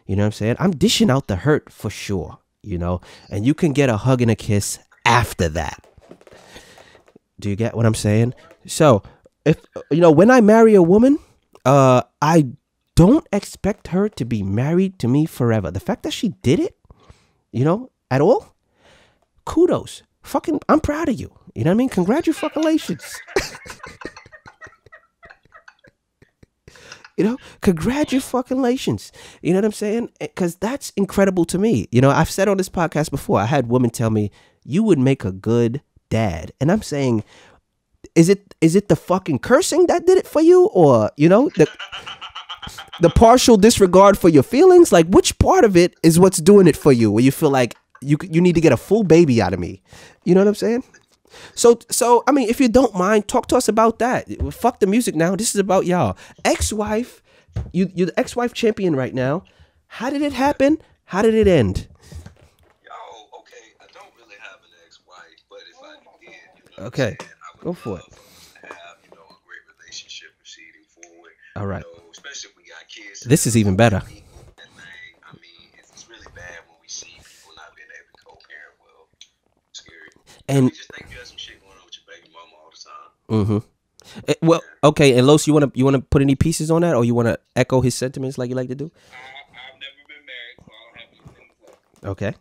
S3: You know what I'm saying? I'm dishing out the hurt for sure, you know, and you can get a hug and a kiss after that. Do you get what I'm saying? So, if you know, when I marry a woman, I don't expect her to be married to me forever. The fact that she did it, you know, at all, kudos. Fucking, I'm proud of you. You know what I mean? Congratulations. You know, congratulations. You know what I'm saying? Because that's incredible to me. You know, I've said on this podcast before, I had women tell me, you would make a good dad. And I'm saying, is it the fucking cursing that did it for you? Or, you know, the partial disregard for your feelings? Like, which part of it is what's doing it for you, where you feel like you need to get a full baby out of me? You know what I'm saying? So I mean, if you don't mind, talk to us about that. Fuck the music now. This is about y'all. Ex-wife, you're the ex-wife champion right now. How did it happen? How did it end?
S8: Yo, okay, I don't really have an ex-wife, but if I did, you know,
S3: Okay,
S8: what I'm saying, I would
S3: go for it.
S8: love us to have, you know, a great relationship proceeding forward.
S3: All right.
S8: You know, especially if we got kids.
S3: This is even better.
S8: I mean, it's really bad when we see people not being able to co-parent well. It's scary.
S3: And
S8: Just think you have some shit going on with your baby mama all the time.
S3: well, okay. And Los, you wanna put any pieces on that, or you wanna echo his sentiments like you like to do?
S7: I've never been married, so I don't have anything to say.
S3: Okay.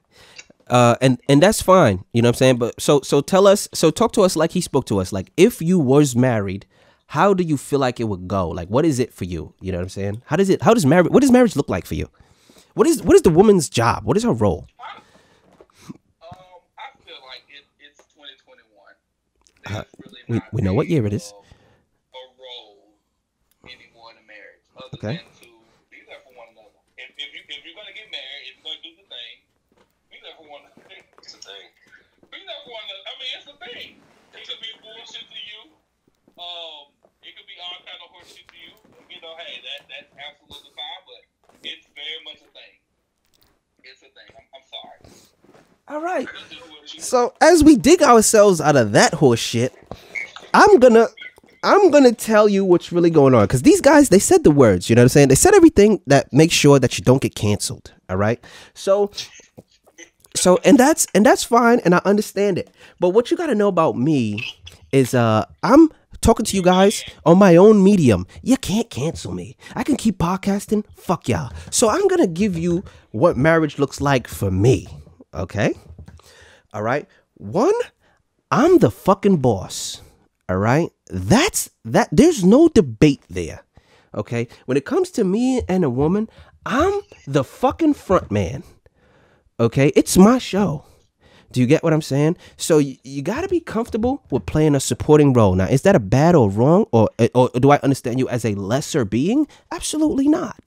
S3: And that's fine. You know what I'm saying? But so talk to us like he spoke to us. Like, if you was married, how do you feel like it would go? Like, what is it for you? You know what I'm saying? What does marriage look like for you? What is the woman's job? What is her role?
S7: I feel like it's 2021. There's really not
S3: We know what year it is.
S7: A role anymore in a marriage, other
S3: Okay.
S7: than to be there for one another. If you're gonna get married, if you're gonna do the thing, be there for one another.
S8: It's a thing.
S7: Be there for one another. I mean, it's a thing. It could be bullshit to you. It could be all kind of horseshit to you. You know, hey, that's absolutely fine, but it's very much a thing. It's a thing. I'm sorry.
S3: All right. So as we dig ourselves out of that horse shit, I'm gonna tell you what's really going on, because these guys, they said the words. You know what I'm saying? They said everything that makes sure that you don't get canceled. All right. So and that's fine, and I understand it. But what you got to know about me is I'm talking to you guys on my own medium. You can't cancel me. I can keep podcasting. Fuck y'all. So I'm going to give you what marriage looks like for me. Okay? All right? One, I'm the fucking boss. All right? That's that. There's no debate there. Okay? When it comes to me and a woman, I'm the fucking front man. Okay? It's my show. Do you get what I'm saying? So you got to be comfortable with playing a supporting role. Now, is that a bad or wrong? Or do I understand you as a lesser being? Absolutely not.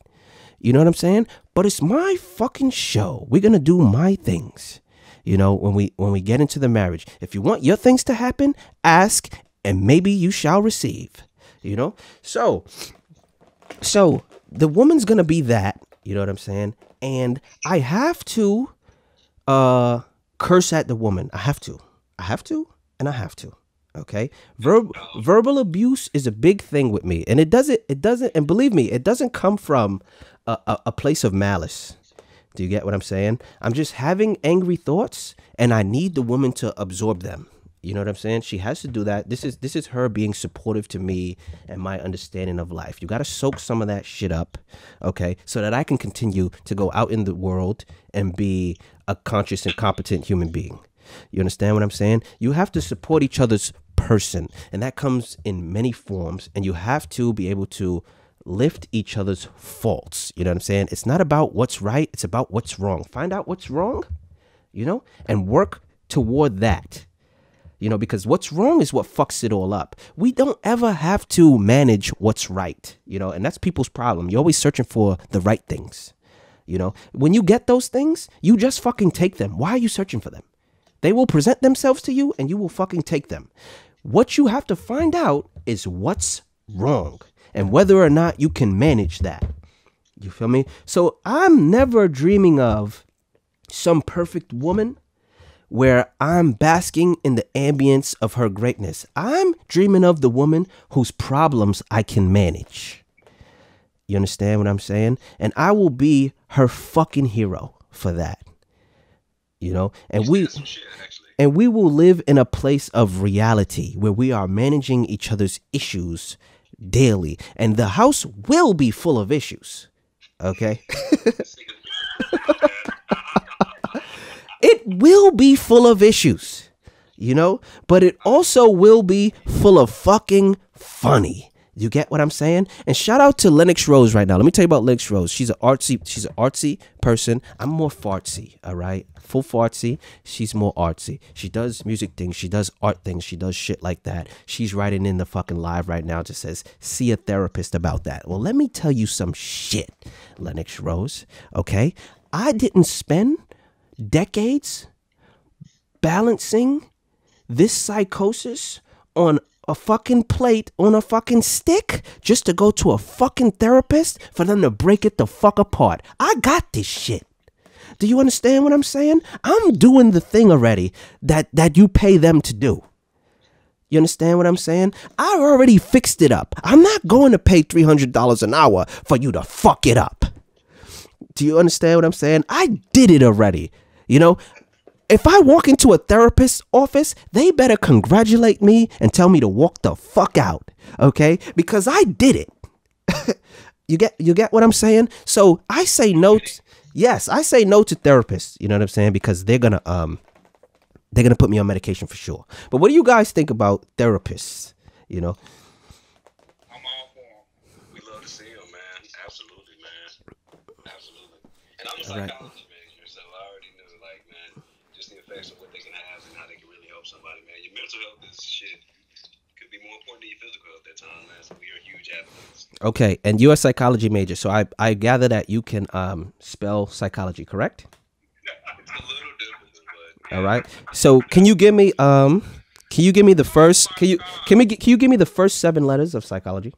S3: You know what I'm saying? But it's my fucking show. We're going to do my things. You know, when we get into the marriage. If you want your things to happen, ask, and maybe you shall receive. You know? So the woman's going to be that. You know what I'm saying? And I have to curse at the woman. I have to, and I have to. Okay. Verbal abuse is a big thing with me, and it doesn't, and believe me, it doesn't come from a place of malice. Do you get what I'm saying? I'm just having angry thoughts, and I need the woman to absorb them. You know what I'm saying? She has to do that. This is her being supportive to me and my understanding of life. You got to soak some of that shit up, okay, so that I can continue to go out in the world and be a conscious and competent human being. You understand what I'm saying? You have to support each other's person, and that comes in many forms, and you have to be able to lift each other's faults. You know what I'm saying? It's not about what's right. It's about what's wrong. Find out what's wrong, you know, and work toward that. You know, because what's wrong is what fucks it all up. We don't ever have to manage what's right, you know, and that's people's problem. You're always searching for the right things. You know, when you get those things, you just fucking take them. Why are you searching for them? They will present themselves to you and you will fucking take them. What you have to find out is what's wrong and whether or not you can manage that. You feel me? So I'm never dreaming of some perfect woman where I'm basking in the ambience of her greatness. I'm dreaming of the woman whose problems I can manage. You understand what I'm saying? And I will be her fucking hero for that. You know, and we will live in a place of reality where we are managing each other's issues daily. And the house will be full of issues. Okay? It will be full of issues, you know, but it also will be full of fucking funny. You get what I'm saying? And shout out to Lennox Rose right now. Let me tell you about Lennox Rose. She's an artsy person. I'm more fartsy, all right? Full fartsy. She's more artsy. She does music things. She does art things. She does shit like that. She's writing in the fucking live right now. Just says, see a therapist about that. Well, let me tell you some shit, Lennox Rose, okay? I didn't spend decades balancing this psychosis on a fucking plate, on a fucking stick, just to go to a fucking therapist for them to break it the fuck apart. I got this shit. Do you understand what I'm saying? I'm doing the thing already that you pay them to do. You understand what I'm saying? I already fixed it up. I'm not going to pay $300 an hour for you to fuck it up. Do you understand what I'm saying? I did it already. You know, if I walk into a therapist's office, they better congratulate me and tell me to walk the fuck out. Okay? Because I did it. You get what I'm saying? So I say no. Yes, I say no to therapists. You know what I'm saying? Because they're gonna put me on medication for sure. But what do you guys think about therapists? You know?
S8: I'm all for them. We love to see them, man. Absolutely, man. Absolutely. And I'm a psychology major, so I already knew, like, man, just the effects of what they can have and how they can really help somebody, man. Your mental health is shit. Could be more important than your physical health at times, man. So we are huge advocates.
S3: Okay, and you're a psychology major, so I gather that you can spell psychology, correct?
S8: It's a little difficult, but
S3: all right. So can you give me the first? Can you give me the first 7 letters of psychology?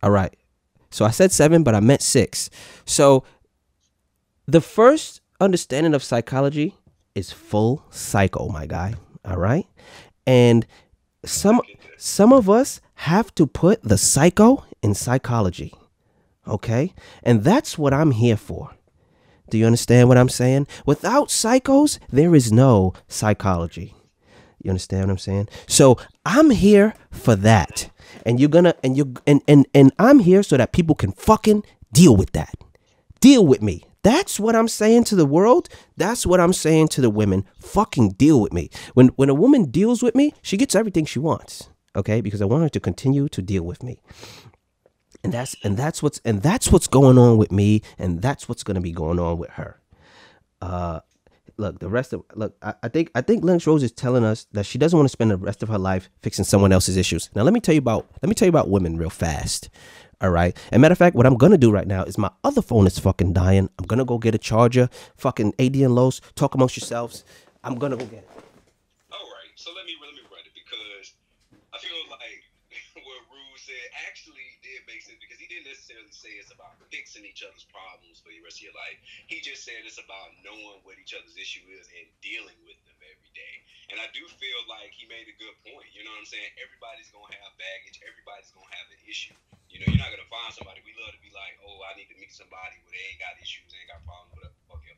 S3: All right. So I said 7, but I meant 6. So the first understanding of psychology is full psycho, my guy. All right. And some of us have to put the psycho in psychology. Okay. And that's what I'm here for. Do you understand what I'm saying? Without psychos, there is no psychology. You understand what I'm saying? So I'm here for that. And I'm here so that people can fucking deal with that. Deal with me. That's what I'm saying to the world. That's what I'm saying to the women. Fucking deal with me. When a woman deals with me, she gets everything she wants. Okay? Because I want her to continue to deal with me. And that's what's going on with me, and that's what's gonna be going on with her. I think Lennox Rose is telling us that she doesn't want to spend the rest of her life fixing someone else's issues. Now let me tell you about women real fast. All right. And matter of fact, what I'm gonna do right now is my other phone is fucking dying. I'm gonna go get a charger. Fucking AD and Lowe's. Talk amongst yourselves. I'm gonna go get it.
S8: All right. So let me run it because I feel like what Rue said actually did make sense because he didn't necessarily say it's about fixing each other's problems for the rest of your life. He just said it's about knowing what each other's issue is and dealing with them every day. And I do feel like he made a good point. You know what I'm saying? Everybody's going to have baggage. Everybody's going to have an issue. You know, you're not going to find somebody. We love to be like, oh, I need to meet somebody where they ain't got issues, they ain't got problems, whatever. Fuck him.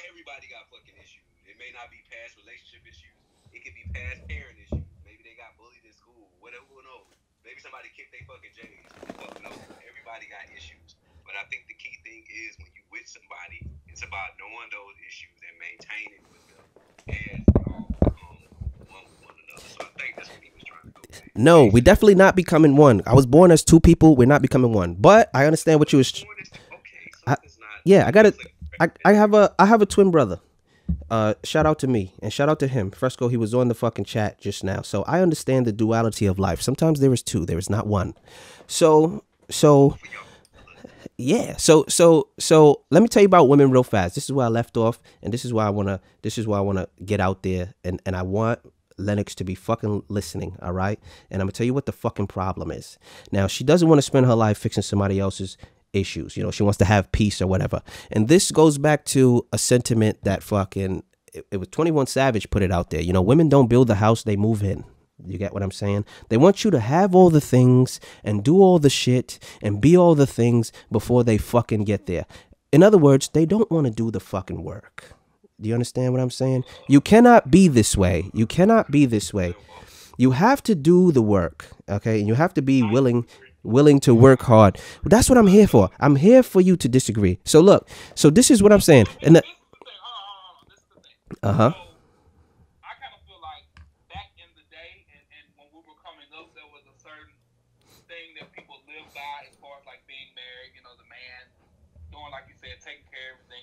S8: Everybody got fucking issues. It may not be past relationship issues. It could be past parent issues. Maybe they got bullied in school. Whatever, who knows? Maybe somebody kicked their fucking J's. Fuck no. Everybody got issues. But I think the key thing is when you with somebody, it's about knowing those issues and maintaining with them as y'all become one with one another. So I think that's what he was trying to do.
S3: No, we definitely not becoming one. I was born as two people. We're not becoming one. But I understand what you was.
S8: Okay, so it's not.
S3: Yeah, I got it. I have a twin brother. Shout out to me and shout out to him. Fresco, he was on the fucking chat just now. So I understand the duality of life. Sometimes there is two, there is not one. So yeah. So let me tell you about women real fast. This is where I left off, and this is why I wanna get out there, and I want Lennox to be fucking listening, all right? And I'm gonna tell you what the fucking problem is. Now, she doesn't want to spend her life fixing somebody else's issues. You know, she wants to have peace or whatever. And this goes back to a sentiment that fucking it was 21 Savage put it out there. You know, women don't build the house, they move in. You get what I'm saying? They want you to have all the things and do all the shit and be all the things before they fucking get there. In other words, they don't want to do the fucking work. Do you understand what I'm saying? You cannot be this way. You cannot be this way. You have to do the work, okay? And you have to be willing to work hard. That's what I'm here for. I'm here for you to disagree. So look, so this is what I'm saying. And
S7: This is the thing.
S3: uh-huh.
S7: So, I kind of feel like back in the day, and when we were coming up, there was a certain thing that people lived by as far as like being married. You know, the man doing, like you said, taking care of everything,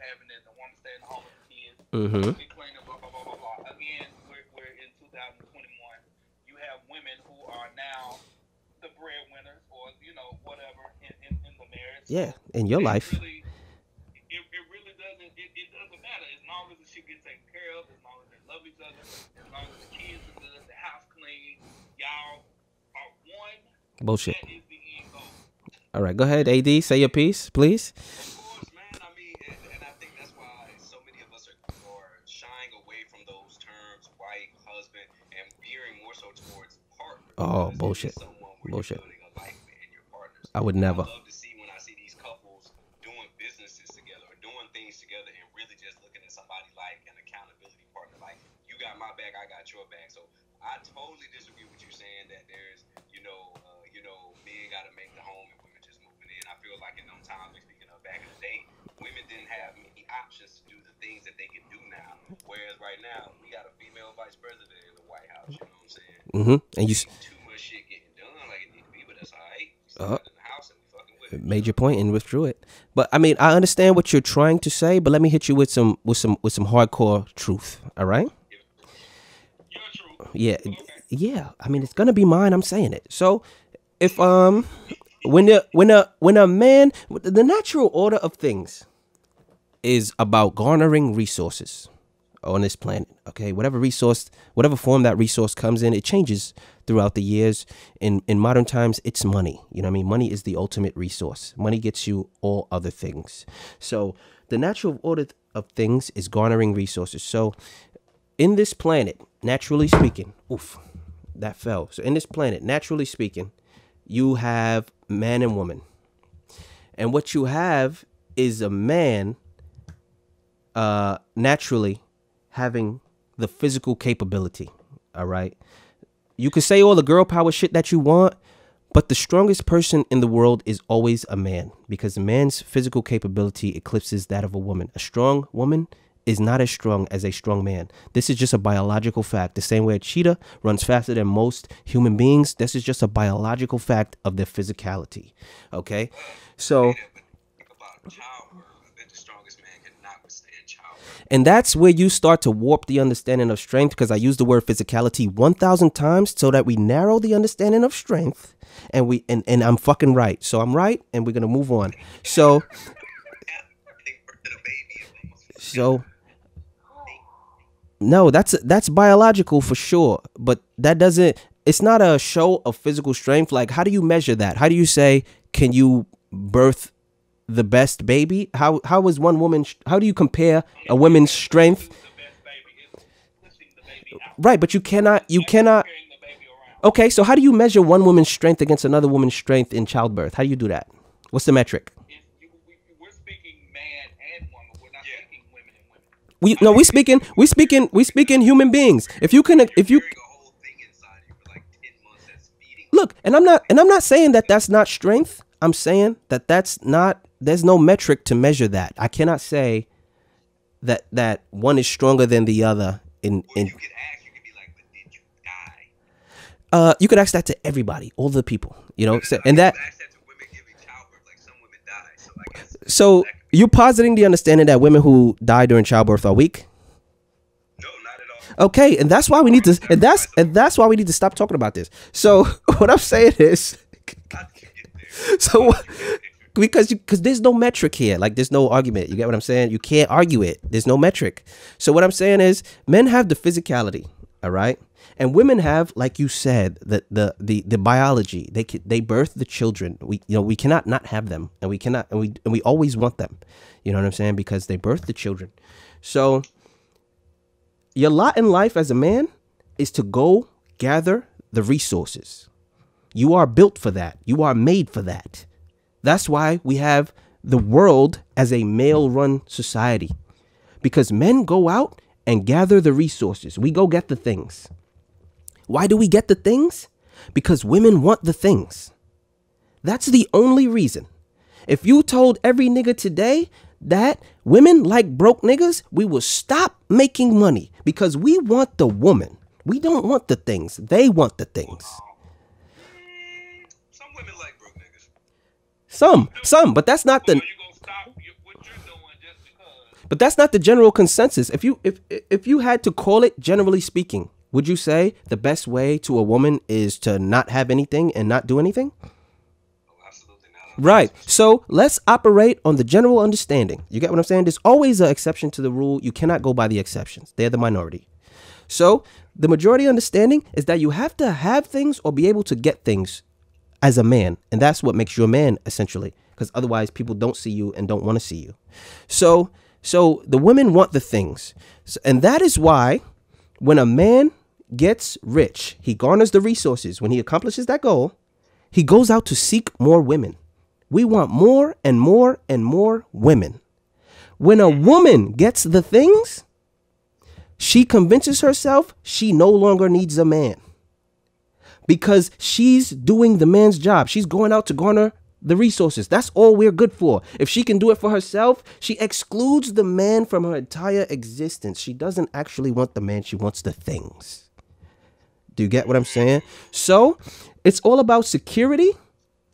S7: having this, the woman staying home with the kids, be cleaning, blah, blah, blah, blah, blah. Again, we're in 2021. You have women who are now the breadwinners, or you know, whatever in the marriage.
S3: Yeah, in your life.
S7: It really doesn't. It doesn't matter as long as the shit gets taken care of, as long as they love each other, as long as the kids are good, the house clean, y'all are one.
S3: Bullshit.
S7: That is the end goal.
S3: All right, go ahead, AD. Say your piece, please.
S8: Of course, man. I mean, and I think that's why so many of us are shying away from those terms, wife, husband, and veering more so towards partner.
S3: Oh,
S8: Because
S3: bullshit.
S8: it is someone where
S3: Bullshit.
S8: You're building a life and your partners.
S3: I would never.
S8: I love to see when I see these couples doing businesses together or doing things together and really just looking at somebody like an accountability partner. Like, you got my back, I got your back. So I totally disagree with you saying that there's, men got to make the home and women just moving in. I feel like in them times, we're speaking of back in the day, women didn't have many options to do the things that they can do now. Whereas right now, we got a female vice president in the White House. You know what I'm saying?
S3: Mm-hmm. And you
S8: Too much shit getting done like it need to be, but that's all right. We still in the house and we fucking with it.
S3: made your point and withdrew it. But I mean, I understand what you're trying to say, but let me hit you with some hardcore truth. All right? Yeah. Yeah. I mean, it's gonna be mine. I'm saying it. So if when a man, the natural order of things is about garnering resources on this planet. Okay, whatever form that resource comes in, it changes throughout the years. In modern times, it's money. You know what I mean? Money is the ultimate resource. Money gets you all other things. So the natural order of things is garnering resources. So in this planet, naturally speaking, that fell. So in this planet, naturally speaking, you have man and woman. And what you have is a man naturally having the physical capability. All right. You can say all the girl power shit that you want, but the strongest person in the world is always a man, because a man's physical capability eclipses that of a woman. A strong woman is not as strong as a strong man. This is just a biological fact. The same way a cheetah runs faster than most human beings, this is just a biological fact of their physicality. Okay? So and that's where you start to warp the understanding of strength, because I use the word physicality 1,000 times so that we narrow the understanding of strength, and I'm fucking right. So I'm right, and we're going to move on. So no, that's biological for sure, but it's not a show of physical strength. Like, how do you measure that? How do you say, can you birth the best baby? How is one woman? How do you compare a woman's strength? Right, but you cannot. Okay, so how do you measure one woman's strength against another woman's strength in childbirth? How do you do that? What's the metric?
S7: We're speaking man and woman. We're not speaking women and women.
S3: We speaking human beings. If you look, and I'm not saying that that's not strength. I'm saying that there's no metric to measure that. I cannot say that one is stronger than the other in You could ask that to everybody, all the people, you know, and that.
S8: Ask that to women giving childbirth, like some women die. So I guess.
S3: So you're positing the understanding that women who die during childbirth are weak?
S8: No, not at all.
S3: Okay, and that's why we need to, and that's why we need to stop talking about this. So what I'm saying is, so because there's no metric here, like there's no argument. You get what I'm saying? You can't argue it. There's no metric. So what I'm saying is, men have the physicality, all right, and women have, like you said, the biology. They birth the children. We cannot not have them, and we always want them. You know what I'm saying? Because they birth the children. So your lot in life as a man is to go gather the resources. You are built for that. You are made for that. That's why we have the world as a male-run society, because men go out and gather the resources. We go get the things. Why do we get the things? Because women want the things. That's the only reason. If you told every nigga today that women like broke niggas, we will stop making money, because we want the woman. We don't want the things. They want the things.
S8: Some women like broke niggas.
S3: Some, but that's not the.
S7: You gonna stop what you're doing just because?
S3: But that's not the general consensus. If you had to call it generally speaking, would you say the best way to a woman is to not have anything and not do anything?
S8: Oh, absolutely not.
S3: Right. So let's operate on the general understanding. You get what I'm saying? There's always an exception to the rule. You cannot go by the exceptions. They're the minority. So the majority understanding is that you have to have things or be able to get things as a man. And that's what makes you a man, essentially, because otherwise people don't see you and don't want to see you. So the women want the things. And that is why when a man gets rich, he garners the resources. When he accomplishes that goal, he goes out to seek more women. We want more and more and more women. When a woman gets the things, she convinces herself she no longer needs a man, because she's doing the man's job. She's going out to garner the resources. That's all we're good for. If she can do it for herself, she excludes the man from her entire existence. She doesn't actually want the man. She wants the things. Do you get what I'm saying? So it's all about security.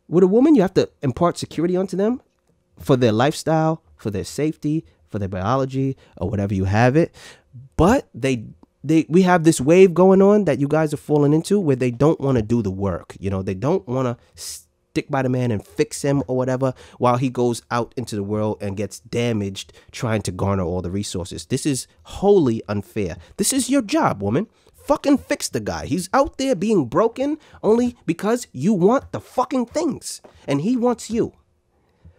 S3: With a woman, you have to impart security onto them for their lifestyle, for their safety, for their biology, or whatever you have it. But we have this wave going on that you guys are falling into, where they don't want to do the work. You know, they don't want to stick by the man and fix him or whatever, while he goes out into the world and gets damaged trying to garner all the resources. This is wholly unfair. This is your job, woman. Fucking fix the guy. He's out there being broken only because you want the fucking things and he wants you.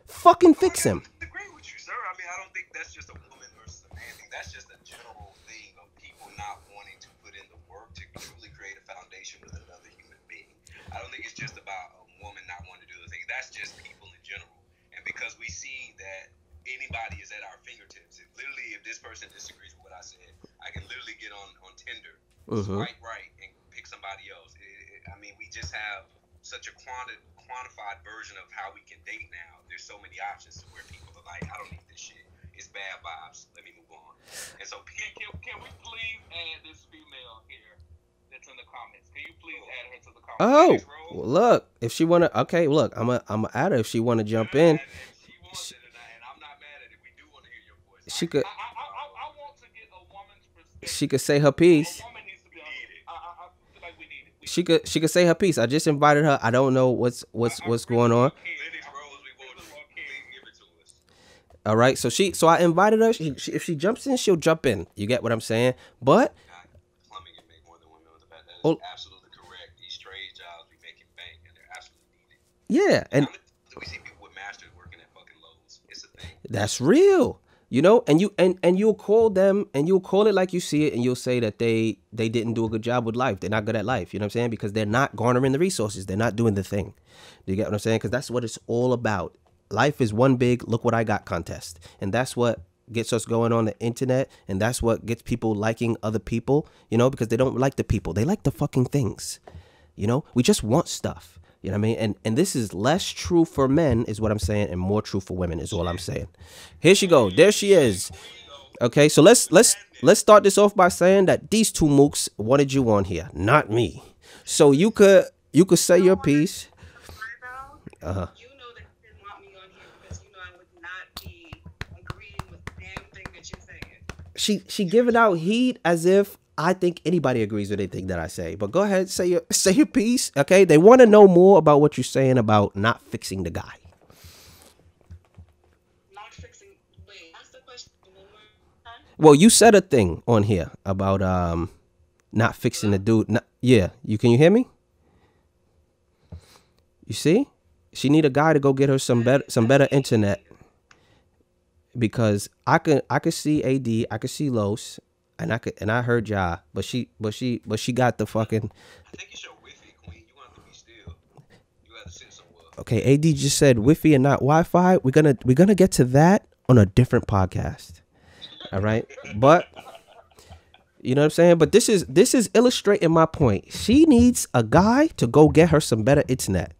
S3: Fucking fix him.
S8: I agree with you, sir. I mean, I don't think that's just a woman versus a man thing. That's just a general thing of people not wanting to put in the work to truly create a foundation with another human being. I don't think it's just about a woman not wanting to do the thing. That's just people in general. And because we see that anybody is at our fingertips, if this person disagrees with what I said, I can literally get on Tinder, swipe right, and pick somebody else. I mean, we just have such a quantified version of how we can date now. There's so many options to where people are like, I don't need this shit. It's bad vibes. Let me move on. And so
S7: Can we please add this female here that's in the comments? Can you please add her to the comments?
S3: Oh, well, look, if she wanna, okay, look, I'm a add her if she wanna jump in.
S7: And she wants it, and I'm not mad at it. We do want to hear your voice.
S3: She could,
S7: I want to get a woman's perspective.
S3: she could say her piece.
S7: A woman needs to be on it. I feel like we need it.
S3: She could say her piece. I just invited her. I don't know what's going on. All right, so I invited her. If she jumps in, she'll jump in. You get what I'm saying? But
S8: plumbing can make more than women with the fact that is
S3: Oh.
S8: absolutely correct. These trade jobs be making bank and they're absolutely needed.
S3: yeah, and
S8: We see people with masters working at fucking Lowe's. It's a thing.
S3: that's real. You know, and you'll call them and you'll call it like you see it, and you'll say that they didn't do a good job with life. They're not good at life. You know what I'm saying? Because they're not garnering the resources. They're not doing the thing. Do you get what I'm saying? Because that's what it's all about. Life is one big look what I got contest. And that's what gets us going on the internet. And that's what gets people liking other people, you know, because they don't like the people. They like the fucking things. You know, we just want stuff. You know what I mean? And this is less true for men is what I'm saying, and more true for women is all I'm saying. Here she go. There she is. Okay, so let's start this off by saying that these two mooks wanted you on here, not me. So you could say your piece.
S9: You know that you didn't want me on here because you know I would not be agreeing with the damn thing that you're saying.
S3: She giving out heat as if I think anybody agrees with anything that I say. But go ahead, say your piece. Okay, they want to know more about what you're saying about not fixing the guy.
S9: Not fixing. Wait, ask the question one more time.
S3: Well, you said a thing on here about not fixing the dude. Yeah, can you hear me? You see, she need a guy to go get her some better internet, because I could see AD, I could see Los, and I heard Ja, but she got the fucking.
S8: I think it's your Wi-Fi, Queen. You want to be still. You got to sit somewhere.
S3: Okay, AD just said Wi-Fi and not Wi-Fi. We're gonna get to that on a different podcast. All right, but you know what I'm saying. But this is illustrating my point. She needs a guy to go get her some better internet.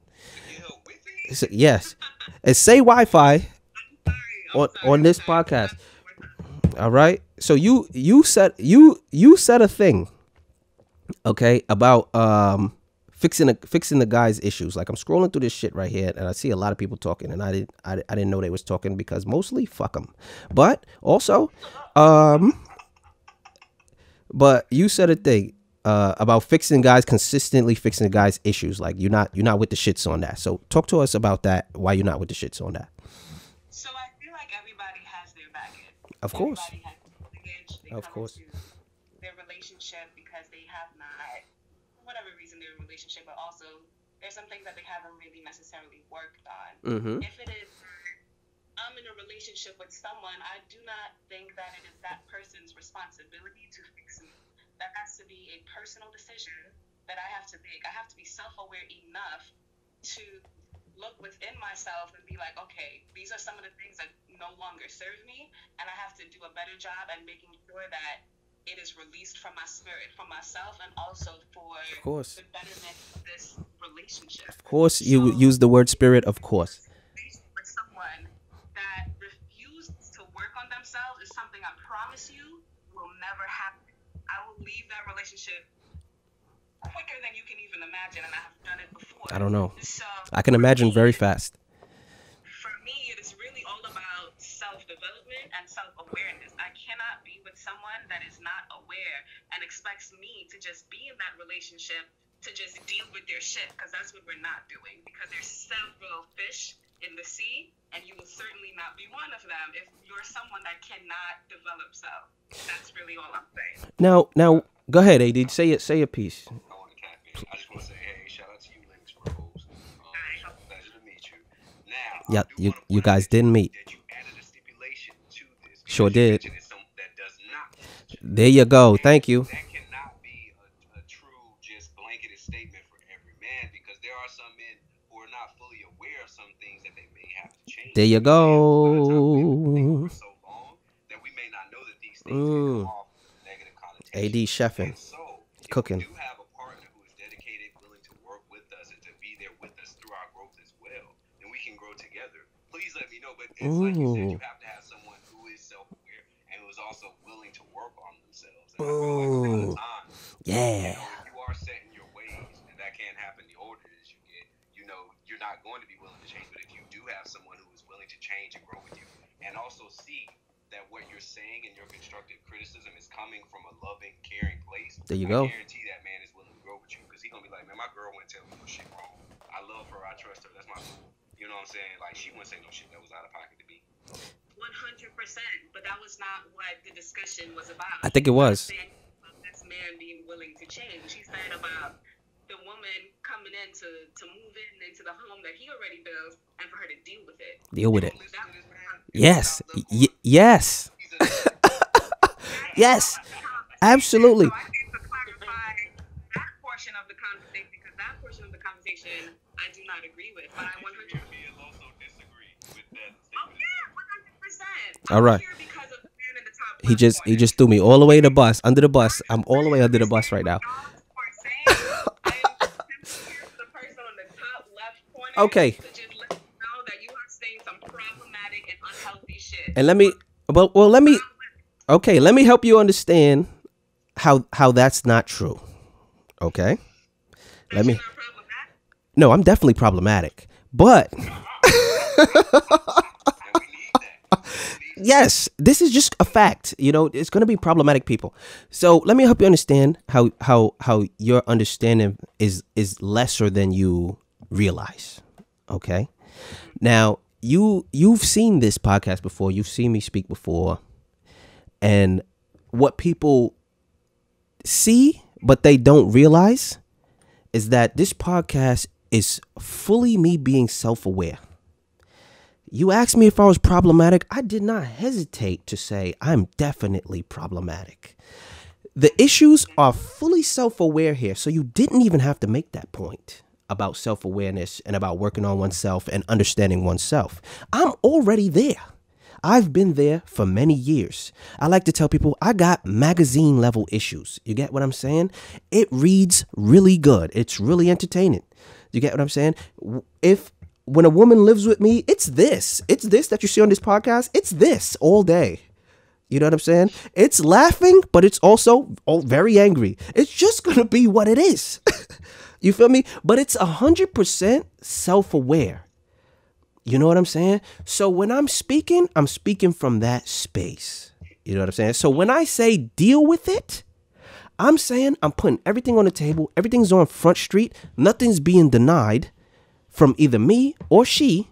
S3: So, yes, and say Wi-Fi on this podcast. All right. So you said a thing, okay, about fixing the guy's issues. Like, I'm scrolling through this shit right here, and I see a lot of people talking, and I didn't know they was talking, because mostly fuck them, but also but you said a thing about consistently fixing the guy's issues. Like, you're not with the shits on that. So talk to us about that. Why you're not with the shits on that?
S9: So I feel like everybody has their baggage.
S3: Of course.
S9: Everybody has their baggage. They
S3: Of
S9: come
S3: course.
S9: into their relationship because they have not, for whatever reason, they're in a relationship, but also there's some things that they haven't really necessarily worked on.
S3: Mm-hmm.
S9: If it is, I'm in a relationship with someone, I do not think that it is that person's responsibility to fix me. That has to be a personal decision that I have to make. I have to be self-aware enough to look within myself and be like, okay, these are some of the things that no longer serve me, and I have to do a better job at making sure that it is released from my spirit, from myself, and also for the betterment of this relationship.
S3: Of course, you use the word spirit, of course.
S9: With someone that refuses to work on themselves is something I promise you will never happen. I will leave that relationship quicker than you can even imagine, and I have done it before.
S3: I don't know.
S9: So
S3: I can imagine very fast.
S9: For me, it is really all about self-development and self-awareness. I cannot be with someone that is not aware and expects me to just be in that relationship to just deal with their shit, because that's what we're not doing. Because there's several fish in the sea, and you will certainly not be one of them if you're someone that cannot develop self. That's really all I'm saying.
S3: Now, go ahead, AD. Say your piece.
S8: I want to cap in. I just want to say, hey, shout out to you, Links Rose. Pleasure to meet you. Now,
S3: Yeah, you guys didn't meet.
S8: that you added a stipulation to this.
S3: Sure
S8: because you
S3: did.
S8: mentioned it's something that does not.
S3: There you go. Thank you.
S8: That cannot be a true, just blanketed statement for every man, because there are some men who are not fully aware of some things that they may have to change.
S3: There you
S8: A lot of times
S3: go.
S8: we've been thinking for so long that we may not know that these things can come off with a negative connotation.
S3: AD chefing,
S8: And so, if
S3: cooking.
S8: we do have a partner who is dedicated, willing to work with us, and to be there with us through our growth as well, then we can grow together. Please let me know. But it's like you said, you have to have someone who is self-aware and who is also willing to work on themselves. And I feel like a lot of times,
S3: Yeah.
S8: if you are set in your ways, and that can't happen the older as you get, you're not going to be willing to change. But if you do have someone who is willing to change and grow with you, and also see that what you're saying and your constructive criticism is coming from a loving, caring place,
S3: There you
S8: I
S3: go.
S8: guarantee that man is willing to grow with you, because he's gonna be like, man, my girl wouldn't tell me no shit wrong. I love her, I trust her, that's my boo. You know what I'm saying? Like, she wouldn't say no shit that was out of pocket to me.
S9: 100%, but that was not what the discussion was about.
S3: I think it was.
S9: This man being willing to change. He said about the woman coming in to move into the home that he already built, and for her to deal with it.
S3: Deal with it.
S9: That was
S3: Yes. Yes. Yes. Absolutely.
S9: So I need to clarify that portion of the conversation, because that portion of the conversation I do not agree with. But I 100%.
S8: Me and also disagree with that
S9: Oh
S8: statement.
S9: yeah, 100%.
S3: All right.
S9: I'm here because of the man in the top
S3: He
S9: left
S3: just
S9: corner.
S3: threw me all the way to bus, under the bus. I'm all the way under the bus right now. Okay.
S9: To just let you know that you are saying some problematic and unhealthy shit.
S3: And let me help you understand how that's not true. Okay? let me. No, I'm definitely problematic, but yes, this is just a fact. You know, it's going to be problematic people. So let me help you understand how your understanding is lesser than you realize. Okay. Now you've seen this podcast before. You've seen me speak before, and what people see but they don't realize is that this podcast is fully me being self-aware. You asked me if I was problematic. I did not hesitate to say I'm definitely problematic. The issues are fully self-aware here, so you didn't even have to make that point about self-awareness and about working on oneself and understanding oneself. I'm already there. I've been there for many years. I like to tell people I got magazine level issues. You get what I'm saying? It reads really good. It's really entertaining. You get what I'm saying? When a woman lives with me, it's this that you see on this podcast. It's this all day. You know what I'm saying? It's laughing, but it's also very angry. It's just going to be what it is. You feel me? But it's 100% self-aware. You know what I'm saying? So when I'm speaking from that space. You know what I'm saying? So when I say deal with it, I'm saying I'm putting everything on the table. Everything's on Front Street. Nothing's being denied from either me or she.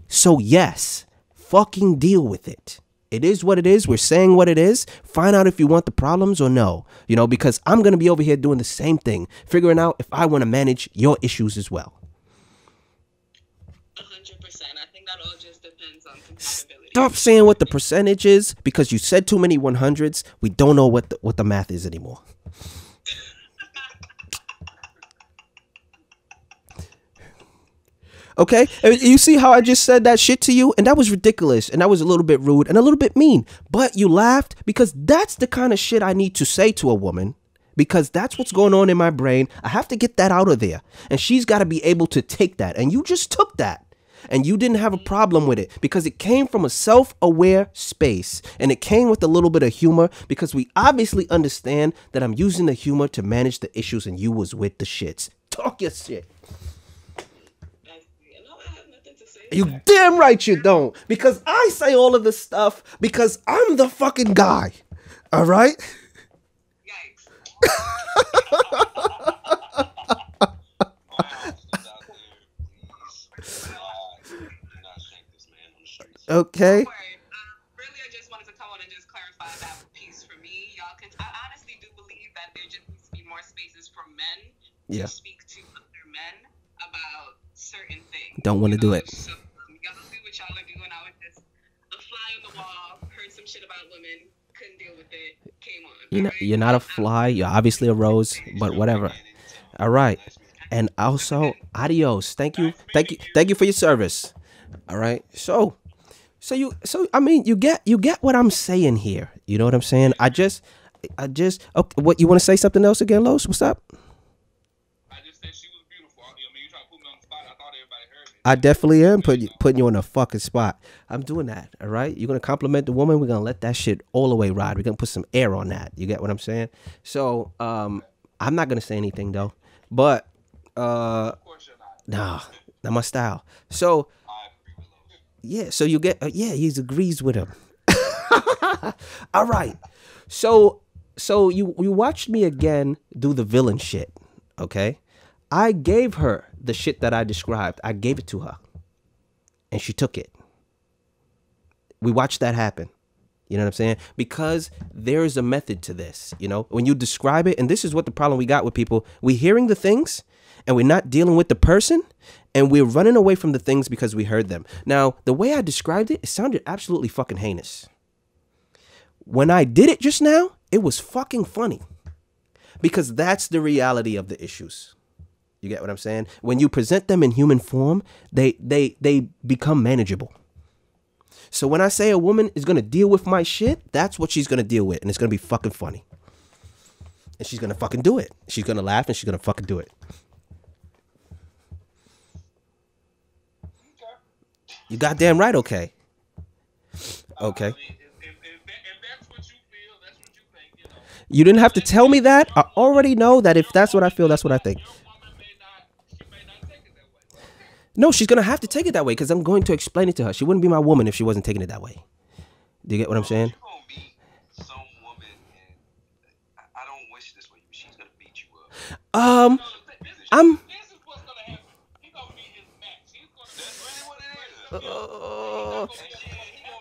S3: So yes, fucking deal with it. It is what it is. We're saying what it is. Find out if you want the problems or no. You know, because I'm going to be over here doing the same thing, figuring out if I want to manage your issues as well.
S9: 100%. I think that all just depends on compatibility.
S3: Stop saying what the percentage is because you said too many 100s. We don't know what the math is anymore. Okay, you see how I just said that shit to you? And that was ridiculous. And that was a little bit rude and a little bit mean. But you laughed because that's the kind of shit I need to say to a woman. Because that's what's going on in my brain. I have to get that out of there. And she's got to be able to take that. And you just took that. And you didn't have a problem with it. Because it came from a self-aware space. And it came with a little bit of humor. Because we obviously understand that I'm using the humor to manage the issues. And you was with the shits. Talk your shit. You damn right you don't. Because I say all of this stuff because I'm the fucking guy. All right? Okay.
S9: Really, I just wanted to come on and just clarify that piece for me. I honestly do believe that there just needs to be more spaces for men to speak to other men about certain things.
S3: Don't want to do it.
S9: So, y'all do what y'all are doing. I was just a fly on the wall, heard some shit about women, couldn't deal with it, came on.
S3: You're not a fly. You're obviously a rose, but whatever. All right. And also, adios. Thank you for your service. All right. So I mean, you get what I'm saying here. You know what I'm saying? I just okay, what, you want to say something else again, Los? What's up?
S7: I just said she was beautiful. I mean, you trying to put me on the spot. I thought everybody heard me.
S3: I definitely am putting you on a fucking spot. I'm doing that. All right. You're going to compliment the woman. We're going to let that shit all the way ride. We're going to put some air on that. You get what I'm saying? So, I'm not going to say anything though, but,
S7: Of course you're not.
S3: nah, not my style. So, yeah, so you get, he agrees with him. All right. So you watched me again do the villain shit, okay? I gave her the shit that I described. I gave it to her, and she took it. We watched that happen. You know what I'm saying? Because there is a method to this, you know? When you describe it, and this is what the problem we got with people. We're hearing the things, and we're not dealing with the person, and we're running away from the things because we heard them. Now, the way I described it, it sounded absolutely fucking heinous. When I did it just now, it was fucking funny. Because that's the reality of the issues. You get what I'm saying? When you present them in human form, they become manageable. So when I say a woman is going to deal with my shit, that's what she's going to deal with. And it's going to be fucking funny. And she's going to fucking do it. She's going to laugh and she's going to fucking do it. You goddamn right, okay. Okay.
S7: I mean, if that's what you feel, that's what you think, you know.
S3: You didn't have to tell me that. I already know that if that's what I feel, that's what I think.
S7: Your woman may
S3: No, she's gonna have to take it that way because I'm going to explain it to her. She wouldn't be my woman if she wasn't taking it that way. Do you get what I'm saying?
S8: You're gonna meet some woman, and I don't wish this way, but she's gonna beat you up.
S3: I'm.
S7: This is what's gonna happen. He gonna be his match. He's gonna.
S8: That's really what it is.
S7: He gonna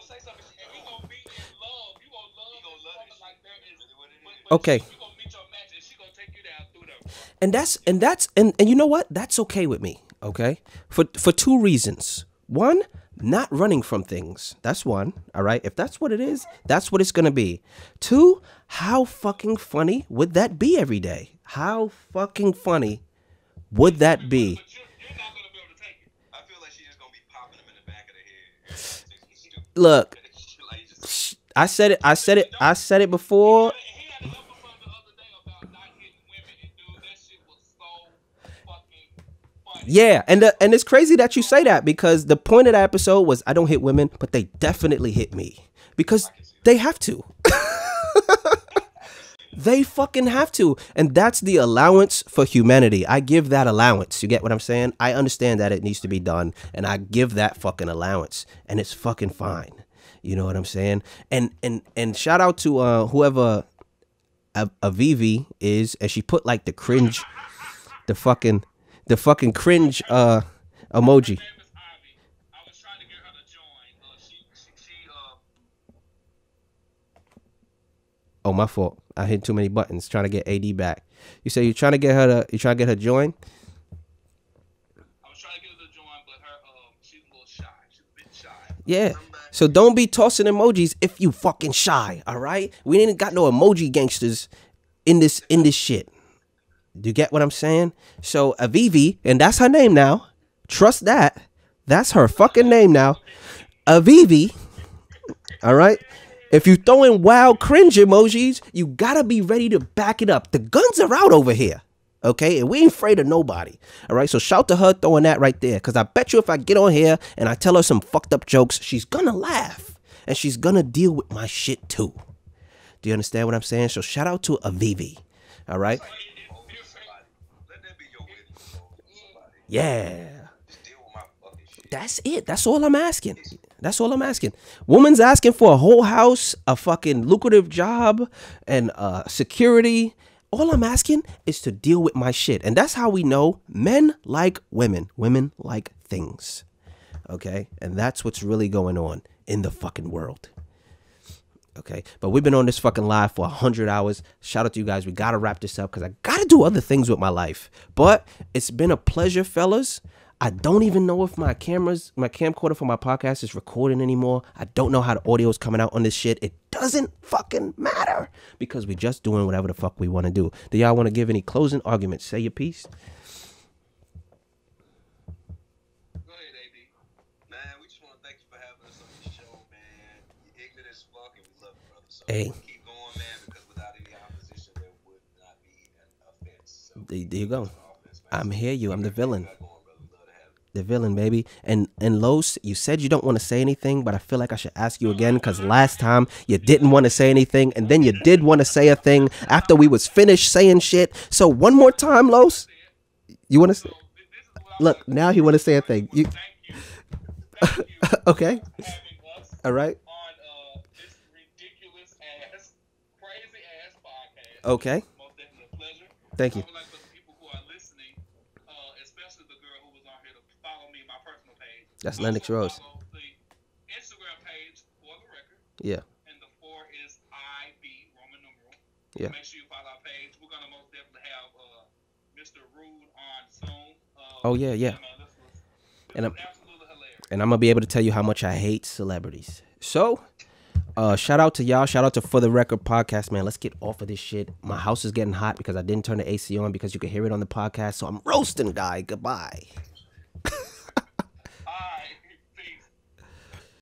S7: say something. He gonna be in love. You gonna love this woman like that is
S8: Really what it is.
S3: Okay.
S7: You gonna meet your match, and she gonna take you down through there.
S3: And you know what? That's okay with me. Okay, for two reasons. One, not running from things. That's one. All right. If that's what it is, that's what it's gonna be. Two, how fucking funny would that be every day? How fucking funny would that be?
S7: But you're not gonna be able to take it.
S8: I feel like she's just gonna be popping him in the back of the head.
S3: Look,
S8: Like, just,
S3: I said it before.
S7: He had an episode the other day about not hitting women, and dude, that shit was so fucking funny.
S3: Yeah, and it's crazy that you say that because the point of that episode was I don't hit women, but they definitely hit me because they have to. They fucking have to. And that's the allowance for humanity. I give that allowance. You get what I'm saying? I understand that it needs to be done, and I give that fucking allowance, and it's fucking fine. You know what I'm saying? And shout out to whoever Avivi is, and she put like the cringe, the fucking cringe emoji.
S7: Her name is Ivy. I was trying to get her to join. She
S3: Oh, my fault. I hit too many buttons trying to get AD back. You say you're trying to get her join?
S7: I was trying to get her to join, but she's a little shy. She's a bit shy.
S3: Yeah. So don't be tossing emojis if you fucking shy, all right? We ain't got no emoji gangsters in this shit. Do you get what I'm saying? So Avivi, and that's her name now. Trust that. That's her fucking name now. Avivi. All right? If you throwing wild cringe emojis, you gotta be ready to back it up. The guns are out over here. Okay? And we ain't afraid of nobody. All right? So shout to her throwing that right there. Because I bet you if I get on here and I tell her some fucked up jokes, she's gonna laugh. And she's gonna deal with my shit too. Do you understand what I'm saying? So shout out to Avivi. All right?
S8: let that be your witness. Somebody.
S3: Yeah.
S8: Just deal with my fucking shit.
S3: That's it. That's all I'm asking. That's all I'm asking. Woman's asking for a whole house, a fucking lucrative job, and security. All I'm asking is to deal with my shit. And that's how we know men like women. Women like things. Okay? And that's what's really going on in the fucking world. Okay? But we've been on this fucking live for 100 hours. Shout out to you guys. We got to wrap this up because I got to do other things with my life. But it's been a pleasure, fellas. I don't even know if my camcorder for my podcast is recording anymore. I don't know how the audio is coming out on this shit. It doesn't fucking matter because we're just doing whatever the fuck we want to do. Do y'all want to give any closing arguments? Say your piece.
S7: Go ahead, AD.
S8: Man, we just want to thank you for having us on the show, man. You're ignorant as fuck, and we love you, brother. So
S3: Hey.
S8: keep going, man, because without any opposition, there would not be an offense. So
S3: There you go.
S8: offense, man.
S3: I'm here. I'm the villain.
S8: Got going, brother. We love to have you.
S3: The villain, baby. And Los, you said you don't want to say anything, but I feel like I should ask you again because last time you didn't want to say anything, and then you did want to say a thing after we was finished saying shit. So one more time, Los. You want to say? Look, now he want to say a thing. You
S7: Thank you.
S3: okay?
S7: For having us
S3: All right.
S7: on this ridiculous ass, crazy ass podcast.
S3: Okay.
S7: Most definitely a pleasure.
S3: Thank you.
S7: I would like for the people who are listening, especially the girl who was on here, to follow me, my personal page.
S3: That's Lennox Rose.
S7: Follow the Instagram page for the record,
S3: Yeah.
S7: and the 4 is IB Roman numeral.
S3: Yeah.
S7: Make sure you follow our page. We're gonna most definitely have Mr. Rude on soon.
S3: Oh, yeah, yeah.
S7: Man, this was
S3: And I'm
S7: absolutely hilarious.
S3: and I'm gonna be able to tell you how much I hate celebrities. So, shout out to y'all. Shout out to For the Record podcast, man. Let's get off of this shit. My house is getting hot because I didn't turn the AC on because you can hear it on the podcast. So I'm roasting, guy. Goodbye.